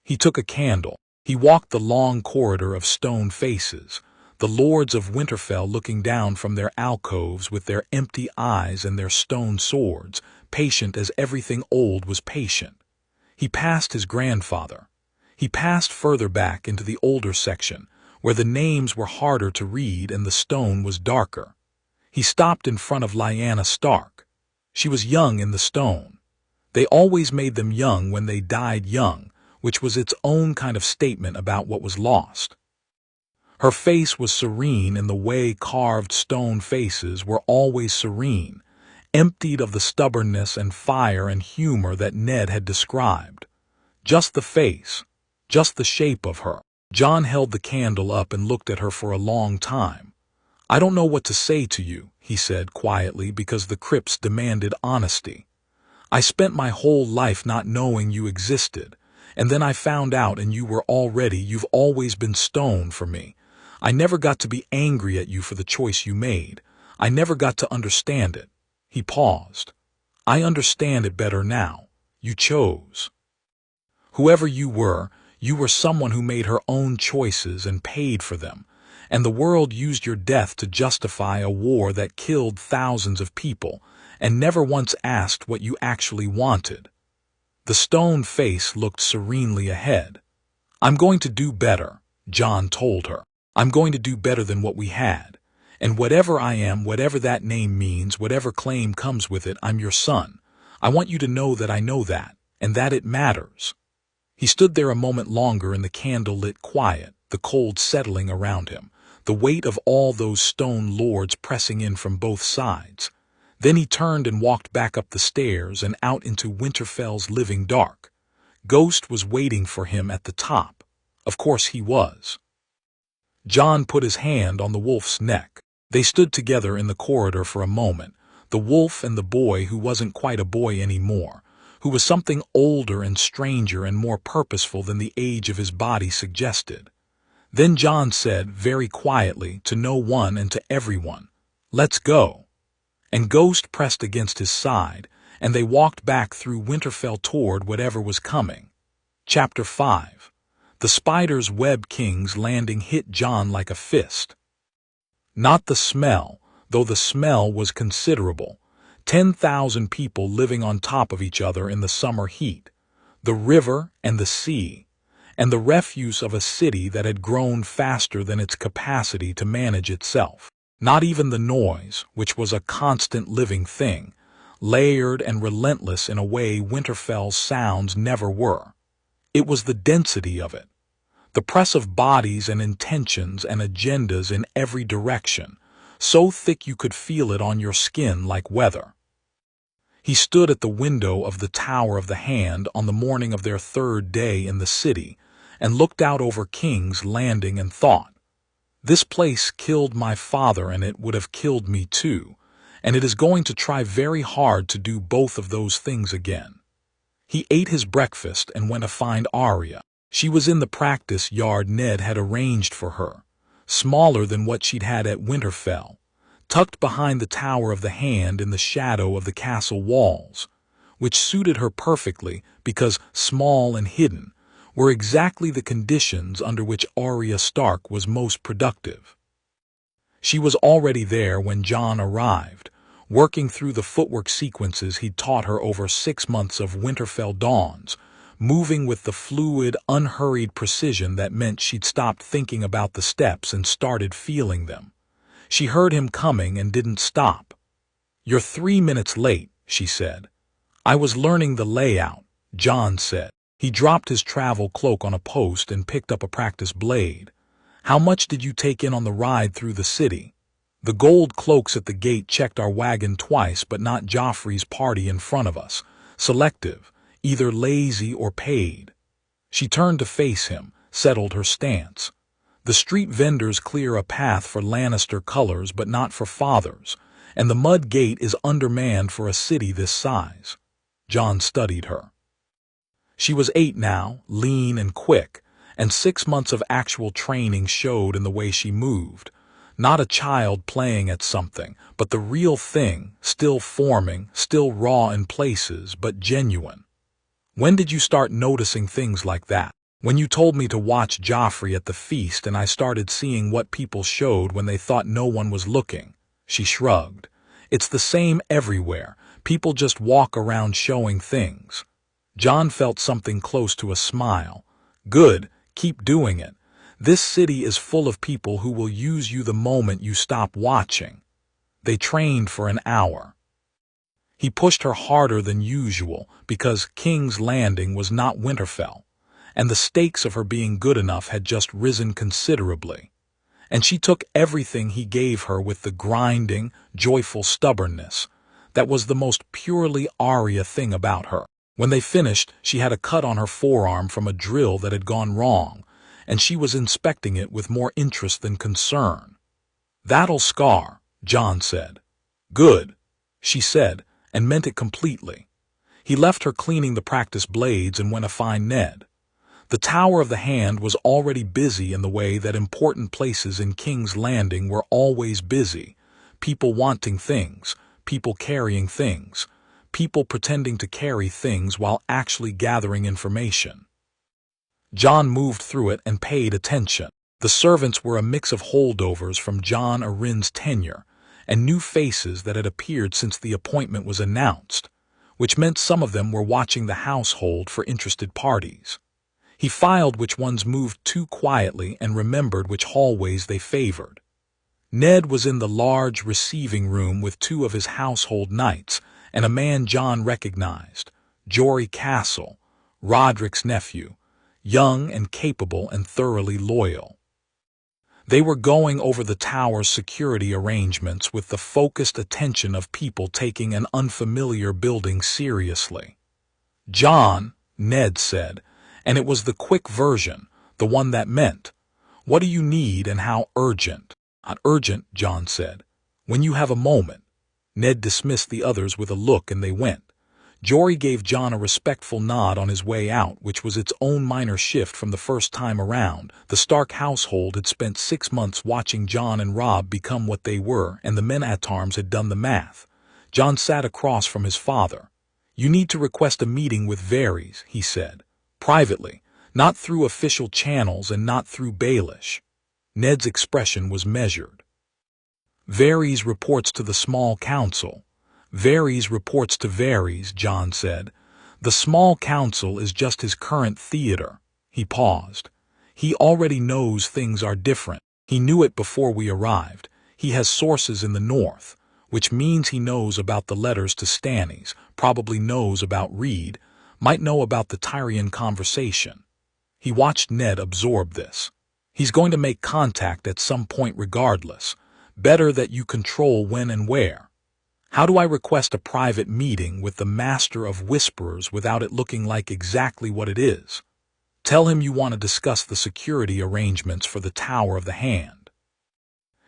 He took a candle. He walked the long corridor of stone faces, the lords of Winterfell looking down from their alcoves with their empty eyes and their stone swords, patient as everything old was patient. He passed his grandfather. He passed further back into the older section, where the names were harder to read and the stone was darker. He stopped in front of Lyanna Stark. She was young in the stone. They always made them young when they died young, which was its own kind of statement about what was lost. Her face was serene in the way carved stone faces were always serene, emptied of the stubbornness and fire and humor that Ned had described. Just the face, just the shape of her. Jon held the candle up and looked at her for a long time. "I don't know what to say to you," he said quietly, because the crypts demanded honesty. "I spent my whole life not knowing you existed, and then I found out and you've always been stone for me. I never got to be angry at you for the choice you made. I never got to understand it." He paused. "I understand it better now. You chose. Whoever you were someone who made her own choices and paid for them, and the world used your death to justify a war that killed thousands of people and never once asked what you actually wanted." The stone face looked serenely ahead. "I'm going to do better," Jon told her. "I'm going to do better than what we had. And whatever I am, whatever that name means, whatever claim comes with it, I'm your son. I want you to know that I know that, and that it matters." He stood there a moment longer in the candle-lit quiet, the cold settling around him, the weight of all those stone lords pressing in from both sides. Then he turned and walked back up the stairs and out into Winterfell's living dark. Ghost was waiting for him at the top. Of course he was. Jon put his hand on the wolf's neck. They stood together in the corridor for a moment, the wolf and the boy who wasn't quite a boy anymore, who was something older and stranger and more purposeful than the age of his body suggested. Then Jon said, very quietly, to no one and to everyone, "Let's go." And Ghost pressed against his side, and they walked back through Winterfell toward whatever was coming. Chapter 5. The Spider's Web King's landing hit Jon like a fist. Not the smell, though the smell was considerable. 10,000 people living on top of each other in the summer heat. The river and the sea, and the refuse of a city that had grown faster than its capacity to manage itself. Not even the noise, which was a constant living thing, layered and relentless in a way Winterfell's sounds never were. It was the density of it. The press of bodies and intentions and agendas in every direction, so thick you could feel it on your skin like weather. He stood at the window of the Tower of the Hand on the morning of their third day in the city and looked out over King's Landing and thought, "This place killed my father and it would have killed me too, and it is going to try very hard to do both of those things again." He ate his breakfast and went to find Arya. She was in the practice yard Ned had arranged for her, smaller than what she'd had at Winterfell, tucked behind the Tower of the Hand in the shadow of the castle walls, which suited her perfectly because small and hidden were exactly the conditions under which Arya Stark was most productive. She was already there when Jon arrived, working through the footwork sequences he'd taught her over 6 months of Winterfell dawns, moving with the fluid, unhurried precision that meant she'd stopped thinking about the steps and started feeling them. She heard him coming and didn't stop. "You're 3 minutes late," she said. "I was learning the layout," Jon said. He dropped his travel cloak on a post and picked up a practice blade. "How much did you take in on the ride through the city?" "The gold cloaks at the gate checked our wagon twice, but not Joffrey's party in front of us. Selective, either lazy or paid." She turned to face him, settled her stance. "The street vendors clear a path for Lannister colors but not for fathers, and the mud gate is undermanned for a city this size. Jon studied her. She was 8 now, lean and quick, and 6 months of actual training showed in the way she moved. Not a child playing at something, but the real thing, still forming, still raw in places, but genuine. When did you start noticing things like that? When you told me to watch Joffrey at the feast and I started seeing what people showed when they thought no one was looking. She shrugged. It's the same everywhere. People just walk around showing things. Jon felt something close to a smile. Good, keep doing it. This city is full of people who will use you the moment you stop watching. They trained for an hour. He pushed her harder than usual because King's Landing was not Winterfell, and the stakes of her being good enough had just risen considerably. And she took everything he gave her with the grinding, joyful stubbornness that was the most purely Arya thing about her. When they finished, she had a cut on her forearm from a drill that had gone wrong, and she was inspecting it with more interest than concern. "That'll scar," Jon said. "Good," she said, and meant it completely. He left her cleaning the practice blades and went to find Ned. The Tower of the Hand was already busy in the way that important places in King's Landing were always busy. People wanting things, people carrying things, people pretending to carry things while actually gathering information. Jon moved through it and paid attention. The servants were a mix of holdovers from Jon Arryn's tenure and new faces that had appeared since the appointment was announced, which meant some of them were watching the household for interested parties. He filed which ones moved too quietly and remembered which hallways they favored. Ned was in the large receiving room with 2 of his household knights and a man Jon recognized, Jory Castle, Roderick's nephew, young and capable and thoroughly loyal. They were going over the tower's security arrangements with the focused attention of people taking an unfamiliar building seriously. "Jon," Ned said, and it was the quick version, the one that meant, "What do you need and how urgent?" "Not urgent," Jon said. "When you have a moment." Ned dismissed the others with a look and they went. Jory gave Jon a respectful nod on his way out, which was its own minor shift from the first time around. The Stark household had spent 6 months watching Jon and Robb become what they were, and the men-at-arms had done the math. Jon sat across from his father. "You need to request a meeting with Varys," he said. "Privately, not through official channels and not through Baelish." Ned's expression was measured. "Varys reports to the small council." "Varys reports to Varys," Jon said. "The small council is just his current theater." He paused. "He already knows things are different. He knew it before we arrived. He has sources in the north, which means he knows about the letters to Stannis, probably knows about Reed, might know about the Tyrion conversation." He watched Ned absorb this. "He's going to make contact at some point regardless. Better that you control when and where. How do I request a private meeting with the Master of Whisperers without it looking like exactly what it is?" "Tell him you want to discuss the security arrangements for the Tower of the Hand.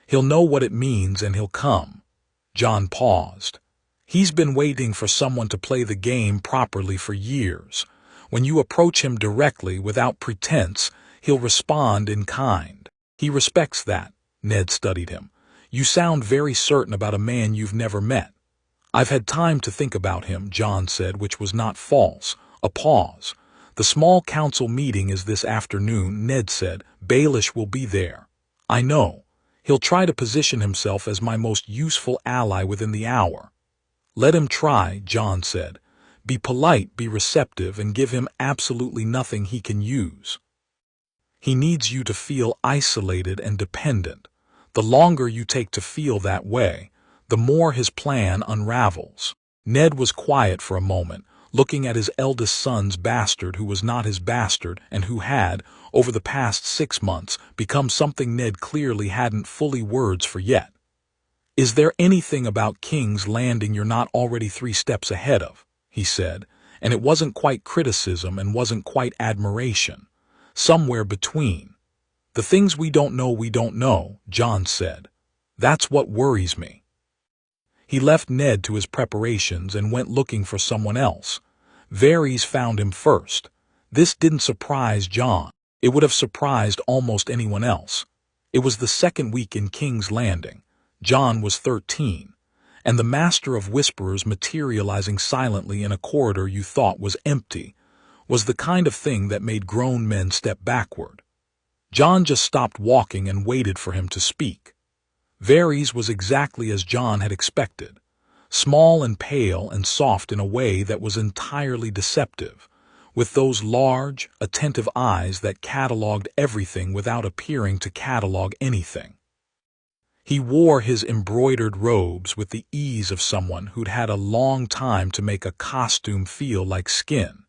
He'll know what it means and he'll come." Jon paused. "He's been waiting for someone to play the game properly for years. When you approach him directly without pretense, he'll respond in kind. He respects that." Ned studied him. "You sound very certain about a man you've never met." "I've had time to think about him," Jon said, which was not false. A pause. "The small council meeting is this afternoon," Ned said. "Baelish will be there." "I know. He'll try to position himself as my most useful ally within the hour." "Let him try," Jon said. "Be polite, be receptive, and give him absolutely nothing he can use. He needs you to feel isolated and dependent. The longer you take to feel that way, the more his plan unravels." Ned was quiet for a moment, looking at his eldest son's bastard who was not his bastard and who had, over the past 6 months, become something Ned clearly hadn't fully words for yet. "Is there anything about King's Landing you're not already 3 steps ahead of?" he said, and it wasn't quite criticism and wasn't quite admiration. Somewhere between. "The things we don't know, Jon said. "That's what worries me." He left Ned to his preparations and went looking for someone else. Varys found him first. This didn't surprise Jon. It would have surprised almost anyone else. It was the second week in King's Landing. Jon was 13, and the Master of Whisperers materializing silently in a corridor you thought was empty was the kind of thing that made grown men step backward. Jon just stopped walking and waited for him to speak. Varys was exactly as Jon had expected, small and pale and soft in a way that was entirely deceptive, with those large, attentive eyes that catalogued everything without appearing to catalogue anything. He wore his embroidered robes with the ease of someone who'd had a long time to make a costume feel like skin,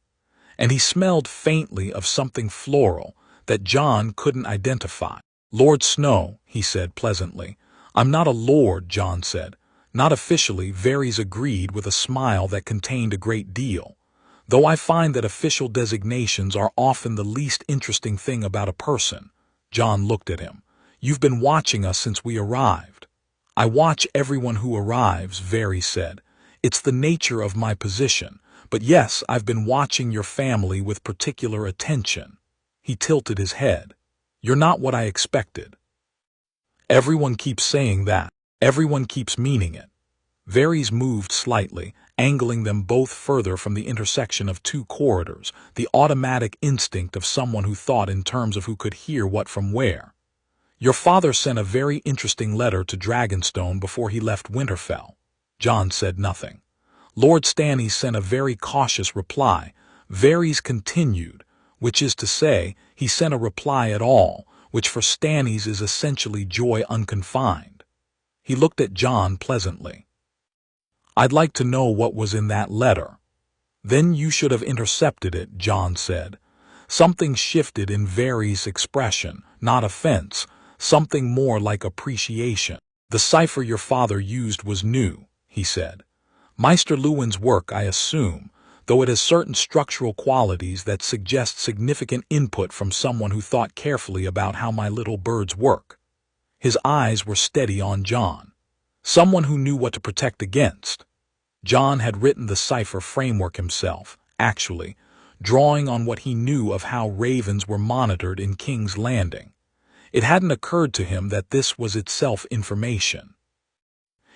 and he smelled faintly of something floral that Jon couldn't identify. "Lord Snow," he said pleasantly. "I'm not a lord," Jon said. "Not officially," Varys agreed with a smile that contained a great deal, "though I find that official designations are often the least interesting thing about a person." Jon looked at him. "You've been watching us since we arrived." "I watch everyone who arrives," Varys said. "It's the nature of my position. But yes, I've been watching your family with particular attention." He tilted his head. "You're not what I expected." "Everyone keeps saying that. Everyone keeps meaning it." Varys moved slightly, angling them both further from the intersection of two corridors, the automatic instinct of someone who thought in terms of who could hear what from where. "Your father sent a very interesting letter to Dragonstone before he left Winterfell." Jon said nothing. "Lord Stannis sent a very cautious reply," Varys continued, "which is to say, he sent a reply at all, which for Stannis is essentially joy unconfined." He looked at Jon pleasantly. "I'd like to know what was in that letter." "Then you should have intercepted it," Jon said. Something shifted in Varys' expression, not offense, something more like appreciation. "The cipher your father used was new," he said. "Maester Luwin's work, I assume, though it has certain structural qualities that suggest significant input from someone who thought carefully about how my little birds work." His eyes were steady on Jon. "Someone who knew what to protect against." Jon had written the cipher framework himself, actually, drawing on what he knew of how ravens were monitored in King's Landing. It hadn't occurred to him that this was itself information.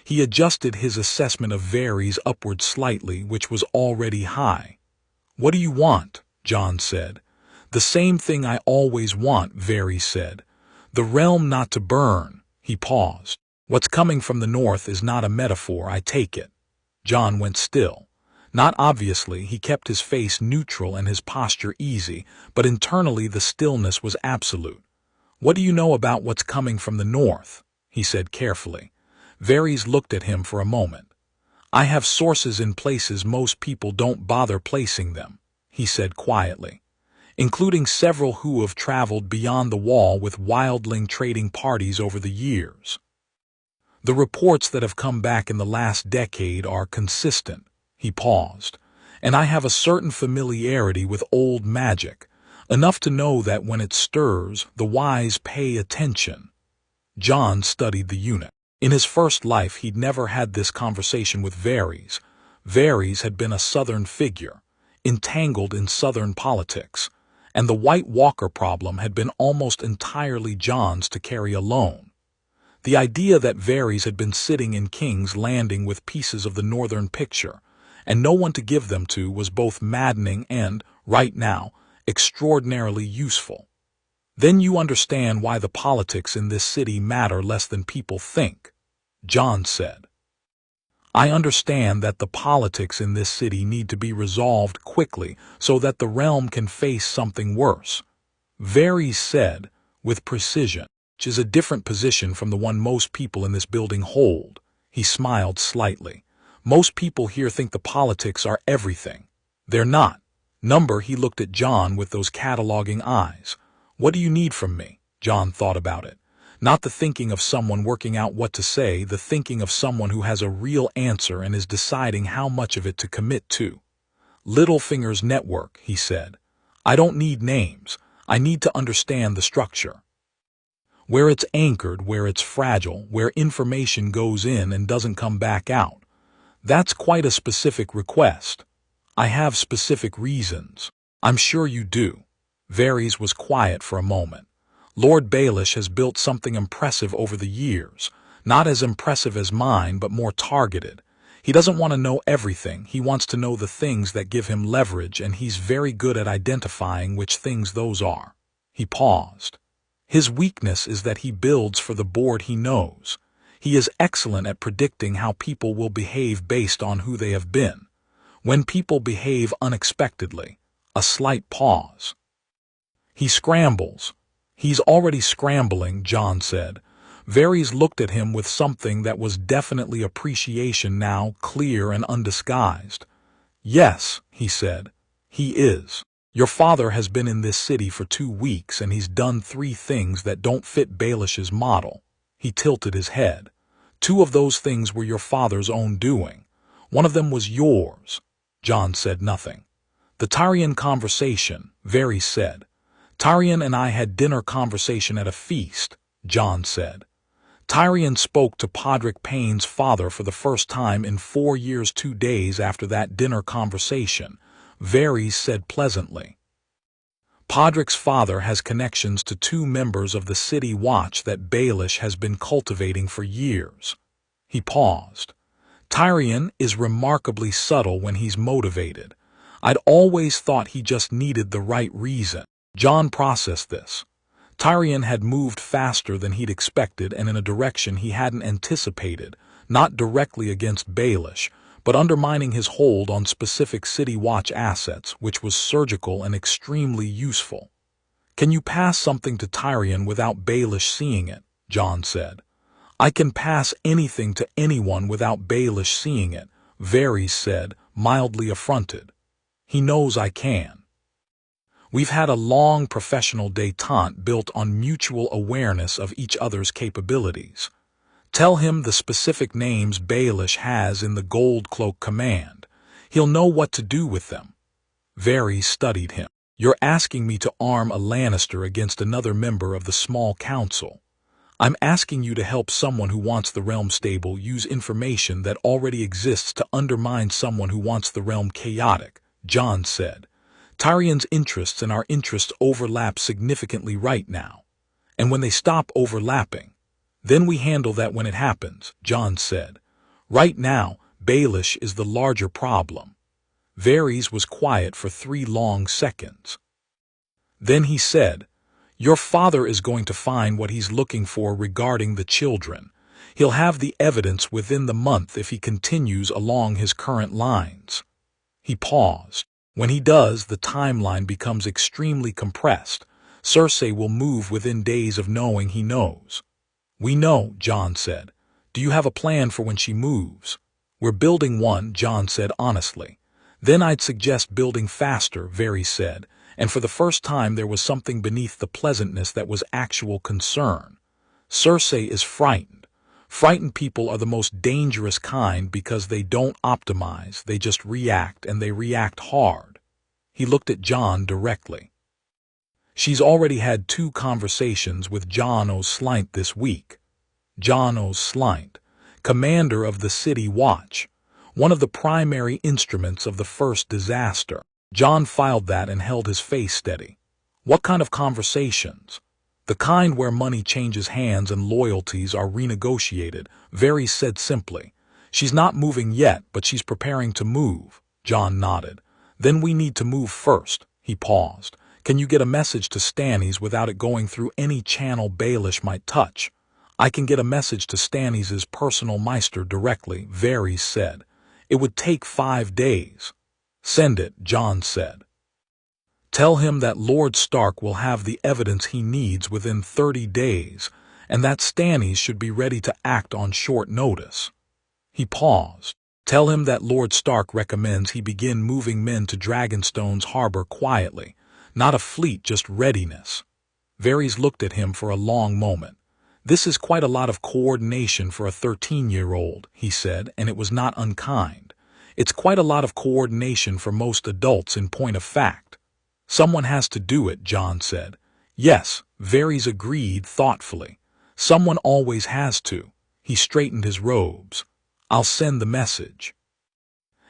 He adjusted his assessment of Varys upward slightly, which was already high. "What do you want?" Jon said. "The same thing I always want," Varys said. "The realm not to burn." He paused. "What's coming from the north is not a metaphor, I take it." Jon went still. Not obviously, he kept his face neutral and his posture easy, but internally the stillness was absolute. "What do you know about what's coming from the north?" he said carefully. Varys looked at him for a moment. "I have sources in places most people don't bother placing them," he said quietly, "including several who have traveled beyond the wall with wildling trading parties over the years. The reports that have come back in the last decade are consistent." He paused. "And I have a certain familiarity with old magic, enough to know that when it stirs, the wise pay attention." Jon studied the eunuch. In his first life he'd never had this conversation with Varys. Varys had been a southern figure, entangled in southern politics, and the White Walker problem had been almost entirely Jon's to carry alone. The idea that Varys had been sitting in King's Landing with pieces of the northern picture, and no one to give them to, was both maddening and, right now, extraordinarily useful. "Then you understand why the politics in this city matter less than people think," Jon said. "I understand that the politics in this city need to be resolved quickly so that the realm can face something worse," Varys said, with precision, "which is a different position from the one most people in this building hold." He smiled slightly. "Most people here think the politics are everything. They're not." He looked at Jon with those cataloging eyes. "What do you need from me?" Jon thought about it. Not the thinking of someone working out what to say, the thinking of someone who has a real answer and is deciding how much of it to commit to. "Littlefinger's network," he said. "I don't need names. I need to understand the structure." Where it's anchored, where it's fragile, where information goes in and doesn't come back out. That's quite a specific request. I have specific reasons. I'm sure you do. Varys was quiet for a moment. Lord Baelish has built something impressive over the years. Not as impressive as mine, but more targeted. He doesn't want to know everything. He wants to know the things that give him leverage, and he's very good at identifying which things those are. He paused. His weakness is that he builds for the board he knows. He is excellent at predicting how people will behave based on who they have been. When people behave unexpectedly, a slight pause. He scrambles. He's already scrambling, Jon said. Varys looked at him with something that was definitely appreciation now, clear and undisguised. Yes, he said, he is. Your father has been in this city for 2 weeks, and he's done 3 things that don't fit Baelish's model. He tilted his head. 2 of those things were your father's own doing. One of them was yours. Jon said nothing. The Tyrion conversation, Varys said. Tyrion and I had dinner conversation at a feast, Jon said. Tyrion spoke to Podrick Payne's father for the first time in 4 years 2 days after that dinner conversation, Varys said pleasantly. Podrick's father has connections to 2 members of the City Watch that Baelish has been cultivating for years. He paused. Tyrion is remarkably subtle when he's motivated. I'd always thought he just needed the right reason. Jon processed this. Tyrion had moved faster than he'd expected and in a direction he hadn't anticipated, not directly against Baelish, but undermining his hold on specific City Watch assets, which was surgical and extremely useful. Can you pass something to Tyrion without Baelish seeing it? Jon said. I can pass anything to anyone without Baelish seeing it, Varys said, mildly affronted. He knows I can. We've had a long professional détente built on mutual awareness of each other's capabilities. Tell him the specific names Baelish has in the Gold Cloak Command. He'll know what to do with them. Varys studied him. You're asking me to arm a Lannister against another member of the small council. I'm asking you to help someone who wants the realm stable use information that already exists to undermine someone who wants the realm chaotic, Jon said. Tyrion's interests and our interests overlap significantly right now. And when they stop overlapping, then we handle that when it happens, Jon said. Right now, Baelish is the larger problem. Varys was quiet for 3 long seconds. Then he said, Your father is going to find what he's looking for regarding the children. He'll have the evidence within the month if he continues along his current lines. He paused. When he does, the timeline becomes extremely compressed. Cersei will move within days of knowing he knows. We know, Jon said. Do you have a plan for when she moves? We're building one, Jon said honestly. Then I'd suggest building faster, Varys said, and for the first time there was something beneath the pleasantness that was actual concern. Cersei is frightened. Frightened people are the most dangerous kind because they don't optimize, they just react, and they react hard. He looked at Jon directly. She's already had 2 conversations with Jon O'Slynt this week. Jon O'Slynt, commander of the City Watch, one of the primary instruments of the first disaster. Jon filed that and held his face steady. What kind of conversations? The kind where money changes hands and loyalties are renegotiated, Varys said simply. She's not moving yet, but she's preparing to move. Jon nodded. Then we need to move first. He paused. Can you get a message to Stannis without it going through any channel Baelish might touch? I can get a message to Stannis' personal Maester directly, Varys said. It would take 5 days. Send it, Jon said. Tell him that Lord Stark will have the evidence he needs within 30 days, and that Stannis should be ready to act on short notice. He paused. Tell him that Lord Stark recommends he begin moving men to Dragonstone's harbor quietly, not a fleet, just readiness. Varys looked at him for a long moment. This is quite a lot of coordination for a 13-year-old, he said, and it was not unkind. It's quite a lot of coordination for most adults in point of fact. Someone has to do it, Jon said. Yes, Varys agreed thoughtfully. Someone always has to. He straightened his robes. I'll send the message.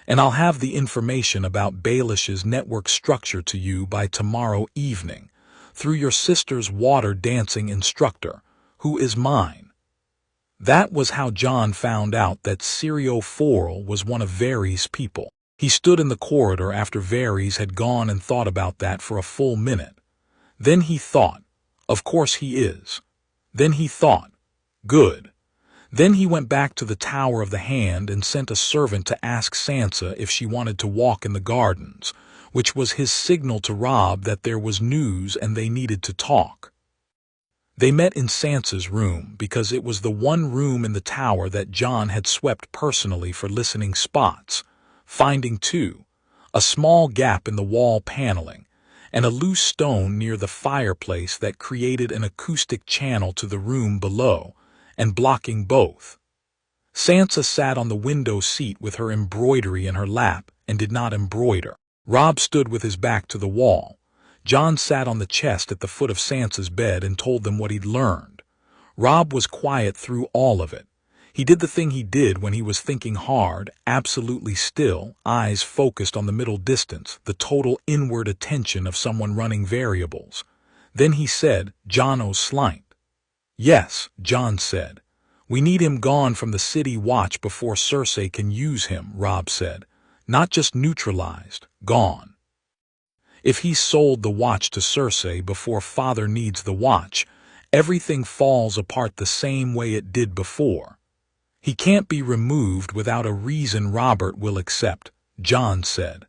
And I'll have the information about Baelish's network structure to you by tomorrow evening, through your sister's water dancing instructor, who is mine. That was how Jon found out that Syrio Forel was one of Varys' people. He stood in the corridor after Varys had gone and thought about that for a full minute. Then he thought, of course he is. Then he thought, good. Then he went back to the Tower of the Hand and sent a servant to ask Sansa if she wanted to walk in the gardens, which was his signal to Robb that there was news and they needed to talk. They met in Sansa's room because it was the one room in the tower that Jon had swept personally for listening spots, finding too, a small gap in the wall paneling, and a loose stone near the fireplace that created an acoustic channel to the room below, and blocking both. Sansa sat on the window seat with her embroidery in her lap and did not embroider. Robb stood with his back to the wall. Jon sat on the chest at the foot of Sansa's bed and told them what he'd learned. Robb was quiet through all of it. He did the thing he did when he was thinking hard, absolutely still, eyes focused on the middle distance, the total inward attention of someone running variables. Then he said, "Jon O'Slint." "Yes," Jon said. "We need him gone from the City Watch before Cersei can use him," Robb said. "Not just neutralized, gone. If he's sold the Watch to Cersei before Father needs the Watch, everything falls apart the same way it did before. He can't be removed without a reason Robert will accept," Jon said.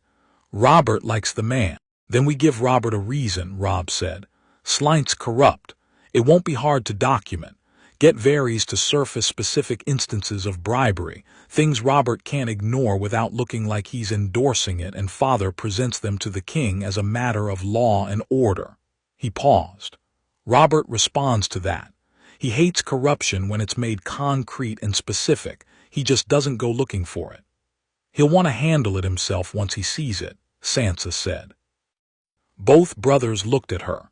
"Robert likes the man." "Then we give Robert a reason," Robb said. "Slint's corrupt. It won't be hard to document. Get Varys to surface specific instances of bribery, things Robert can't ignore without looking like he's endorsing it, and Father presents them to the king as a matter of law and order." He paused. "Robert responds to that. He hates corruption when it's made concrete and specific. He just doesn't go looking for it. He'll want to handle it himself once he sees it," Sansa said. Both brothers looked at her.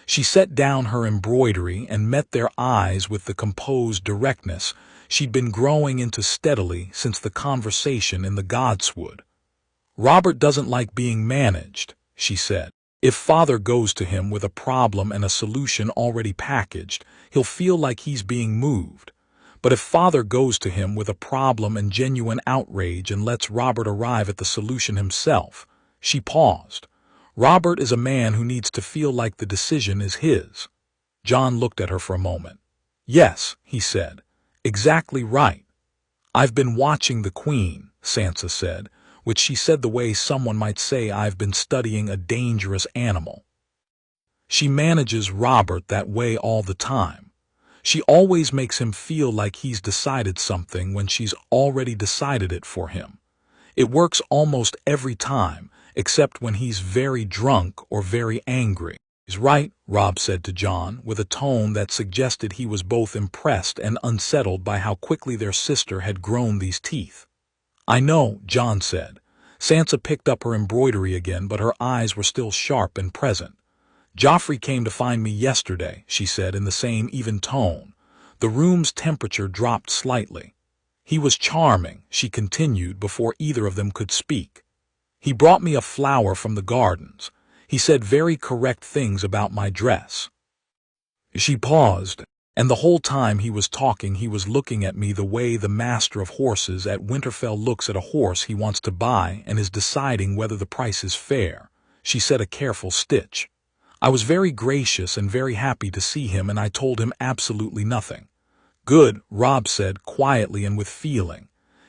She set down her embroidery and met their eyes with the composed directness she'd been growing into steadily since the conversation in the Godswood. "Robert doesn't like being managed," she said. "If Father goes to him with a problem and a solution already packaged, he'll feel like he's being moved. But if Father goes to him with a problem and genuine outrage and lets Robert arrive at the solution himself," she paused. "Robert is a man who needs to feel like the decision is his." Jon looked at her for a moment. "Yes," he said. "Exactly right." "I've been watching the Queen," Sansa said, which she said the way someone might say I've been studying a dangerous animal. "She manages Robert that way all the time. She always makes him feel like he's decided something when she's already decided it for him. It works almost every time, except when he's very drunk or very angry." "He's right," Robb said to Jon, with a tone that suggested he was both impressed and unsettled by how quickly their sister had grown these teeth. "I know," Jon said. Sansa picked up her embroidery again, but her eyes were still sharp and present. "Joffrey came to find me yesterday," she said in the same even tone. The room's temperature dropped slightly. "He was charming," she continued before either of them could speak. "He brought me a flower from the gardens. He said very correct things about my dress." She paused, and the whole time he was talking he was looking at me the way the master of horses at Winterfell looks at a horse he wants to buy and is deciding whether the price is fair. She said a careful stitch. "I was very gracious and very happy to see him, and I told him absolutely nothing." "Good," Robb said, quietly and with feeling.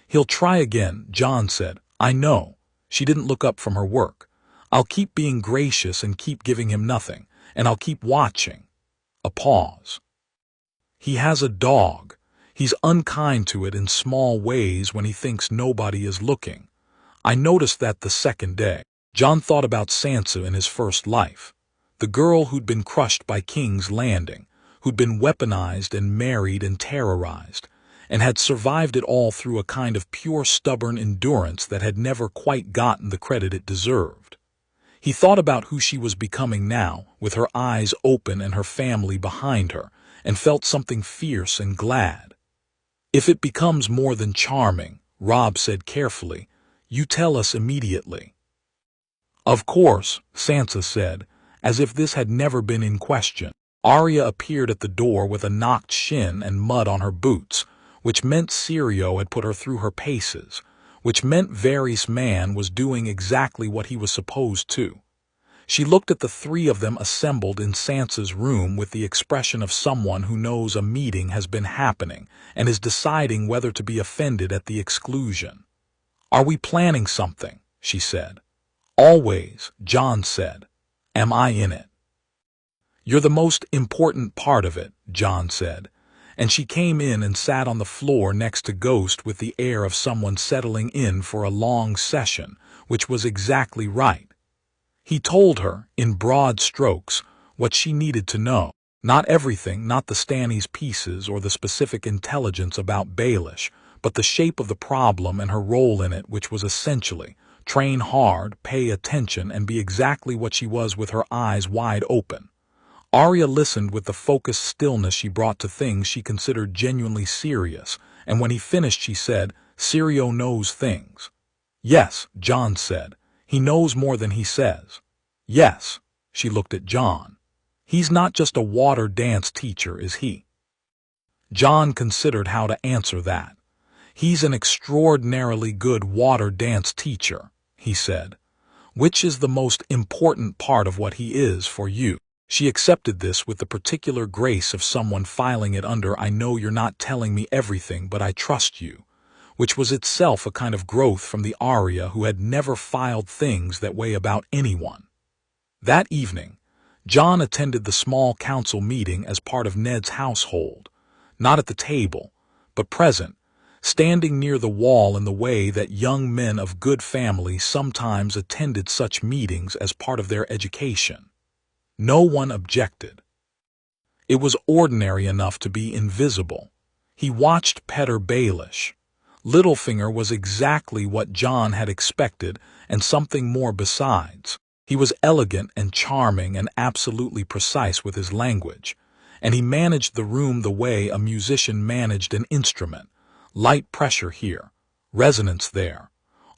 "He'll try again," Jon said. "I know." She didn't look up from her work. "I'll keep being gracious and keep giving him nothing, and I'll keep watching." A pause. "He has a dog. He's unkind to it in small ways when he thinks nobody is looking. I noticed that the second day." Jon thought about Sansa in his first life. The girl who'd been crushed by King's Landing, who'd been weaponized and married and terrorized, and had survived it all through a kind of pure stubborn endurance that had never quite gotten the credit it deserved. He thought about who she was becoming now, with her eyes open and her family behind her, and felt something fierce and glad. "If it becomes more than charming," Robb said carefully, "you tell us immediately." "Of course," Sansa said, as if this had never been in question. Arya appeared at the door with a knocked shin and mud on her boots, which meant Syrio had put her through her paces, which meant Varys man was doing exactly what he was supposed to. She looked at the three of them assembled in Sansa's room with the expression of someone who knows a meeting has been happening and is deciding whether to be offended at the exclusion. "Are we planning something?" she said. "Always," Jon said. "Am I in it?" "You're the most important part of it," Jon said, and she came in and sat on the floor next to Ghost with the air of someone settling in for a long session, which was exactly right. He told her, in broad strokes, what she needed to know. Not everything, not the Stannis pieces or the specific intelligence about Baelish, but the shape of the problem and her role in it, which was essentially, train hard, pay attention, and be exactly what she was with her eyes wide open. Arya listened with the focused stillness she brought to things she considered genuinely serious, and when he finished she said, "Syrio knows things." "Yes," Jon said. "He knows more than he says." "Yes." She looked at Jon. "He's not just a water dance teacher, is he?" Jon considered how to answer that. "He's an extraordinarily good water dance teacher," he said. "Which is the most important part of what he is for you." She accepted this with the particular grace of someone filing it under "I know you're not telling me everything, but I trust you," which was itself a kind of growth from the Arya who had never filed things that way about anyone. That evening, Jon attended the small council meeting as part of Ned's household, not at the table, but present, standing near the wall in the way that young men of good family sometimes attended such meetings as part of their education. No one objected. It was ordinary enough to be invisible. He watched Petyr Baelish. Littlefinger was exactly what Jon had expected, and something more besides. He was elegant and charming and absolutely precise with his language, and he managed the room the way a musician managed an instrument. Light pressure here, resonance there,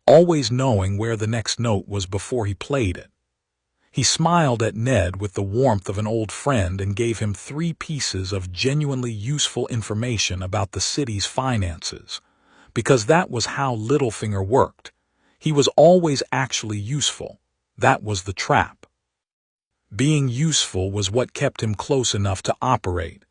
always knowing where the next note was before he played it. He smiled at Ned with the warmth of an old friend and gave him 3 pieces of genuinely useful information about the city's finances, because that was how Littlefinger worked. He was always actually useful. That was the trap. Being useful was what kept him close enough to operate.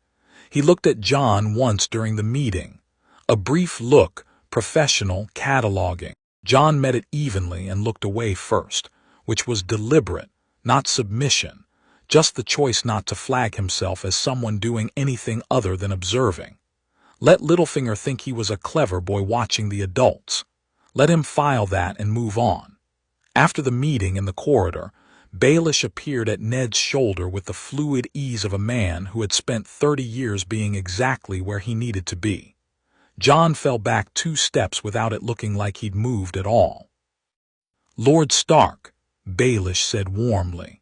He looked at Jon once during the meeting. A brief look, professional, cataloging. Jon met it evenly and looked away first, which was deliberate. Not submission, just the choice not to flag himself as someone doing anything other than observing. Let Littlefinger think he was a clever boy watching the adults. Let him file that and move on. After the meeting in the corridor, Baelish appeared at Ned's shoulder with the fluid ease of a man who had spent 30 years being exactly where he needed to be. Jon fell back 2 steps without it looking like he'd moved at all. "Lord Stark," Baelish said warmly.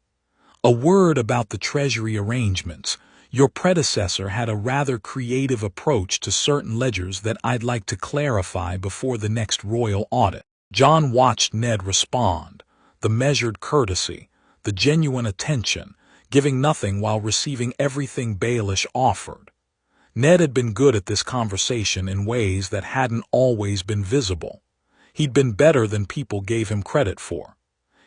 "A word about the treasury arrangements. Your predecessor had a rather creative approach to certain ledgers that I'd like to clarify before the next royal audit." Jon watched Ned respond, the measured courtesy, the genuine attention, giving nothing while receiving everything Baelish offered. Ned had been good at this conversation in ways that hadn't always been visible. He'd been better than people gave him credit for.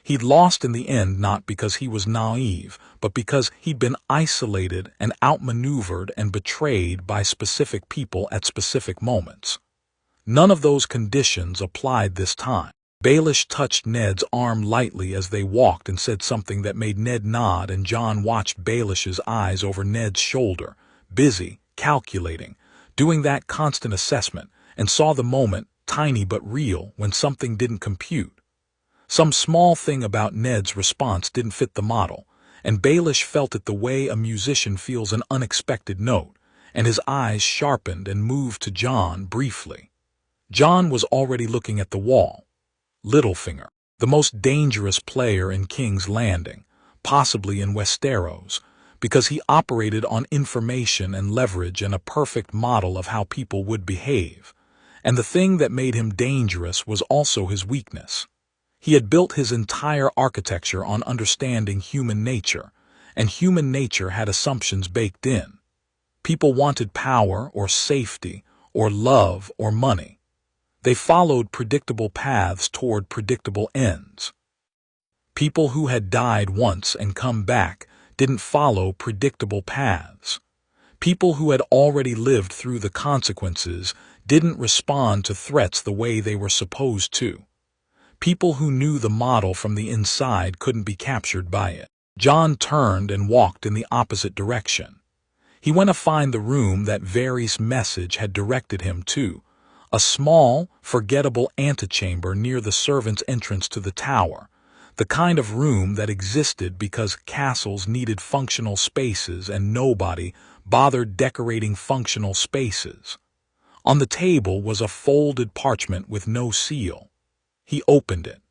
He'd lost in the end not because he was naive, but because he'd been isolated and outmaneuvered and betrayed by specific people at specific moments. None of those conditions applied this time. Baelish touched Ned's arm lightly as they walked and said something that made Ned nod, and Jon watched Baelish's eyes over Ned's shoulder, busy, calculating, doing that constant assessment, and saw the moment, tiny but real, when something didn't compute. Some small thing about Ned's response didn't fit the model, and Baelish felt it the way a musician feels an unexpected note, and his eyes sharpened and moved to Jon briefly. Jon was already looking at the wall. Littlefinger. the most dangerous player in King's Landing, possibly in Westeros, because he operated on information and leverage and a perfect model of how people would behave. And the thing that made him dangerous was also his weakness. He had built his entire architecture on understanding human nature, and human nature had assumptions baked in. People wanted power or safety or love or money. They followed predictable paths toward predictable ends. People who had died once and come back didn't follow predictable paths. People who had already lived through the consequences didn't respond to threats the way they were supposed to. People who knew the model from the inside couldn't be captured by it. Jon turned and walked in the opposite direction. He went to find the room that Varys' message had directed him to, a small, forgettable antechamber near the servants' entrance to the tower, the kind of room that existed because castles needed functional spaces and nobody bothered decorating functional spaces. On the table was a folded parchment with no seal. He opened it.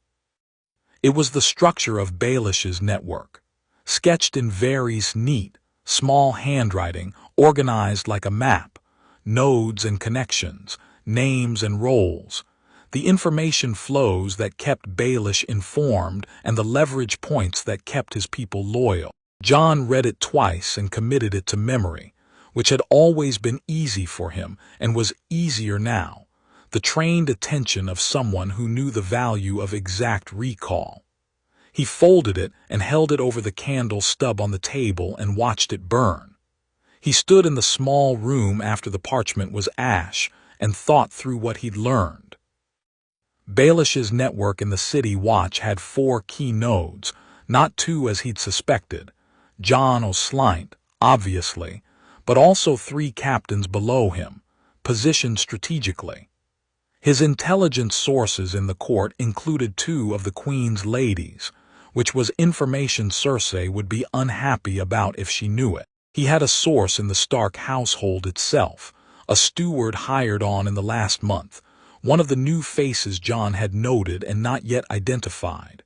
It was the structure of Baelish's network, sketched in Varys' neat, small handwriting, organized like a map, nodes and connections, names and roles, the information flows that kept Baelish informed and the leverage points that kept his people loyal. Jon read it twice and committed it to memory, which had always been easy for him and was easier now, the trained attention of someone who knew the value of exact recall. He folded it and held it over the candle stub on the table and watched it burn. He stood in the small room after the parchment was ash and thought through what he'd learned. Baelish's network in the City Watch had 4 key nodes, not 2 as he'd suspected, Jon O'Slynt, obviously, but also 3 captains below him, positioned strategically. His intelligence sources in the court included 2 of the Queen's ladies, which was information Cersei would be unhappy about if she knew it. He had a source in the Stark household itself, a steward hired on in the last month, one of the new faces Jon had noted and not yet identified.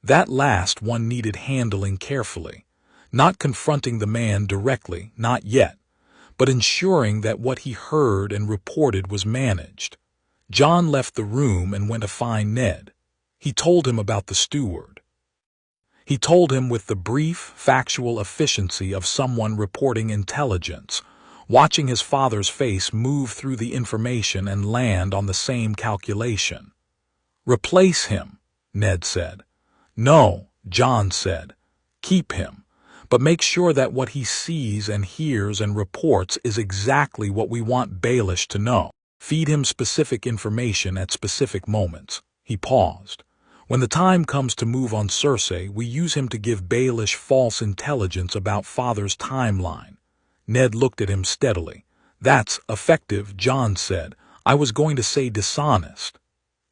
That last one needed handling carefully, not confronting the man directly, not yet, but ensuring that what he heard and reported was managed. Jon left the room and went to find Ned. He told him about the steward. He told him with the brief, factual efficiency of someone reporting intelligence, watching his father's face move through the information and land on the same calculation. "Replace him," Ned said. "No," Jon said. "Keep him, but make sure that what he sees and hears and reports is exactly what we want Baelish to know. Feed him specific information at specific moments." He paused. "When the time comes to move on Cersei, we use him to give Baelish false intelligence about father's timeline." Ned looked at him steadily. "That's effective," Jon said. "I was going to say dishonest.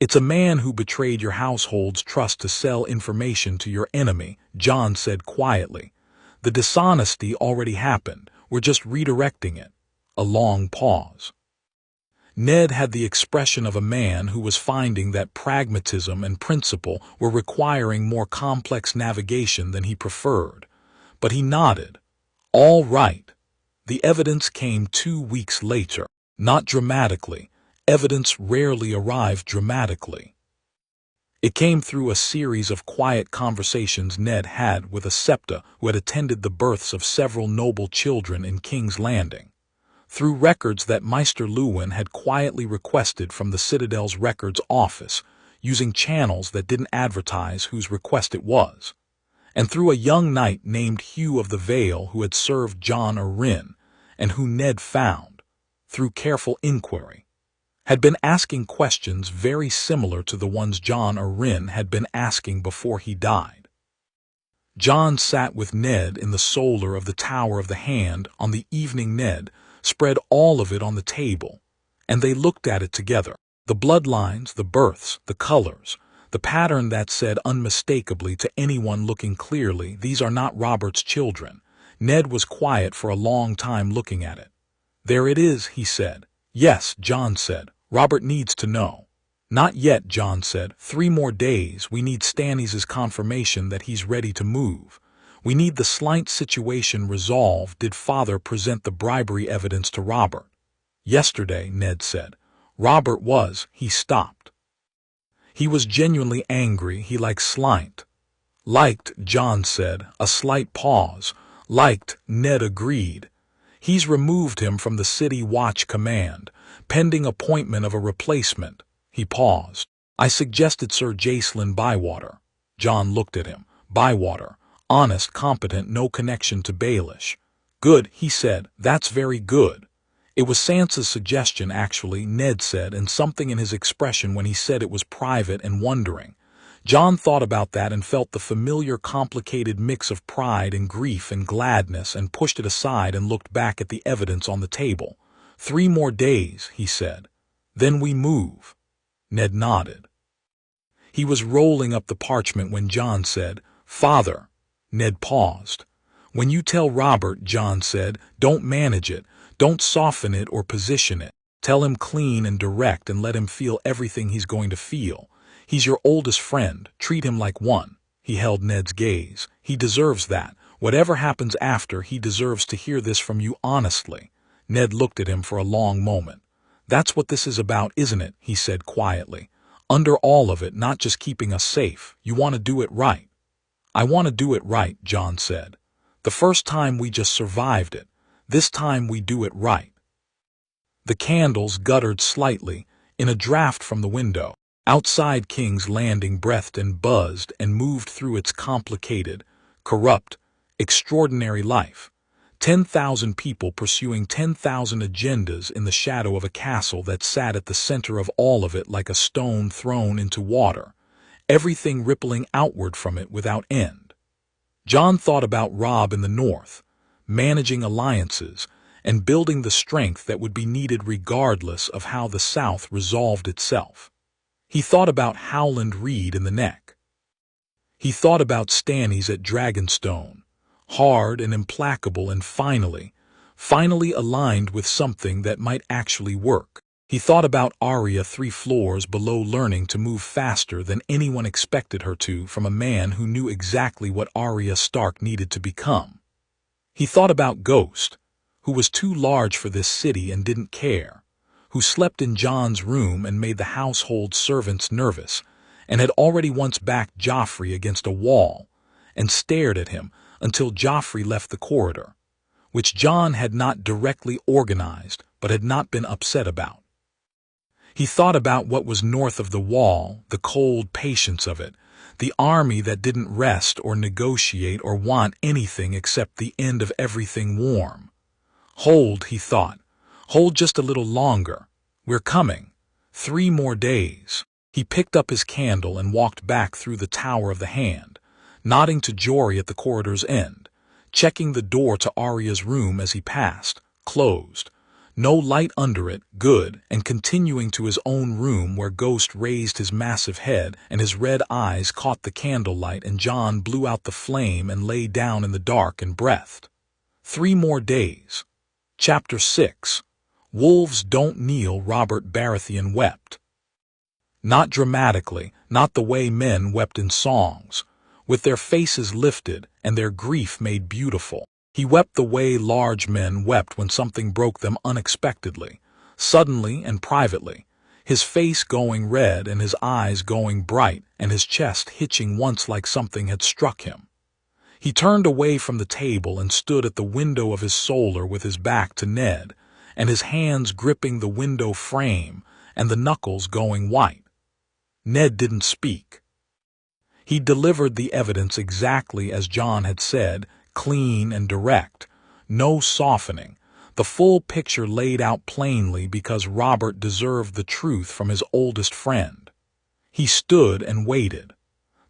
It's a man who betrayed your household's trust to sell information to your enemy," Jon said quietly. "The dishonesty already happened. We're just redirecting it." A long pause. Ned had the expression of a man who was finding that pragmatism and principle were requiring more complex navigation than he preferred. But he nodded. "All right." The evidence came 2 weeks later. Not dramatically. Evidence rarely arrived dramatically. It came through a series of quiet conversations Ned had with a septa who had attended the births of several noble children in King's Landing. Through records that Maester Luwin had quietly requested from the Citadel's records office, using channels that didn't advertise whose request it was. And through a young knight named Hugh of the Vale who had served Jon Arryn, and who Ned found, through careful inquiry, had been asking questions very similar to the ones Jon Arryn had been asking before he died. Jon sat with Ned in the solar of the Tower of the Hand on the evening Ned spread all of it on the table, and they looked at it together. The bloodlines, the births, the colors, the pattern that said unmistakably to anyone looking clearly, "These are not Robert's children." Ned was quiet for a long time looking at it. "There it is," he said. "Yes," Jon said. "Robert needs to know." Not yet, Jon said. 3 more days. We need Stannis' confirmation that he's ready to move. We need the slight situation resolved. Did father present the bribery evidence to Robert? Yesterday, Ned said. Robert was. He stopped. He was genuinely angry. He liked Slight. Liked, Jon said. A slight pause. Liked, Ned agreed. He's removed him from the City Watch Command, pending appointment of a replacement. He paused. I suggested Sir Jacelyn Bywater. Jon looked at him. Bywater. Honest, competent, no connection to Baelish. Good, he said. That's very good. It was Sansa's suggestion, actually, Ned said, and something in his expression when he said it was private and wondering. Jon thought about that and felt the familiar complicated mix of pride and grief and gladness and pushed it aside and looked back at the evidence on the table. 3 more days, he said. Then we move. Ned nodded. He was rolling up the parchment when Jon said, Father. Ned paused. When you tell Robert, Jon said, don't manage it, don't soften it or position it. Tell him clean and direct and let him feel everything he's going to feel. He's your oldest friend. Treat him like one. He held Ned's gaze. He deserves that. Whatever happens after, he deserves to hear this from you honestly. Ned looked at him for a long moment. That's what this is about, isn't it? He said quietly. Under all of it, not just keeping us safe. You want to do it right. I want to do it right, Jon said. The first time we just survived it. This time we do it right. The candles guttered slightly in a draft from the window. Outside King's Landing breathed and buzzed and moved through its complicated, corrupt, extraordinary life. 10,000 people pursuing 10,000 agendas in the shadow of a castle that sat at the center of all of it like a stone thrown into water, everything rippling outward from it without end. Jon thought about Robb in the north, managing alliances and building the strength that would be needed regardless of how the south resolved itself. He thought about Howland Reed in the neck. He thought about Stannis at Dragonstone, hard and implacable and finally aligned with something that might actually work. He thought about Arya 3 floors below learning to move faster than anyone expected her to from a man who knew exactly what Arya Stark needed to become. He thought about Ghost, who was too large for this city and didn't care, who slept in Jon's room and made the household servants nervous, and had already once backed Joffrey against a wall and stared at him until Joffrey left the corridor, which Jon had not directly organized but had not been upset about. He thought about what was north of the wall, the cold patience of it, the army that didn't rest or negotiate or want anything except the end of everything warm. Hold, he thought. Hold just a little longer. We're coming. 3 more days. He picked up his candle and walked back through the Tower of the Hand, nodding to Jory at the corridor's end, checking the door to Arya's room as he passed, closed. No light under it, good, and continuing to his own room where Ghost raised his massive head and his red eyes caught the candlelight and Jon blew out the flame and lay down in the dark and breathed. 3 more days. Chapter 6. Wolves don't kneel. Robert Baratheon wept. Not dramatically, not the way men wept in songs, with their faces lifted and their grief made beautiful. He wept the way large men wept when something broke them unexpectedly, suddenly and privately, his face going red and his eyes going bright and his chest hitching once like something had struck him. He turned away from the table and stood at the window of his solar with his back to Ned, and his hands gripping the window frame and the knuckles going white. Ned didn't speak. He delivered the evidence exactly as Jon had said, clean and direct, no softening, the full picture laid out plainly because Robert deserved the truth from his oldest friend. He stood and waited.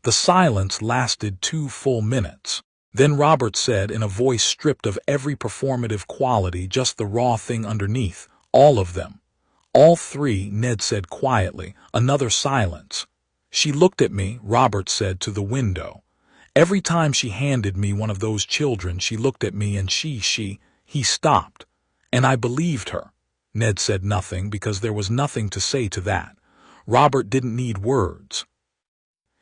The silence lasted 2 full minutes. Then Robert said in a voice stripped of every performative quality, just the raw thing underneath, all of them. All 3, Ned said quietly. Another silence. She looked at me, Robert said, to the window. Every time she handed me one of those children, she looked at me and he stopped. And I believed her. Ned said nothing because there was nothing to say to that. Robert didn't need words.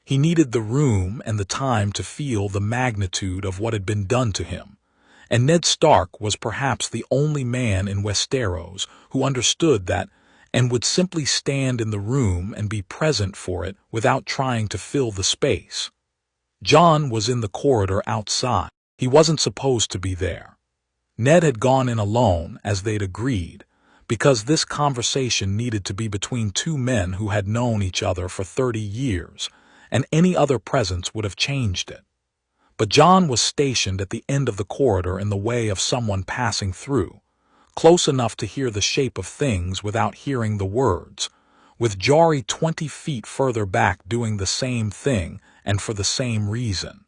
He needed the room and the time to feel the magnitude of what had been done to him, and Ned Stark was perhaps the only man in Westeros who understood that and would simply stand in the room and be present for it without trying to fill the space. Jon was in the corridor outside. He wasn't supposed to be there. Ned had gone in alone, as they'd agreed, because this conversation needed to be between two men who had known each other for 30 years, and any other presence would have changed it. But Jon was stationed at the end of the corridor in the way of someone passing through, close enough to hear the shape of things without hearing the words, with Jory 20 feet further back doing the same thing and for the same reason.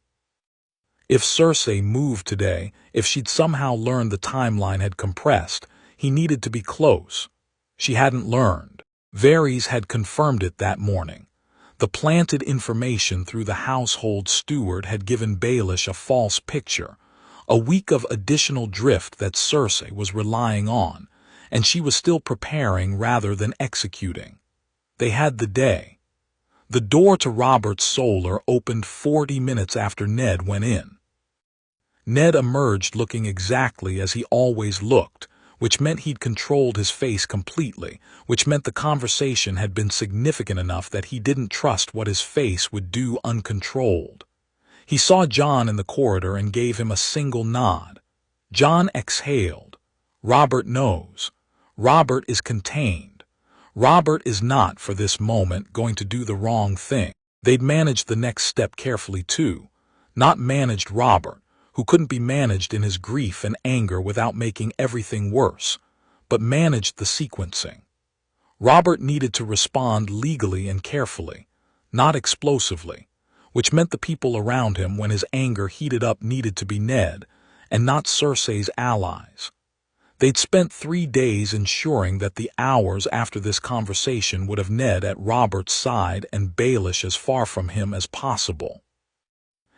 If Cersei moved today, if she'd somehow learned the timeline had compressed, he needed to be close. She hadn't learned. Varys had confirmed it that morning. The planted information through the household steward had given Baelish a false picture, a week of additional drift that Cersei was relying on, and she was still preparing rather than executing. They had the day. The door to Robert's solar opened 40 minutes after Ned went in. Ned emerged looking exactly as he always looked, which meant he'd controlled his face completely, which meant the conversation had been significant enough that he didn't trust what his face would do uncontrolled. He saw Jon in the corridor and gave him a single nod. Jon exhaled. Robert knows. Robert is contained. Robert is not, for this moment, going to do the wrong thing. They'd managed the next step carefully too. Not managed Robert, who couldn't be managed in his grief and anger without making everything worse, but managed the sequencing. Robert needed to respond legally and carefully, not explosively, which meant the people around him when his anger heated up needed to be Ned, and not Cersei's allies. They'd spent 3 days ensuring that the hours after this conversation would have Ned at Robert's side and Baelish as far from him as possible.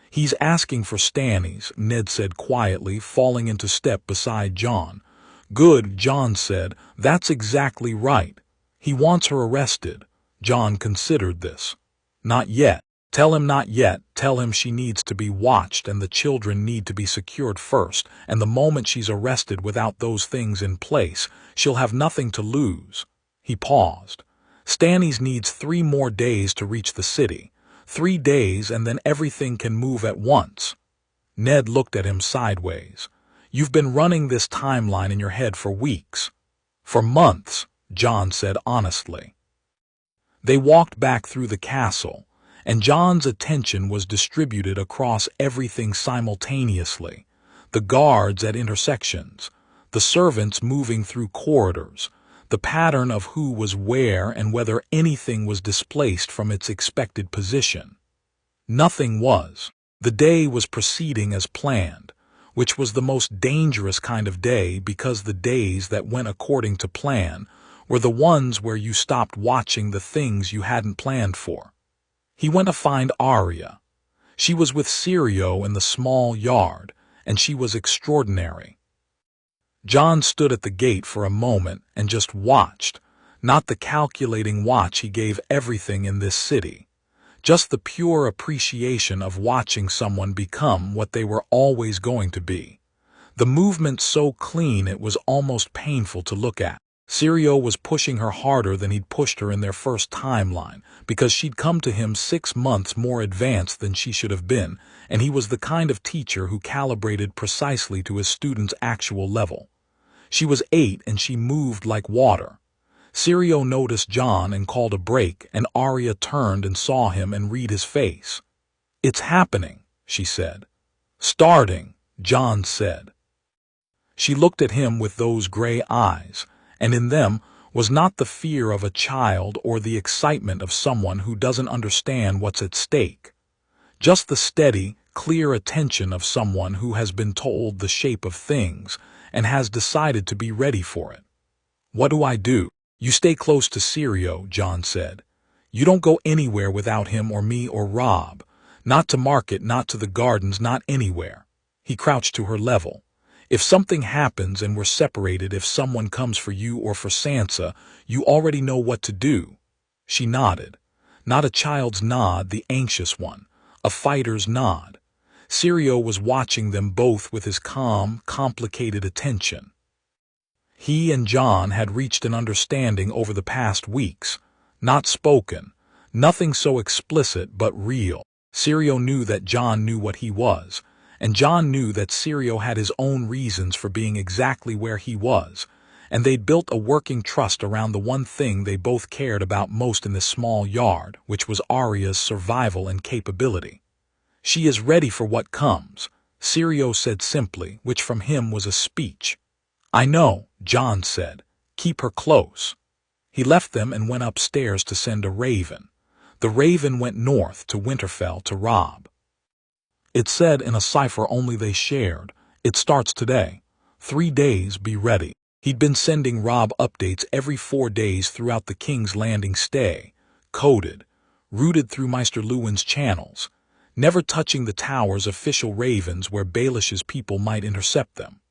"He's asking for Stannis," Ned said quietly, falling into step beside Jon. "Good," Jon said. "That's exactly right. He wants her arrested." Jon considered this. "Not yet. Tell him not yet. Tell him she needs to be watched and the children need to be secured first, and the moment she's arrested without those things in place, she'll have nothing to lose." He paused. "Stannis needs 3 more days to reach the city. 3 days and then everything can move at once." Ned looked at him sideways. "You've been running this timeline in your head for weeks." "For months," Jon said honestly. They walked back through the castle, and Jon's attention was distributed across everything simultaneously. The guards at intersections, the servants moving through corridors, the pattern of who was where and whether anything was displaced from its expected position. Nothing was. The day was proceeding as planned, which was the most dangerous kind of day because the days that went according to plan were the ones where you stopped watching the things you hadn't planned for. He went to find Arya. She was with Syrio in the small yard, and she was extraordinary. Jon stood at the gate for a moment and just watched, not the calculating watch he gave everything in this city, just the pure appreciation of watching someone become what they were always going to be. The movement so clean it was almost painful to look at. Syrio was pushing her harder than he'd pushed her in their first timeline, because she'd come to him 6 months more advanced than she should have been, and he was the kind of teacher who calibrated precisely to his students' actual level. She was 8 and she moved like water. Syrio noticed Jon and called a break, and Arya turned and saw him and read his face. "It's happening," she said. "Starting," Jon said. She looked at him with those gray eyes, and in them was not the fear of a child or the excitement of someone who doesn't understand what's at stake. Just the steady, clear attention of someone who has been told the shape of things and has decided to be ready for it. "What do I do?" "You stay close to Syrio," Jon said. "You don't go anywhere without him or me or Robb. Not to market, not to the gardens, not anywhere." He crouched to her level. "If something happens and we're separated, if someone comes for you or for Sansa, you already know what to do." She nodded. Not a child's nod, the anxious one. A fighter's nod. Syrio was watching them both with his calm, complicated attention. He and Jon had reached an understanding over the past weeks. Not spoken. Nothing so explicit but real. Syrio knew that Jon knew what he was, and Jon knew that Syrio had his own reasons for being exactly where he was, and they'd built a working trust around the one thing they both cared about most in this small yard, which was Arya's survival and capability. She is ready for what comes, Syrio said simply, which from him was a speech. I know, Jon said. Keep her close. He left them and went upstairs to send a raven. The raven went north to Winterfell to Robb. It said in a cipher only they shared, it starts today. 3 days, be ready. He'd been sending Robb updates every 4 days throughout the King's Landing stay, coded, routed through Maester Luwin's channels, never touching the tower's official ravens where Baelish's people might intercept them.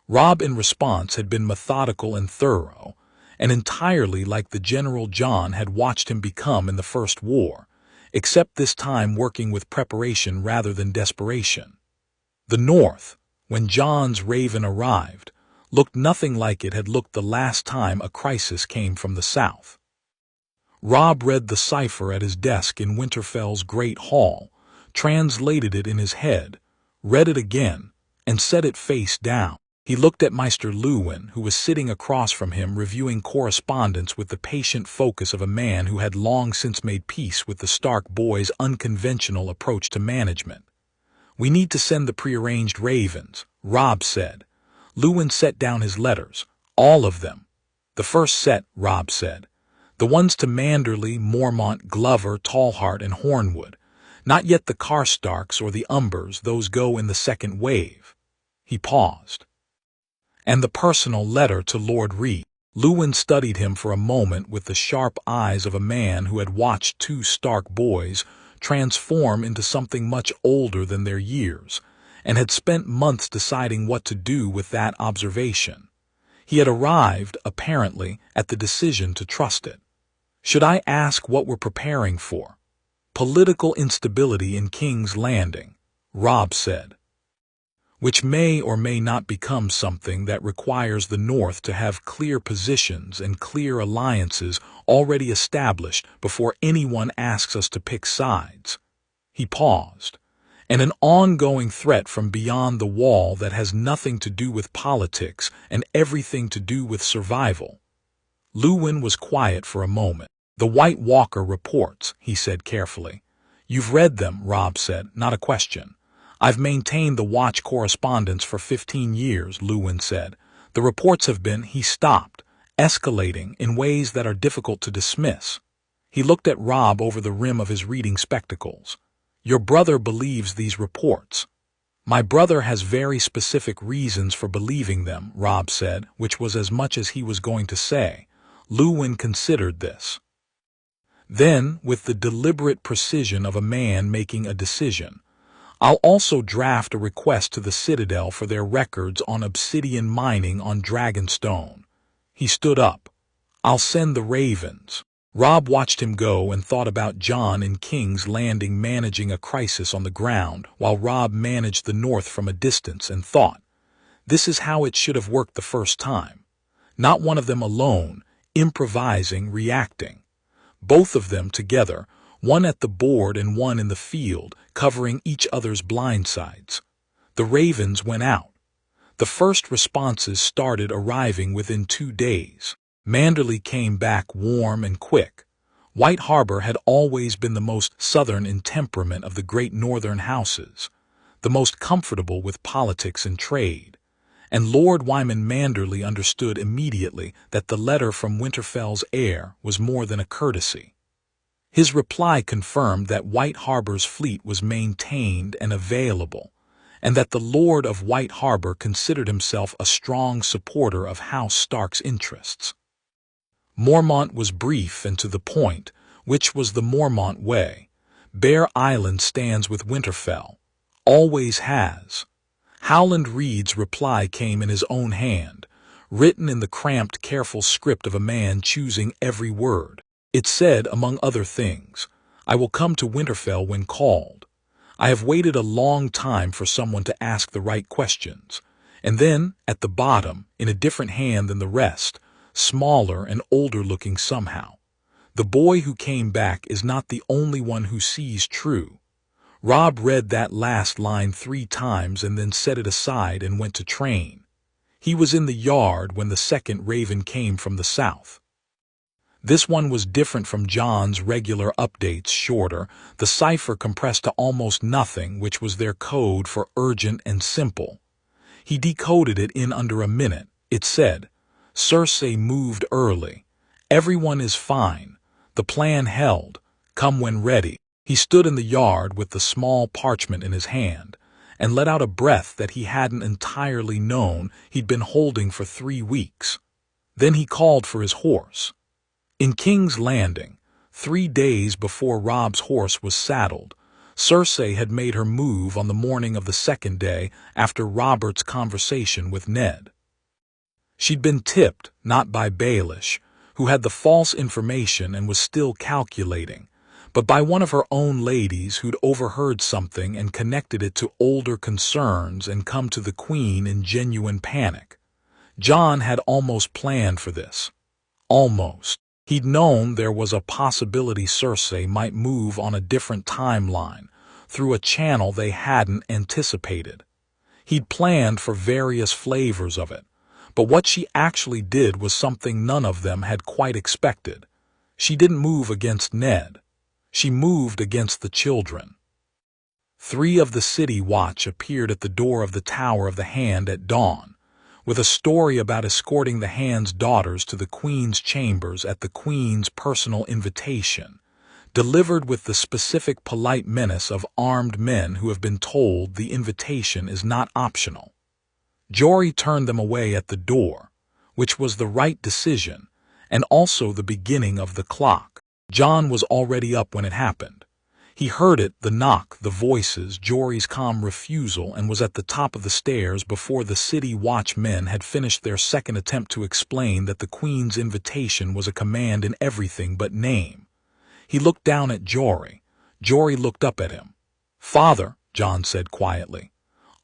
Robb in response had been methodical and thorough, and entirely like the General Jon had watched him become in the First War, except this time working with preparation rather than desperation. The North, when Jon's raven arrived, looked nothing like it had looked the last time a crisis came from the South. Robb read the cipher at his desk in Winterfell's great hall, translated it in his head, read it again, and set it face down. He looked at Maester Luwin, who was sitting across from him reviewing correspondence with the patient focus of a man who had long since made peace with the Stark boys' unconventional approach to management. We need to send the prearranged ravens, Robb said. Luwin set down his letters, all of them. The first set, Robb said. The ones to Manderley, Mormont, Glover, Tallheart, and Hornwood. Not yet the Karstarks or the Umbers, those go in the second wave. He paused. And the personal letter to Lord Reed. Luwin studied him for a moment with the sharp eyes of a man who had watched 2 Stark boys transform into something much older than their years, and had spent months deciding what to do with that observation. He had arrived, apparently, at the decision to trust it. Should I ask what we're preparing for? Political instability in King's Landing, Robb said. Which may or may not become something that requires the North to have clear positions and clear alliances already established before anyone asks us to pick sides. He paused. And an ongoing threat from beyond the wall that has nothing to do with politics and everything to do with survival. Luwin was quiet for a moment. The White Walker reports, he said carefully. You've read them, Robb said, not a question. I've maintained the Watch correspondence for 15 years, Luwin said. The reports have been, he stopped, escalating in ways that are difficult to dismiss. He looked at Robb over the rim of his reading spectacles. Your brother believes these reports. My brother has very specific reasons for believing them, Robb said, which was as much as he was going to say. Luwin considered this. Then, with the deliberate precision of a man making a decision, I'll also draft a request to the Citadel for their records on obsidian mining on Dragonstone. He stood up. I'll send the ravens. Robb watched him go and thought about Jon in King's Landing managing a crisis on the ground, while Robb managed the North from a distance, and thought, this is how it should have worked the first time. Not one of them alone, improvising, reacting. Both of them together, one at the board and one in the field, covering each other's blind sides. The ravens went out. The first responses started arriving within 2 days. Manderley came back warm and quick. White Harbor had always been the most southern in temperament of the great northern houses, the most comfortable with politics and trade, and Lord Wyman Manderley understood immediately that the letter from Winterfell's heir was more than a courtesy. His reply confirmed that White Harbor's fleet was maintained and available, and that the Lord of White Harbor considered himself a strong supporter of House Stark's interests. Mormont was brief and to the point, which was the Mormont way. Bear Island stands with Winterfell. Always has. Howland Reed's reply came in his own hand, written in the cramped, careful script of a man choosing every word. It said, among other things, "I will come to Winterfell when called. I have waited a long time for someone to ask the right questions." And then, at the bottom, in a different hand than the rest, smaller and older-looking somehow, "The boy who came back is not the only one who sees true." Robb read that last line 3 times and then set it aside and went to train. He was in the yard when the second raven came from the south. This one was different from Jon's regular updates, shorter, the cipher compressed to almost nothing, which was their code for urgent and simple. He decoded it in under a minute. It said, "Cersei moved early. Everyone is fine. The plan held. Come when ready." He stood in the yard with the small parchment in his hand, and let out a breath that he hadn't entirely known he'd been holding for 3 weeks. Then he called for his horse. In King's Landing, 3 days before Robb's horse was saddled, Cersei had made her move on the morning of the second day after Robert's conversation with Ned. She'd been tipped, not by Baelish, who had the false information and was still calculating, but by one of her own ladies who'd overheard something and connected it to older concerns and come to the Queen in genuine panic. Jon had almost planned for this. Almost. He'd known there was a possibility Cersei might move on a different timeline, through a channel they hadn't anticipated. He'd planned for various flavors of it, but what she actually did was something none of them had quite expected. She didn't move against Ned. She moved against the children. 3 of the City Watch appeared at the door of the Tower of the Hand at dawn, with a story about escorting the Hand's daughters to the Queen's chambers at the Queen's personal invitation, delivered with the specific polite menace of armed men who have been told the invitation is not optional. Jory turned them away at the door, which was the right decision, and also the beginning of the clock. Jon was already up when it happened. He heard it, the knock, the voices, Jory's calm refusal, and was at the top of the stairs before the City Watch men had finished their second attempt to explain that the Queen's invitation was a command in everything but name. He looked down at Jory. Jory looked up at him. "Father," Jon said quietly.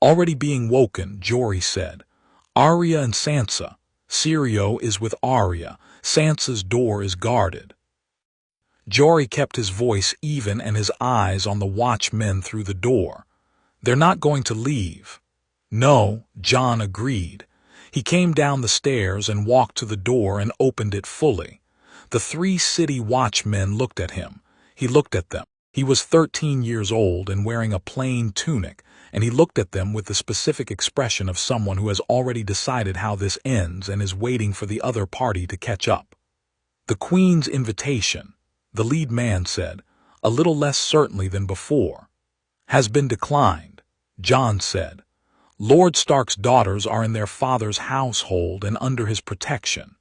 Already being woken, Jory said, "Arya and Sansa. Syrio is with Arya. Sansa's door is guarded." Jory kept his voice even and his eyes on the watchmen through the door. "They're not going to leave." "No," Jon agreed. He came down the stairs and walked to the door and opened it fully. The 3 City Watchmen looked at him. He looked at them. He was 13 years old and wearing a plain tunic, and he looked at them with the specific expression of someone who has already decided how this ends and is waiting for the other party to catch up. "The Queen's invitation," the lead man said, a little less certainly than before, "has been declined," Jon said. "Lord Stark's daughters are in their father's household and under his protection.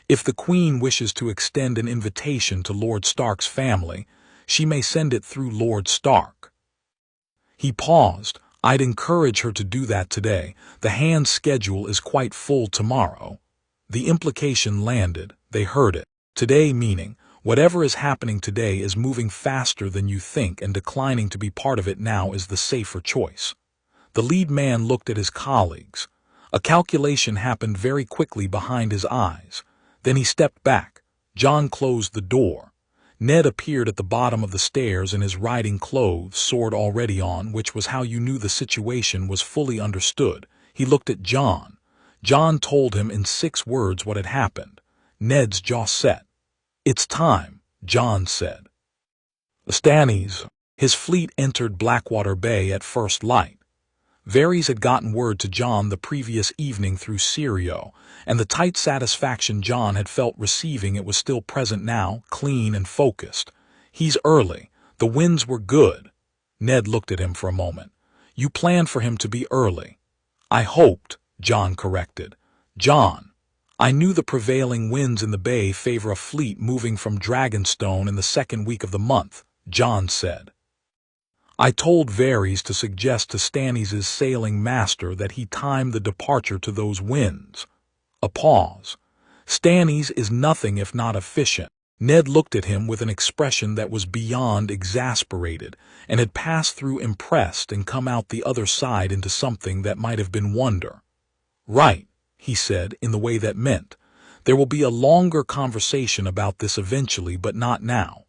If the Queen wishes to extend an invitation to Lord Stark's family, she may send it through Lord Stark." He paused. "I'd encourage her to do that today. The Hand's schedule is quite full tomorrow." The implication landed. They heard it. Today meaning, whatever is happening today is moving faster than you think, and declining to be part of it now is the safer choice. The lead man looked at his colleagues. A calculation happened very quickly behind his eyes. Then he stepped back. Jon closed the door. Ned appeared at the bottom of the stairs in his riding clothes, sword already on, which was how you knew the situation was fully understood. He looked at Jon. Jon told him in 6 words what had happened. Ned's jaw set. "It's time," Jon said. Stannis. His fleet entered Blackwater Bay at first light. Varys had gotten word to Jon the previous evening through Syrio, and the tight satisfaction Jon had felt receiving it was still present now, clean and focused. "He's early. The winds were good." Ned looked at him for a moment. "You planned for him to be early." "I hoped," Jon corrected. "Jon, I knew the prevailing winds in the bay favor a fleet moving from Dragonstone in the second week of the month," Jon said. "I told Varys to suggest to Stannis' sailing master that he time the departure to those winds." A pause. "Stannis is nothing if not efficient." Ned looked at him with an expression that was beyond exasperated, and had passed through impressed and come out the other side into something that might have been wonder. "Right," he said, in the way that meant, "there will be a longer conversation about this eventually, but not now.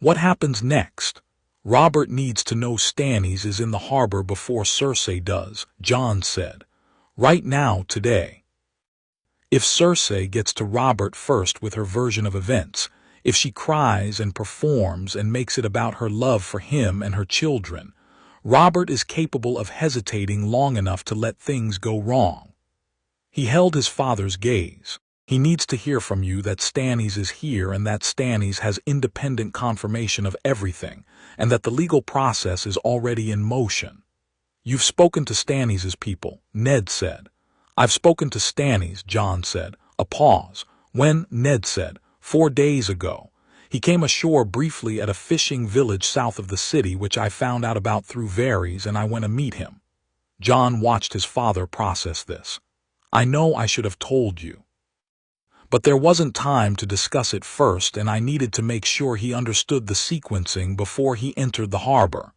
What happens next?" "Robert needs to know Stannis is in the harbor before Cersei does," Jon said. "Right now, today. If Cersei gets to Robert first with her version of events, if she cries and performs and makes it about her love for him and her children, Robert is capable of hesitating long enough to let things go wrong." He held his father's gaze. "He needs to hear from you that Stannis is here and that Stannis has independent confirmation of everything, and that the legal process is already in motion." "You've spoken to Stannis' people," Ned said. "I've spoken to Stannis," Jon said. A pause. "When?" Ned said. 4 days ago. He came ashore briefly at a fishing village south of the city, which I found out about through Varys, and I went to meet him." Jon watched his father process this. "I know I should have told you. But there wasn't time to discuss it first, and I needed to make sure he understood the sequencing before he entered the harbor."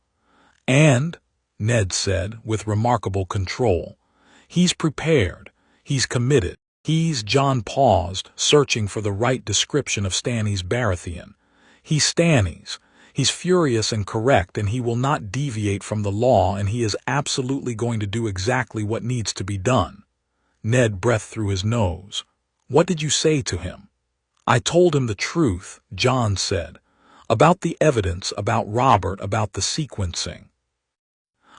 "And," Ned said, with remarkable control, "he's prepared. He's committed. Jon paused, searching for the right description of Stannis Baratheon. "He's Stannis. He's furious and correct, and he will not deviate from the law, and he is absolutely going to do exactly what needs to be done." Ned breathed through his nose. "What did you say to him?" "I told him the truth," Jon said. "About the evidence, about Robert, about the sequencing.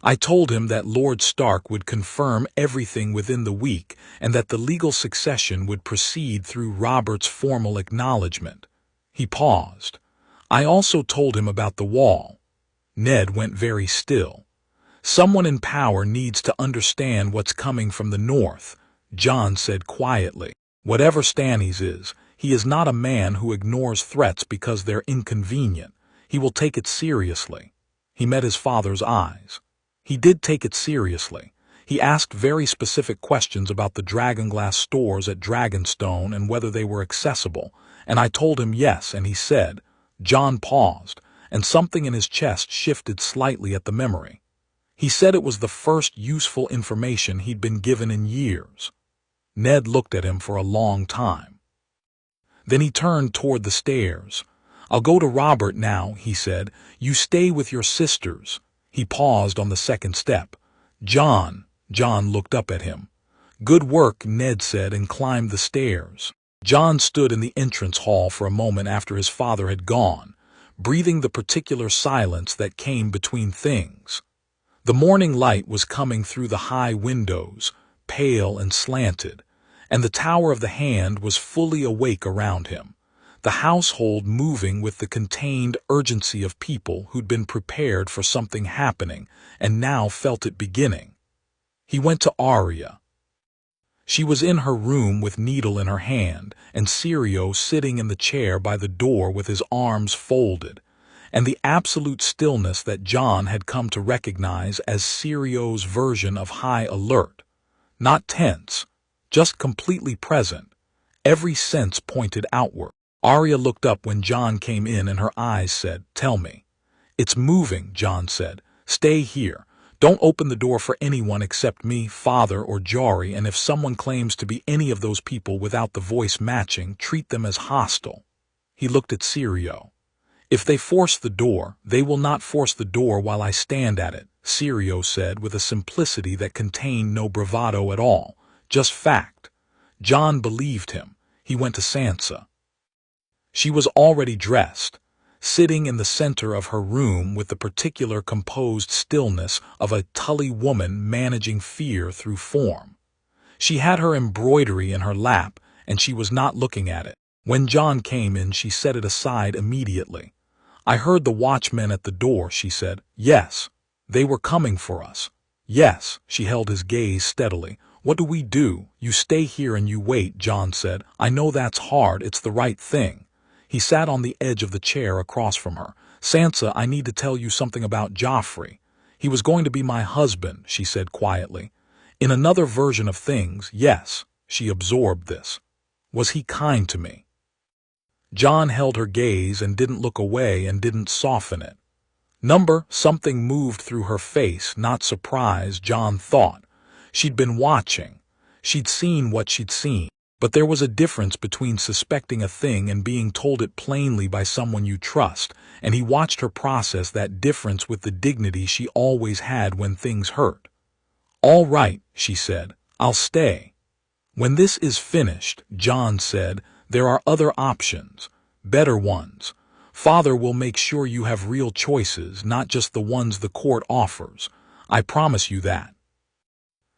I told him that Lord Stark would confirm everything within the week, and that the legal succession would proceed through Robert's formal acknowledgement." He paused. "I also told him about the wall." Ned went very still. "Someone in power needs to understand what's coming from the north," Jon said quietly. "Whatever Stannis is, he is not a man who ignores threats because they're inconvenient. He will take it seriously." He met his father's eyes. He did take it seriously. He asked very specific questions about the dragonglass stores at Dragonstone and whether they were accessible, and I told him yes, and he said. Jon paused, and something in his chest shifted slightly at the memory. He said it was the first useful information he'd been given in years. Ned looked at him for a long time. Then he turned toward the stairs. "I'll go to Robert now," he said. "You stay with your sisters." He paused on the second step. "Jon," Jon looked up at him. "Good work," Ned said, and climbed the stairs. Jon stood in the entrance hall for a moment after his father had gone, breathing the particular silence that came between things. The morning light was coming through the high windows, pale and slanted, and the Tower of the Hand was fully awake around him, the household moving with the contained urgency of people who'd been prepared for something happening and now felt it beginning. He went to Arya. She was in her room with needle in her hand, and Syrio sitting in the chair by the door with his arms folded, and the absolute stillness that Jon had come to recognize as Syrio's version of high alert. Not tense, just completely present. Every sense pointed outward. Arya looked up when Jon came in, and her eyes said, "Tell me." "It's moving," Jon said. "Stay here. Don't open the door for anyone except me, Father, or Jory, and if someone claims to be any of those people without the voice matching, treat them as hostile." He looked at Syrio. "If they force the door, they will not force the door while I stand at it," Syrio said with a simplicity that contained no bravado at all, just fact. Jon believed him. He went to Sansa. She was already dressed, sitting in the center of her room with the particular composed stillness of a Tully woman managing fear through form. She had her embroidery in her lap, and she was not looking at it. When Jon came in, she set it aside immediately. "I heard the watchmen at the door," she said. "Yes. They were coming for us." "Yes." She held his gaze steadily. "What do we do?" "You stay here and you wait," Jon said. "I know that's hard. It's the right thing." He sat on the edge of the chair across from her. "Sansa, I need to tell you something about Joffrey. He was going to be my husband," she said quietly. "In another version of things, yes." She absorbed this. "Was he kind to me?" Jon held her gaze and didn't look away and didn't soften it. Something moved through her face, not surprise, Jon thought. She'd been watching. She'd seen what she'd seen. But there was a difference between suspecting a thing and being told it plainly by someone you trust, and he watched her process that difference with the dignity she always had when things hurt. "All right," she said, "I'll stay." "When this is finished," Jon said, "there are other options, better ones. Father will make sure you have real choices, not just the ones the court offers. I promise you that."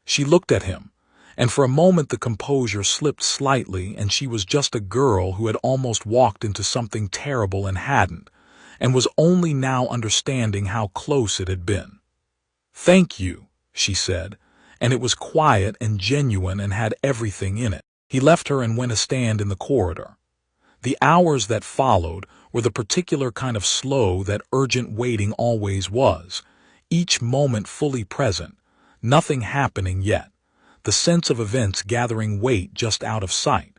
She looked at him, and for a moment the composure slipped slightly, and she was just a girl who had almost walked into something terrible and was only now understanding how close it had been. "Thank you," she said, and it was quiet and genuine and had everything in it. He left her and went to stand in the corridor. The hours that followed were the particular kind of slow that urgent waiting always was, each moment fully present, nothing happening yet, the sense of events gathering weight just out of sight.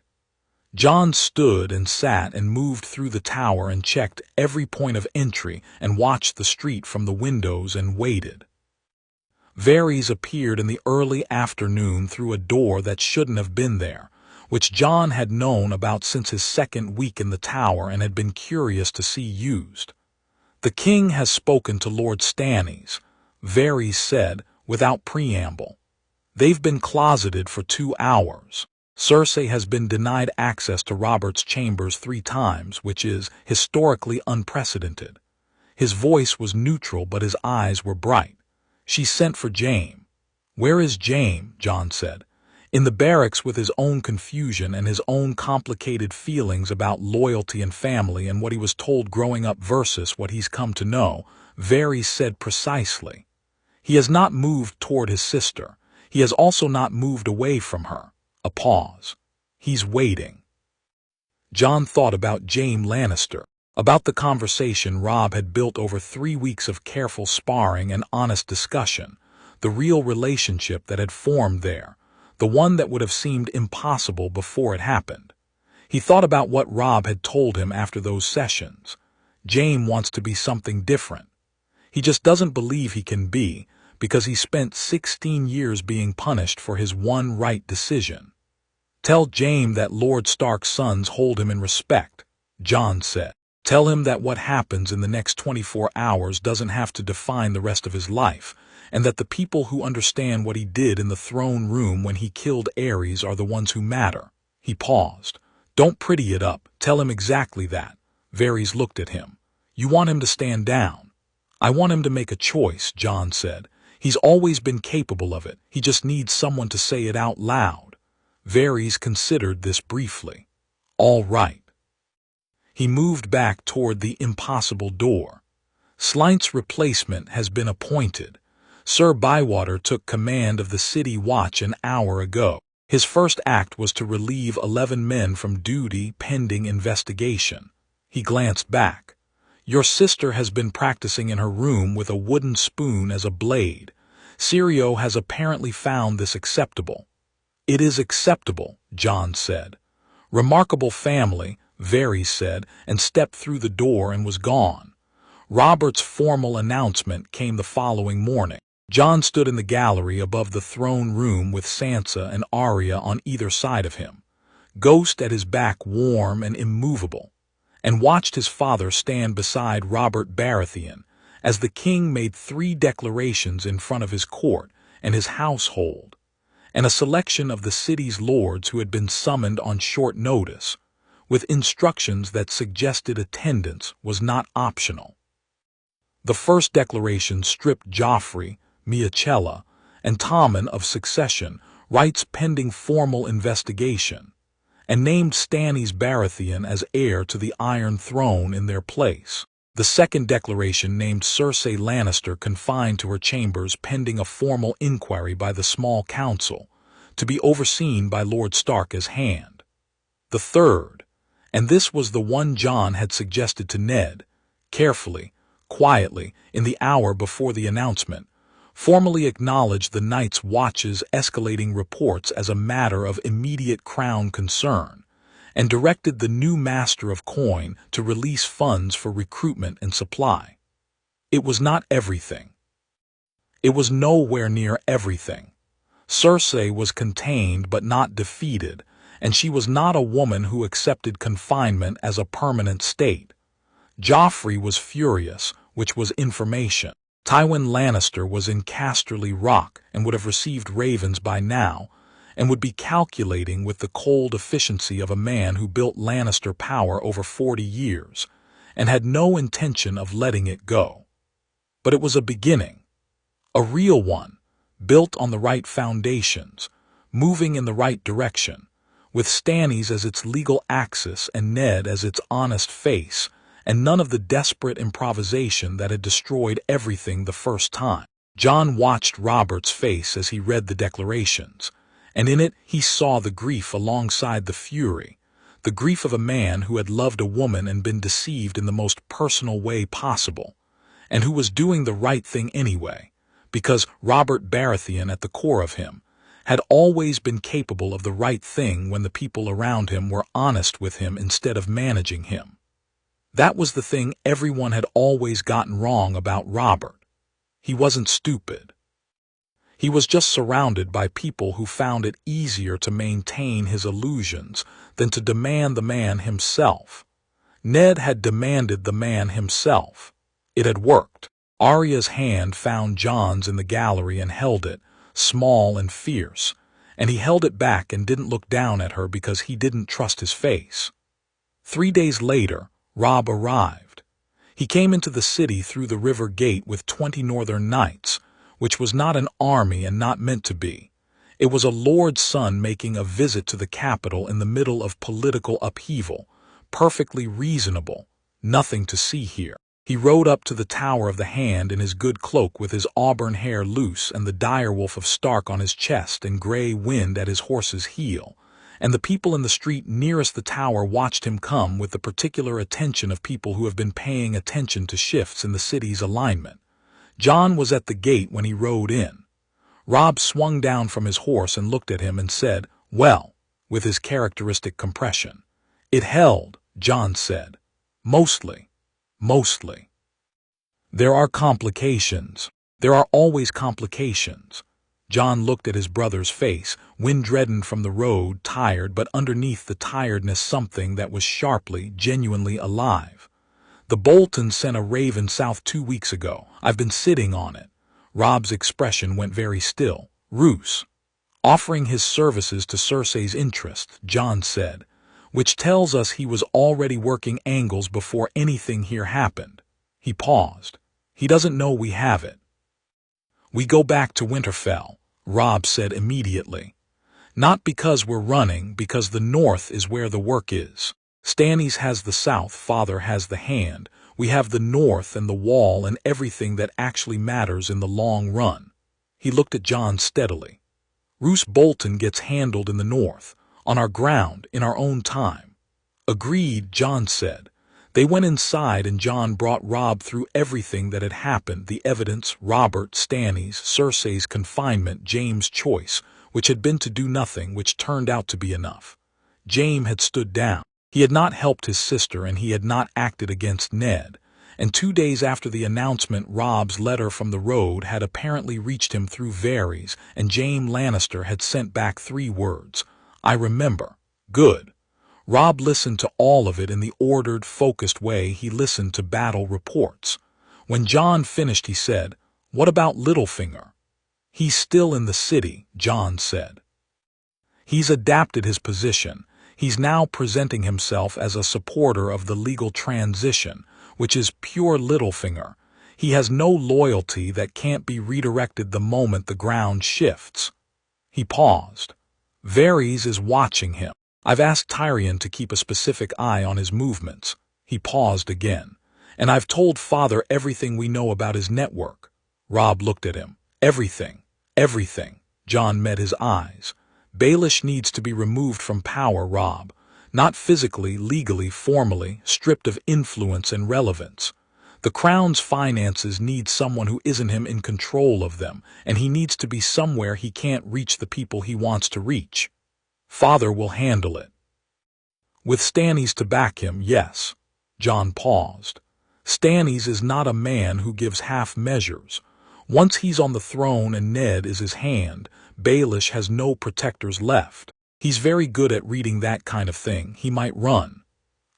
Jon stood and sat and moved through the tower and checked every point of entry and watched the street from the windows and waited. Varys appeared in the early afternoon through a door that shouldn't have been there, which Jon had known about since his second week in the tower and had been curious to see used. "The king has spoken to Lord Stannis," Varys said, without preamble. "They've been closeted for 2 hours. Cersei has been denied access to Robert's chambers 3 times, which is historically unprecedented." His voice was neutral, but his eyes were bright. "She sent for Jaime." "Where is Jaime?" Jon said. In the barracks with his own confusion and his own complicated feelings about loyalty and family and what he was told growing up versus what he's come to know, Varys said precisely. "He has not moved toward his sister. He has also not moved away from her." A pause. "He's waiting." Jon thought about Jaime Lannister, about the conversation Robb had built over 3 weeks of careful sparring and honest discussion, the real relationship that had formed there, the one that would have seemed impossible before it happened. He thought about what Robb had told him after those sessions. Jaime wants to be something different. He just doesn't believe he can be, because he spent 16 years being punished for his one right decision. "Tell Jaime that Lord Stark's sons hold him in respect," Jon said. "Tell him that what happens in the next 24 hours doesn't have to define the rest of his life, and that the people who understand what he did in the throne room when he killed Aerys are the ones who matter." He paused. "Don't pretty it up. Tell him exactly that." Varys looked at him. "You want him to stand down?" "I want him to make a choice," Jon said. "He's always been capable of it. He just needs someone to say it out loud." Varys considered this briefly. "All right." He moved back toward the impossible door. "Slynt's replacement has been appointed. Sir Bywater took command of the city watch an hour ago. His first act was to relieve 11 men from duty pending investigation." He glanced back. "Your sister has been practicing in her room with a wooden spoon as a blade. Syrio has apparently found this acceptable." "It is acceptable," Jon said. "Remarkable family," Varys said, and stepped through the door and was gone. Robert's formal announcement came the following morning. Jon stood in the gallery above the throne room with Sansa and Arya on either side of him, Ghost at his back warm and immovable, and watched his father stand beside Robert Baratheon as the king made 3 declarations in front of his court and his household, and a selection of the city's lords who had been summoned on short notice, with instructions that suggested attendance was not optional. The first declaration stripped Joffrey, Miachella, and Tommen of succession rights pending formal investigation, and named Stannis Baratheon as heir to the Iron Throne in their place. The second declaration named Cersei Lannister confined to her chambers pending a formal inquiry by the small council, to be overseen by Lord Stark's hand. The third, and this was the one Jon had suggested to Ned, carefully, quietly, in the hour before the announcement, formally acknowledged the Night's Watch's escalating reports as a matter of immediate crown concern, and directed the new master of coin to release funds for recruitment and supply. It was not everything. It was nowhere near everything. Cersei was contained but not defeated, and she was not a woman who accepted confinement as a permanent state. Joffrey was furious, which was information. Tywin Lannister was in Casterly Rock and would have received ravens by now, and would be calculating with the cold efficiency of a man who built Lannister power over 40 years, and had no intention of letting it go. But it was a beginning, a real one, built on the right foundations, moving in the right direction, with Stannis as its legal axis and Ned as its honest face, and none of the desperate improvisation that had destroyed everything the first time. Jon watched Robert's face as he read the declarations, and in it he saw the grief alongside the fury, the grief of a man who had loved a woman and been deceived in the most personal way possible, and who was doing the right thing anyway, because Robert Baratheon, at the core of him, had always been capable of the right thing when the people around him were honest with him instead of managing him. That was the thing everyone had always gotten wrong about Robert. He wasn't stupid. He was just surrounded by people who found it easier to maintain his illusions than to demand the man himself. Ned had demanded the man himself. It had worked. Arya's hand found Jon's in the gallery and held it, small and fierce, and he held it back and didn't look down at her because he didn't trust his face. 3 days later, Robb arrived. He came into the city through the river gate with 20 Northern Knights, which was not an army and not meant to be. It was a lord's son making a visit to the capital in the middle of political upheaval, perfectly reasonable, nothing to see here. He rode up to the Tower of the Hand in his good cloak with his auburn hair loose and the direwolf of Stark on his chest and gray wind at his horse's heel, and the people in the street nearest the tower watched him come with the particular attention of people who have been paying attention to shifts in the city's alignment. Jon was at the gate when he rode in. Robb swung down from his horse and looked at him and said, "Well," with his characteristic compression. "It held," Jon said. "Mostly. Mostly. There are complications. There are always complications." Jon looked at his brother's face, wind-reddened from the road, tired, but underneath the tiredness something that was sharply, genuinely alive. "The Boltons sent a raven south 2 weeks ago. I've been sitting on it." Robb's expression went very still. "Roose. Offering his services to Cersei's interest," Jon said, "which tells us he was already working angles before anything here happened." He paused. "He doesn't know we have it." "We go back to Winterfell," Robb said immediately. "Not because we're running, because the north is where the work is. Stannis has the south, Father has the hand. We have the north and the wall and everything that actually matters in the long run." He looked at Jon steadily. "Roose Bolton gets handled in the north, on our ground, in our own time." "Agreed," Jon said. They went inside and Jon brought Robb through everything that had happened, the evidence, Robert, Stannis, Cersei's confinement, Jaime's choice, which had been to do nothing, which turned out to be enough. Jaime had stood down. He had not helped his sister and he had not acted against Ned. And 2 days after the announcement, Robb's letter from the road had apparently reached him through Varys, and Jaime Lannister had sent back 3 words. "I remember." Good. Robb listened to all of it in the ordered, focused way he listened to battle reports. When Jon finished, he said, "What about Littlefinger?" "He's still in the city," Jon said. "He's adapted his position. He's now presenting himself as a supporter of the legal transition, which is pure Littlefinger. He has no loyalty that can't be redirected the moment the ground shifts." He paused. "Varys is watching him. I've asked Tyrion to keep a specific eye on his movements." He paused again. "And I've told Father everything we know about his network." Robb looked at him. "Everything. Everything." Jon met his eyes. "Baelish needs to be removed from power, Robb. Not physically, legally, formally, stripped of influence and relevance. The Crown's finances need someone who isn't him in control of them, and he needs to be somewhere he can't reach the people he wants to reach. Father will handle it." With Stannis to back him, yes. Jon paused. Stannis is not a man who gives half measures. Once he's on the throne and Ned is his hand, Baelish has no protectors left. He's very good at reading that kind of thing. He might run.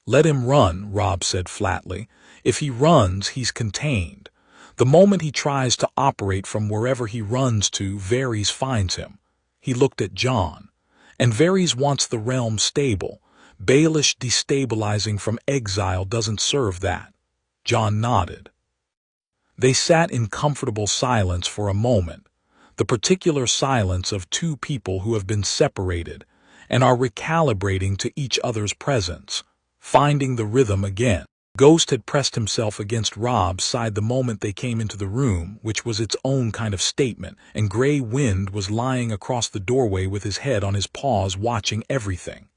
Let him run, Robb said flatly. If he runs, he's contained. The moment he tries to operate from wherever he runs to, Varys finds him. He looked at Jon. And Varys wants the realm stable. Baelish destabilizing from exile doesn't serve that. Jon nodded. They sat in comfortable silence for a moment, the particular silence of two people who have been separated and are recalibrating to each other's presence, finding the rhythm again. Ghost had pressed himself against Robb's side the moment they came into the room, which was its own kind of statement, and Grey Wind was lying across the doorway with his head on his paws watching everything.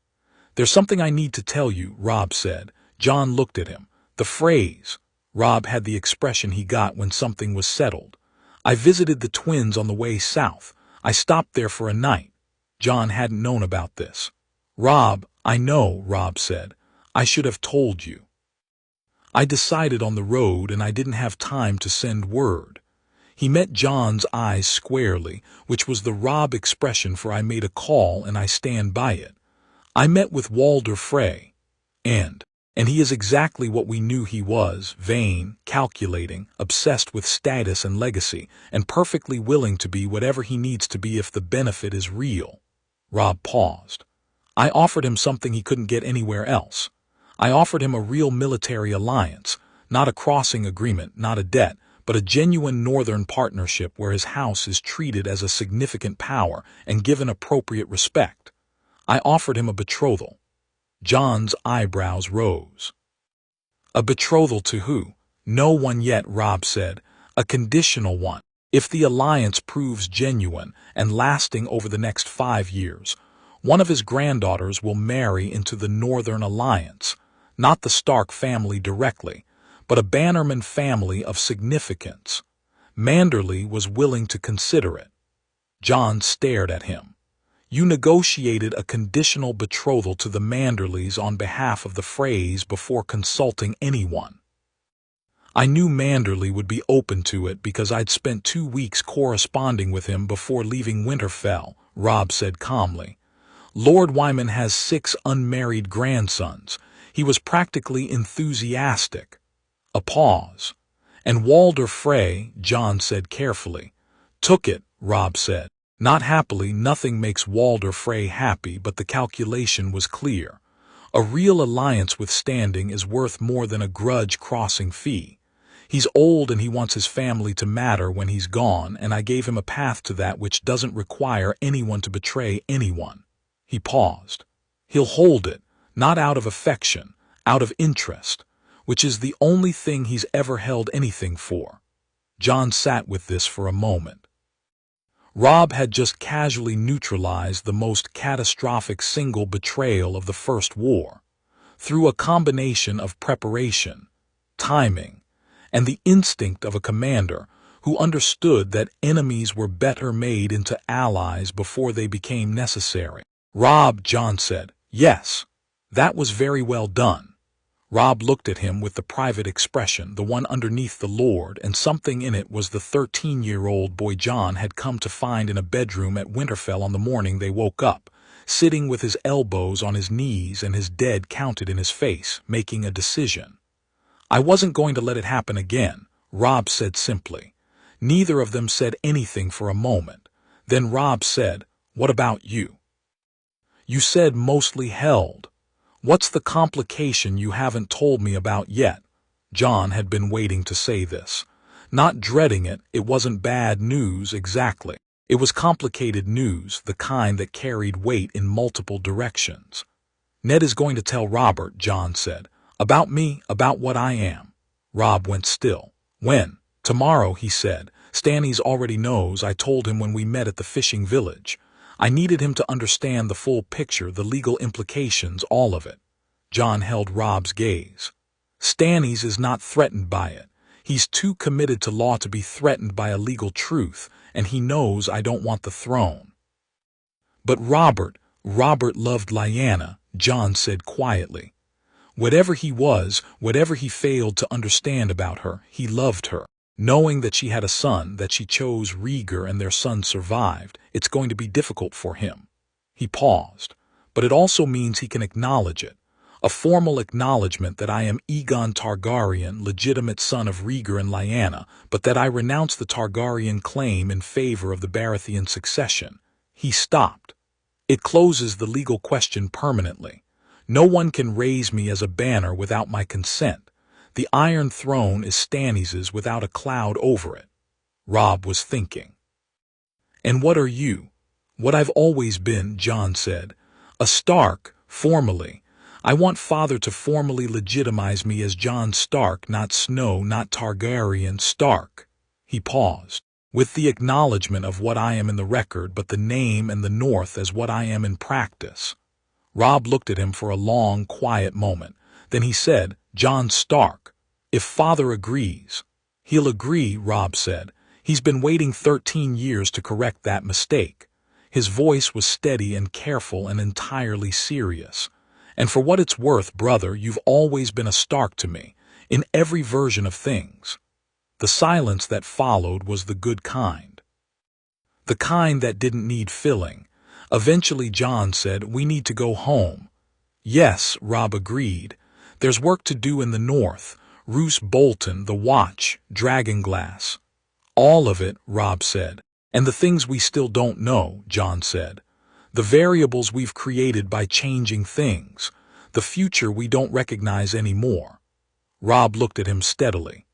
"There's something I need to tell you," Robb said. Jon looked at him. The phrase. Robb had the expression he got when something was settled. "I visited the twins on the way south. I stopped there for a night." Jon hadn't known about this. "Robb, I know," Robb said. "I should have told you. I decided on the road and I didn't have time to send word." He met Jon's eyes squarely, which was the Robb expression for "I made a call and I stand by it. I met with Walder Frey. And he is exactly what we knew he was, vain, calculating, obsessed with status and legacy, and perfectly willing to be whatever he needs to be if the benefit is real." Robb paused. "I offered him something he couldn't get anywhere else. I offered him a real military alliance, not a crossing agreement, not a debt, but a genuine northern partnership where his house is treated as a significant power and given appropriate respect. I offered him a betrothal." Jon's eyebrows rose. "A betrothal to who?" "No one yet," Robb said. "A conditional one. If the alliance proves genuine and lasting over the next 5 years, one of his granddaughters will marry into the Northern Alliance. Not the Stark family directly, but a Bannerman family of significance. Manderly was willing to consider it." Jon stared at him. "You negotiated a conditional betrothal to the Manderleys on behalf of the Freys before consulting anyone." "I knew Manderly would be open to it because I'd spent 2 weeks corresponding with him before leaving Winterfell," Robb said calmly. "Lord Wyman has 6 unmarried grandsons. He was practically enthusiastic." A pause. "And Walder Frey," Jon said carefully. "Took it," Robb said. "Not happily. Nothing makes Walder Frey happy, but the calculation was clear. A real alliance with standing is worth more than a grudge-crossing fee. He's old and he wants his family to matter when he's gone, and I gave him a path to that which doesn't require anyone to betray anyone." He paused. "He'll hold it, not out of affection, out of interest, which is the only thing he's ever held anything for." Jon sat with this for a moment. Robb had just casually neutralized the most catastrophic single betrayal of the First War, through a combination of preparation, timing, and the instinct of a commander who understood that enemies were better made into allies before they became necessary. "Robb," Jon said. "Yes, that was very well done." Robb looked at him with the private expression, the one underneath the Lord, and something in it was the 13-year-old boy Jon had come to find in a bedroom at Winterfell on the morning they woke up, sitting with his elbows on his knees and his dead counted in his face, making a decision. "I wasn't going to let it happen again," Robb said simply. Neither of them said anything for a moment. Then Robb said, "What about you? You said mostly held. What's the complication you haven't told me about yet?" Jon had been waiting to say this. Not dreading it, it wasn't bad news exactly. It was complicated news, the kind that carried weight in multiple directions. "Ned is going to tell Robert," Jon said. "About me, about what I am." Robb went still. "When?" "Tomorrow," he said. "Stannis already knows. I told him when we met at the fishing village. I needed him to understand the full picture, the legal implications, all of it." Jon held Robb's gaze. "Stannis is not threatened by it. He's too committed to law to be threatened by a legal truth, and he knows I don't want the throne." "But Robert loved Lyanna," Jon said quietly. Whatever he was, whatever he failed to understand about her, he loved her. Knowing that she had a son, that she chose Rhaegar and their son survived, it's going to be difficult for him. He paused. But it also means he can acknowledge it. A formal acknowledgement that I am Aegon Targaryen, legitimate son of Rhaegar and Lyanna, but that I renounce the Targaryen claim in favor of the Baratheon succession. He stopped. It closes the legal question permanently. No one can raise me as a banner without my consent. The Iron Throne is Stannis's without a cloud over it. Robb was thinking. And what are you? What I've always been, Jon said. A Stark, formally. I want Father to formally legitimize me as Jon Stark, not Snow, not Targaryen, Stark. He paused. With the acknowledgement of what I am in the record, but the name and the North as what I am in practice. Robb looked at him for a long, quiet moment. Then he said, Jon Stark. If Father agrees. He'll agree, Robb said. He's been waiting 13 years to correct that mistake. His voice was steady and careful and entirely serious. And for what it's worth, brother, you've always been a Stark to me, in every version of things. The silence that followed was the good kind. The kind that didn't need filling. Eventually Jon said, we need to go home. Yes, Robb agreed. There's work to do in the North. Roose Bolton, the Watch, Dragonglass. All of it, Robb said. And the things we still don't know, Jon said. The variables we've created by changing things. The future we don't recognize anymore. Robb looked at him steadily.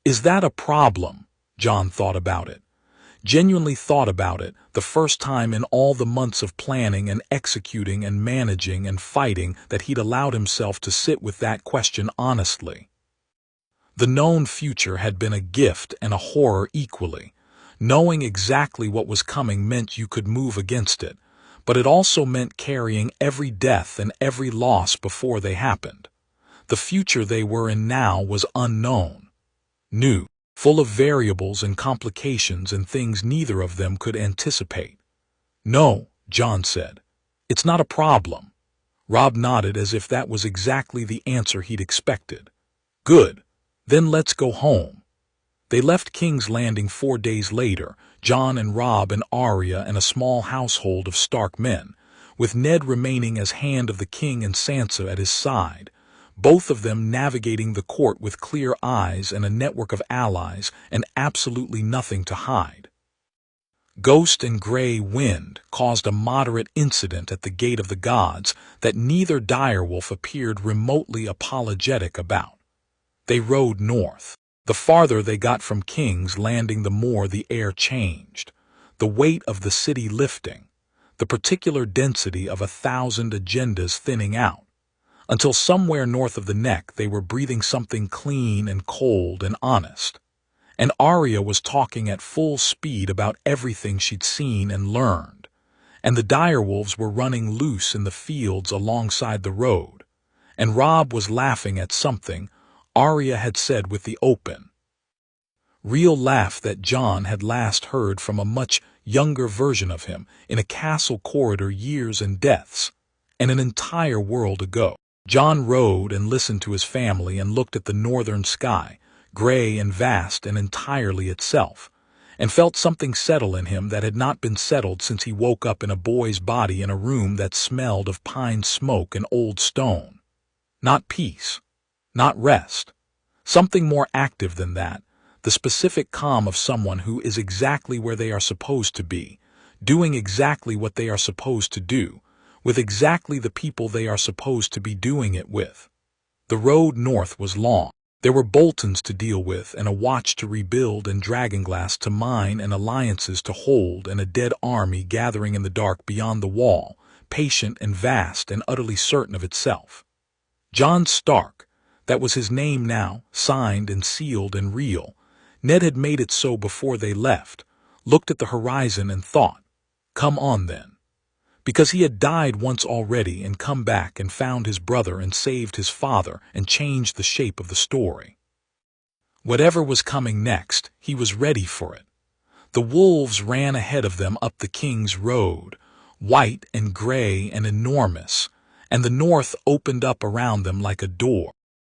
Is that a problem? Jon thought about it. Genuinely thought about it, the first time in all the months of planning and executing and managing and fighting that he'd allowed himself to sit with that question honestly. The known future had been a gift and a horror equally. Knowing exactly what was coming meant you could move against it, but it also meant carrying every death and every loss before they happened. The future they were in now was unknown. New, full of variables and complications and things neither of them could anticipate. No, Jon said. It's not a problem. Robb nodded as if that was exactly the answer he'd expected. Good. Then let's go home. They left King's Landing 4 days later, Jon and Robb and Arya and a small household of Stark men, with Ned remaining as Hand of the King and Sansa at his side, both of them navigating the court with clear eyes and a network of allies and absolutely nothing to hide. Ghost and gray wind caused a moderate incident at the Gate of the Gods that neither direwolf appeared remotely apologetic about. They rode north. The farther they got from King's Landing, the more the air changed, the weight of the city lifting, the particular density of 1,000 agendas thinning out, until somewhere north of the neck they were breathing something clean and cold and honest. And Arya was talking at full speed about everything she'd seen and learned, and the direwolves were running loose in the fields alongside the road, and Robb was laughing at something Arya had said with the open, real laugh that Jon had last heard from a much younger version of him in a castle corridor years and deaths, and an entire world ago. Jon rode and listened to his family and looked at the northern sky, gray and vast and entirely itself, and felt something settle in him that had not been settled since he woke up in a boy's body in a room that smelled of pine smoke and old stone. Not peace. Not rest. Something more active than that, the specific calm of someone who is exactly where they are supposed to be, doing exactly what they are supposed to do, with exactly the people they are supposed to be doing it with. The road north was long. There were Boltons to deal with and a watch to rebuild and Dragonglass to mine and alliances to hold and a dead army gathering in the dark beyond the wall, patient and vast and utterly certain of itself. Jon Stark, that was his name now, signed and sealed and real. Ned had made it so before they left, looked at the horizon and thought, come on then. Because he had died once already and come back and found his brother and saved his father and changed the shape of the story. Whatever was coming next, he was ready for it. The wolves ran ahead of them up the King's Road, white and gray and enormous, and the north opened up around them like a door.